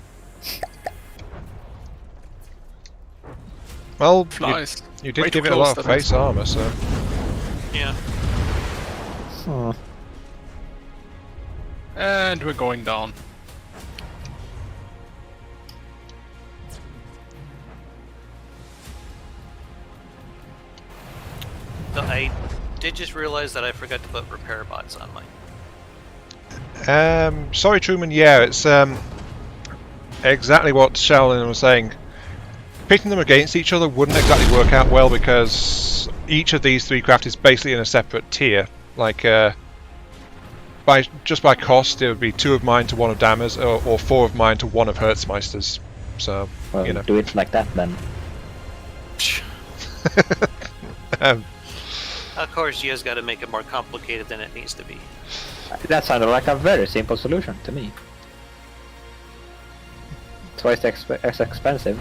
Well, Flies. you did Way give too it a lot close, of that is. face armor, so... Yeah. Hmm. And we're going down. So I did just realize that I forgot to put repair bots on mine. Sorry, Truman. Yeah, it's exactly what Shaolin was saying. Pitting them against each other wouldn't exactly work out well because each of these three craft is basically in a separate tier. Like, by cost, it would be 2 of mine to 1 of Dammer's, or 4 of mine to 1 of Hertzmeister's. So, Well, you know. do it like that then. Of course, you guys got to make it more complicated than it needs to be. That sounded like a very simple solution to me. Twice as expensive.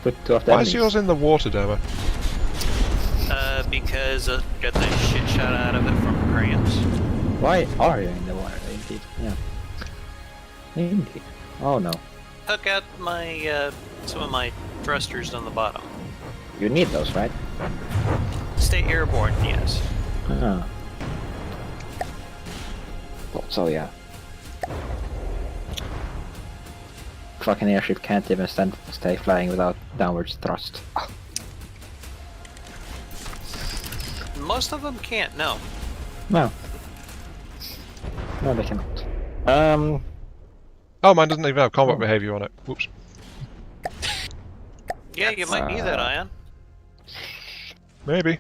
Put 2 of them. Why is yours in the water, Dammer? Because I got the shit shot out of it from cramps. Why are you in the water? Indeed. Yeah. Indeed. Oh no. Took out my some of my thrusters on the bottom. You need those, right? Stay airborne, yes. Ah. So yeah. Fucking airship can't even stay flying without downwards thrust. Most of them can't. No. No. No, they cannot. Oh, mine doesn't even have combat behavior on it. Whoops. Yeah, you might need that, Ion. Maybe.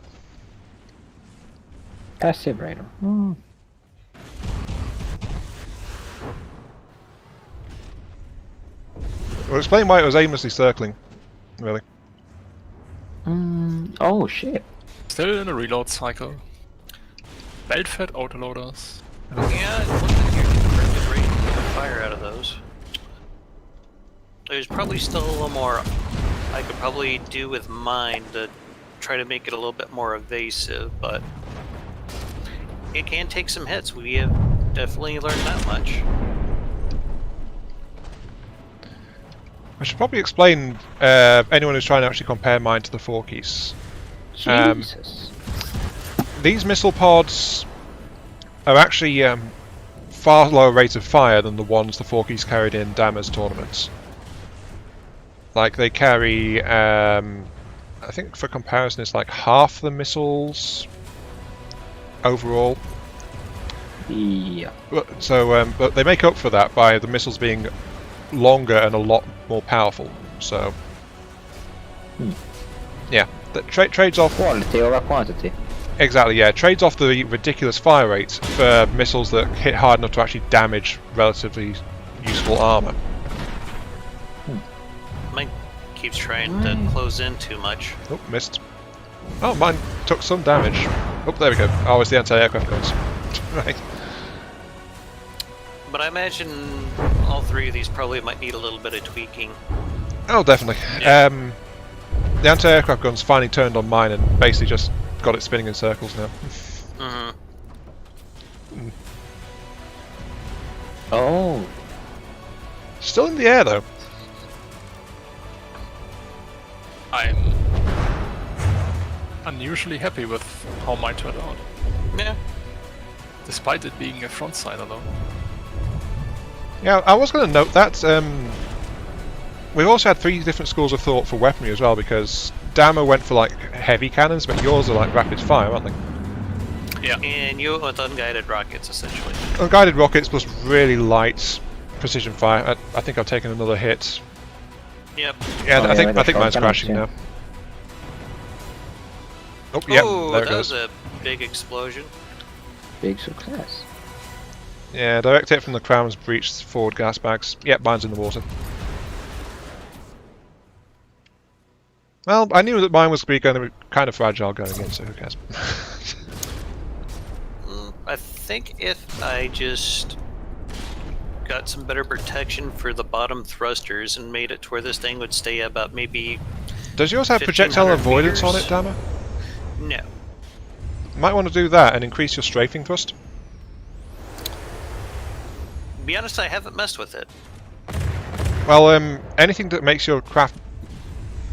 Passive radar. Hmm. Well, explain why it was aimlessly circling. Really. Oh shit. Still in a reload cycle. Belt-fed autoloaders. Yeah, it looks like you're getting a pretty good rate of fire out of those. There's probably still a little more I could probably do with mine to try to make it a little bit more evasive, but it can take some hits. We have definitely learned that much. I should probably explain anyone who's trying to actually compare mine to the Forkies. Jesus. These missile pods are actually far lower rates of fire than the ones the Forkies carried in Dammer's tournaments. Like, they carry, I think for comparison, it's like half the missiles overall. Yeah. So, but they make up for that by the missiles being longer and a lot more powerful. So, yeah, that trades off. Quality over quantity. Exactly, yeah. It trades off the ridiculous fire rate for missiles that hit hard enough to actually damage relatively useful armor. Mine keeps trying to close in too much. Oh, missed. Oh, mine took some damage. Oh, there we go. Oh, it's the anti-aircraft guns. Right. But I imagine all three of these probably might need a little bit of tweaking. Oh, definitely. Yeah. The anti-aircraft guns finally turned on mine and basically just got it spinning in circles now. Mm-hmm. Oh, Still in the air though. I'm unusually happy with how mine turned out, Yeah. despite it being a front sider though. Yeah, I was going to note that we've also had 3 different schools of thought for weaponry as well, because Damo went for like heavy cannons, but yours are like rapid fire, aren't they? Yeah. And you went with unguided rockets, essentially. Unguided rockets plus really light precision fire. I think I've taken another hit. Yep. Yeah, Oh, I yeah, think with the mine's shotguns, crashing yeah. now. Oh, yeah, Ooh, there it that goes. was a big explosion. big success. Yeah, direct hit from the Crown's breached forward gas bags. Yep, mine's in the water. Well, I knew that mine was going to be kind of fragile going in, so who cares? I think if I just got some better protection for the bottom thrusters and made it to where this thing would stay about maybe... Does yours have projectile 1500 avoidance on meters? it, Dama? No. Might want to do that and increase your strafing thrust. To be honest, I haven't messed with it. Well, anything that makes your craft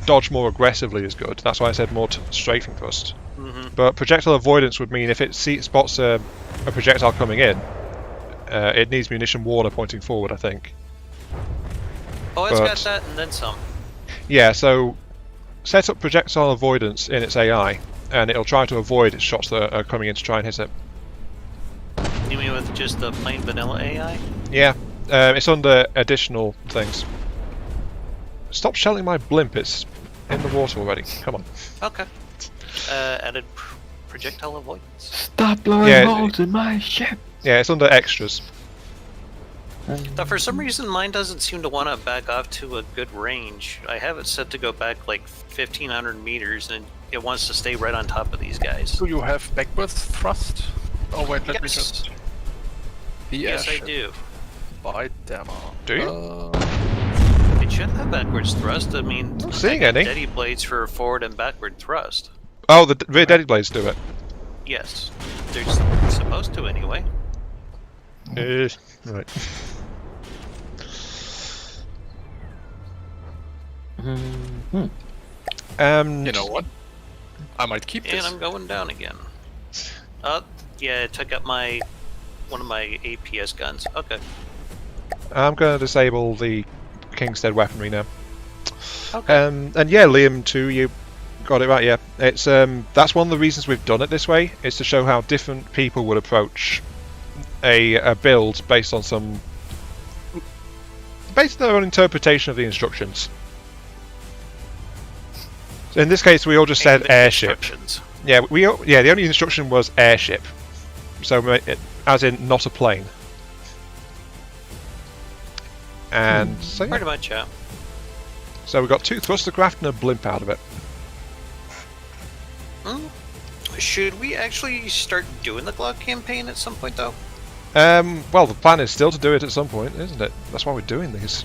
dodge more aggressively is good. That's why I said more strafing thrust. Mm-hmm. But projectile avoidance would mean if it spots a projectile coming in, it needs munition warner pointing forward, I think. Oh, it's But- got that and then some. Yeah, so set up projectile avoidance in its AI, and it'll try to avoid its shots that are coming in to try and hit it. You mean with just the plain vanilla AI? Yeah, it's under additional things. Stop shelling my blimp, it's in the water already. Come on. Okay. Added projectile avoidance. Stop blowing Yeah, holes in my ship. Yeah, it's under extras. But for some reason, mine doesn't seem to want to back off to a good range. I have it set to go back like 1,500 meters, and it wants to stay right on top of these guys. Do you have backwards thrust? Oh wait, let me Yes. just... The Yes, I airship do. by Demo. Do you? It should have backwards thrust. I mean, Not seeing I got any. Daddy blades for forward and backward thrust. Oh, the rear deadly blades do it. Yes, they're supposed to anyway. Right. You know what? I might keep And this. I'm going down again. Yeah, it took up one of my APS guns. Okay. I'm going to disable the Kingstead weaponry now. Okay. And yeah, Liam too, you got it right. Yeah, it's that's one of the reasons we've done it this way. Is to show how different people would approach a build based on their own interpretation of the instructions. So in this case, we all just said And airship. instructions. Yeah, the only instruction was airship, so as in not a plane. And so yeah. Pretty much, yeah. So we got 2 thruster craft and a blimp out of it. Should we actually start doing the Glao campaign at some point, though? Well, the plan is still to do it at some point, isn't it? That's why we're doing these.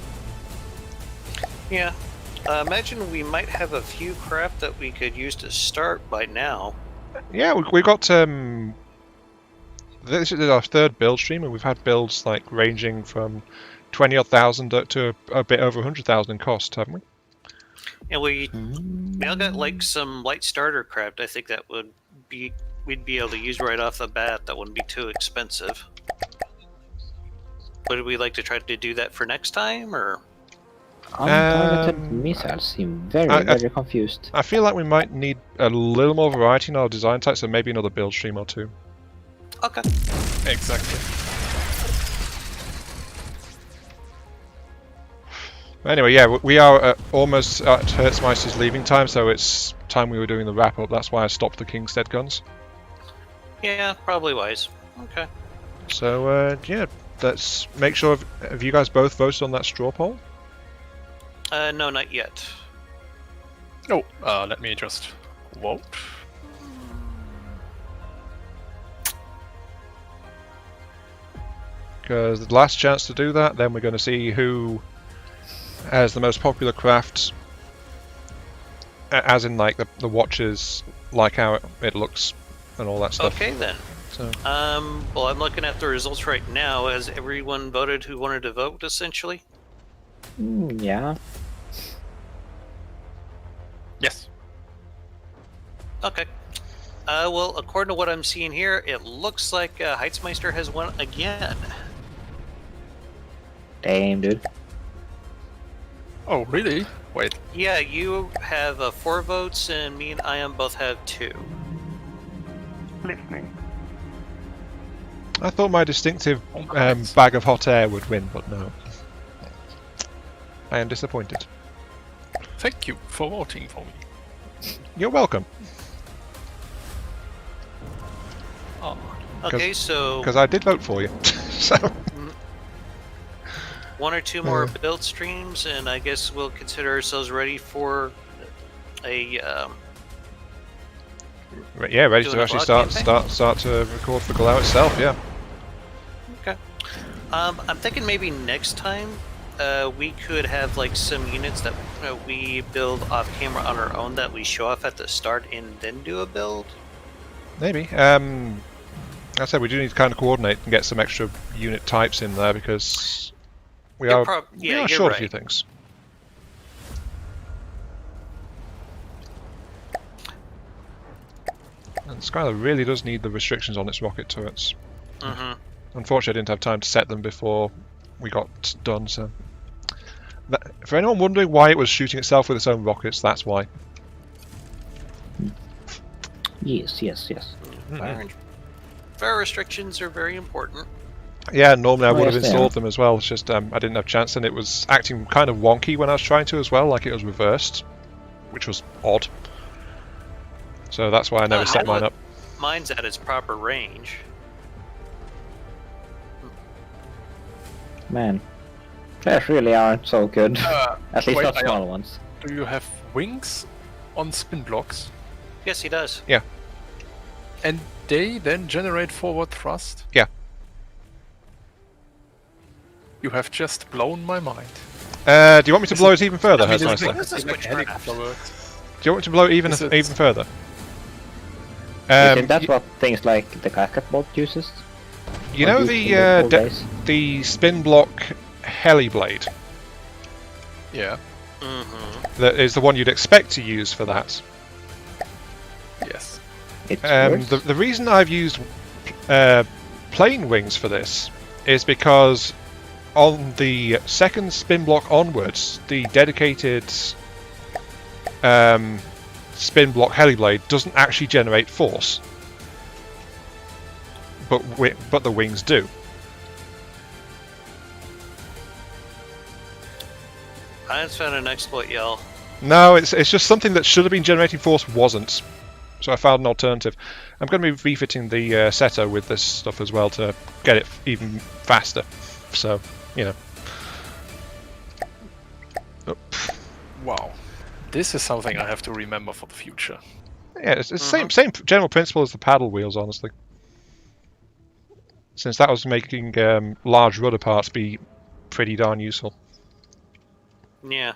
Yeah. Imagine we might have a few craft that we could use to start by now. Yeah, we've got this is our 3rd build stream, and we've had builds like ranging from 20-odd thousand to a bit over 100,000 in cost, haven't we? And we all got like some light starter craft. I think that we'd be able to use right off the bat. That wouldn't be too expensive. Would we like to try to do that for next time, or? Untargeted missiles seem very confused. I feel like we might need a little more variety in our design type, so maybe another build stream or 2. Okay. Exactly. Anyway, yeah, we are almost at Hertzmeister's leaving time, so it's time we were doing the wrap up. That's why I stopped the Kingstead guns. Yeah, probably wise. Okay. So, yeah, let's make sure. Have you guys both voted on that straw poll? No, not yet. Oh, let me just vote. Because the last chance to do that, then we're going to see who has the most popular craft, as in like the watches, like how it looks and all that stuff. Okay then. So, Well, I'm looking at the results right now. Has everyone voted who wanted to vote, essentially? Yeah. Yes. Okay. Well, according to what I'm seeing here, it looks like Heitzmeister has won again. Damn, dude. Oh, really? Wait. Yeah, you have 4 votes, and me and Iam both have 2. Listening. I thought my distinctive Nice. bag of hot air would win, but no. I am disappointed. Thank you for voting for me. You're welcome, Oh, Okay, so because I did vote for you. So, 1 or 2 more build streams, and I guess we'll consider ourselves ready for a. yeah, ready Doing to a actually vlog start to record for Glao itself. Yeah. Okay. I'm thinking maybe next time we could have like some units that we build off camera on our own that we show off at the start and then do a build. Maybe. Like I said, we do need to kind of coordinate and get some extra unit types in there because we You're are you're short a few right. things. And Skylar really does need the restrictions on its rocket turrets. Mm-hmm. Unfortunately, I didn't have time to set them before we got done, so... For anyone wondering why it was shooting itself with its own rockets, that's why. Yes. Fire restrictions are very important. Yeah, normally I Oh, would have yes, they installed are. them as well, it's just I didn't have a chance, and it was acting kind of wonky when I was trying to as well, like it was reversed, which was odd. So that's why I never set mine up. Mine's at its proper range. Man. Flares really aren't so good. At least wait, not I- small ones. do you have wings on spin blocks? Yes, he does. And they then generate forward thrust? Yeah. You have just blown my mind. Do you want me to blow it even further, I mean, Herzmeister? How does this like switch helicopter works. Do you want me to blow it even Is it- even further? Isn't that what things like the casket bolt uses? You Or know used the in old days? the spin block heli blade Yeah. Mm-hmm. that is the one you'd expect to use for that. Yes. It's worse. The reason I've used plane wings for this is because on the second spin block onwards, the dedicated spin block heli blade doesn't actually generate force, but the wings do. I just found an exploit, y'all. No, it's just something that should have been generating force wasn't. So I found an alternative. I'm going to be refitting the setter with this stuff as well to get it even faster. So, you know. Oh, Wow. This is something I have to remember for the future. yeah, it's the same general principle as the paddle wheels, honestly. Since that was making large rudder parts be pretty darn useful. Yeah.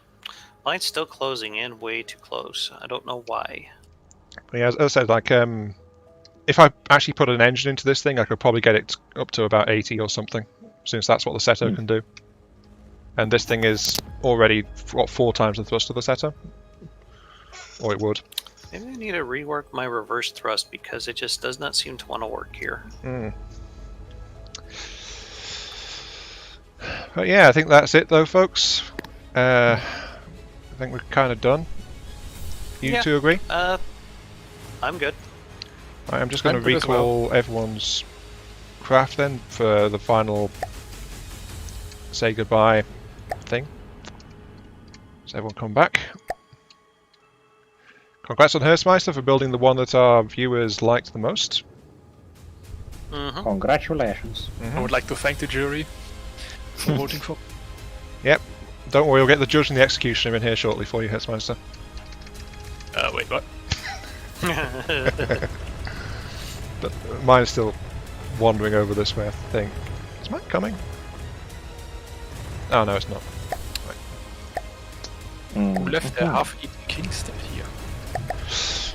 Mine's still closing in way too close. I don't know why. But yeah, as I said, like if I actually put an engine into this thing, I could probably get it up to about 80 or something, since that's what the setter can do. And this thing is already 4 times the thrust of the setter, or it would. Maybe I need to rework my reverse thrust because it just does not seem to want to work here. But yeah, I think that's it though, folks. I think we're kind of done. You Yeah. two agree? I'm good. Right, I'm just going I'm to good as well. recall everyone's craft then for the final say goodbye thing. So everyone come back. Congrats on Hersmeister for building the one that our viewers liked the most. Mm-hmm. Congratulations. I would like to thank the jury for voting for. Yep. Don't worry, we'll get the judge and the executioner in here shortly for you, Hetzmeister. Wait, what? But mine is still wandering over this way, I think. Is mine coming? Oh, no, it's not. Who left their half-eaten Kingstead here?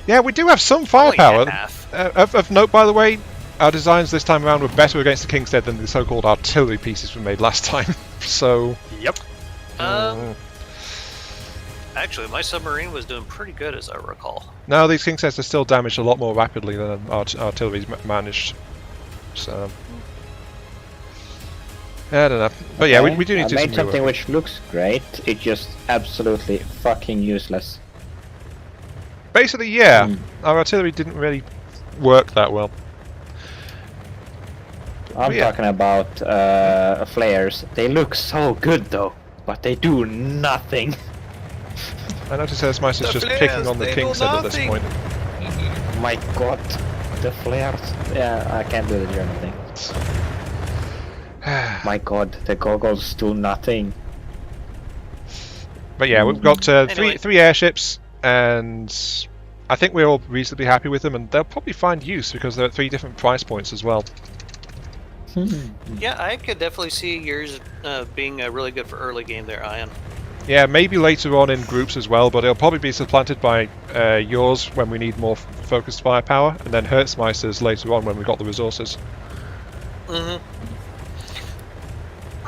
Yeah, we do have some Only firepower. half. Of note, by the way, our designs this time around were better against the Kingstead than the so-called artillery pieces we made last time. So, Yep. Actually, my submarine was doing pretty good, as I recall. no, these Kingsteads are still damaged a lot more rapidly than artillery's managed. So, I don't know. But yeah, we do need to do I some made something rework. which looks great, it's just absolutely fucking useless. Basically, yeah, Hmm. our artillery didn't really work that well. I'm Yeah. talking about flares. They look so good though, but they do nothing. I notice Hetzmeister's The just flares, picking on the they do Kingstead at this nothing. point. My god, the flares. Yeah, I can't do the German thing. My god, the goggles do nothing. But yeah, we've got Anyway. three airships, and I think we're all reasonably happy with them, and they'll probably find use because they're at 3 different price points as well. Yeah, I could definitely see yours being really good for early game there, Ian. Yeah, maybe later on in groups as well, but it'll probably be supplanted by yours when we need more focused firepower, and then Hetzmeister's later on when we've got the resources. Mm-hmm.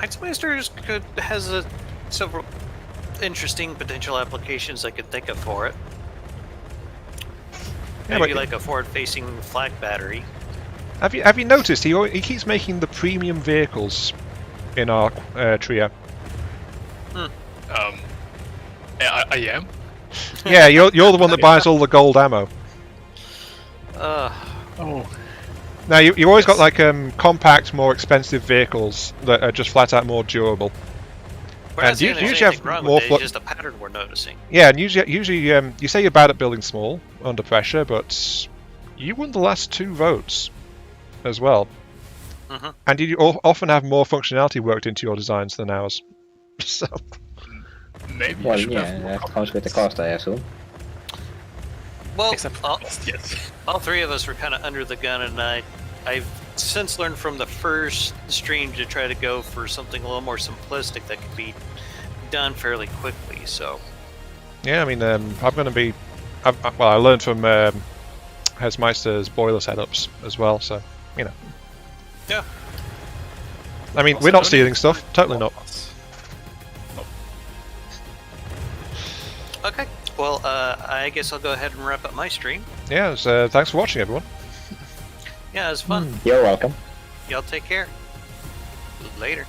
Hetzmeister has several interesting potential applications I could think of for it. Yeah, Maybe but- like a forward-facing flak battery. Have you noticed he keeps making the premium vehicles in our trio? I am. Yeah, you're the one that buys all the gold ammo. Oh, Now you've always got like compact, more expensive vehicles that are just flat out more durable. We're not And saying you there's usually have anything wrong more with it, it's just a pattern we're noticing. Yeah, and usually you say you're bad at building small under pressure, but you won the last 2 votes as well. Mhm. And you often have more functionality worked into your designs than ours. So maybe Well, you should yeah, have more that comes with the cost, I assume. Well, Except for cost, yes. all 3 of us were kind of under the gun, and I've since learned from the first stream to try to go for something a little more simplistic that could be done fairly quickly. So, yeah, I mean, I'm going to be. Well, I learned from Hetzmeister's boiler setups as well, so you know. yeah. I mean, Also, we're not don't stealing need stuff, totally not. Okay. Well, I guess I'll go ahead and wrap up my stream. Yeah, so thanks for watching, everyone. Yeah, it was fun. You're welcome. Y'all take care. Later.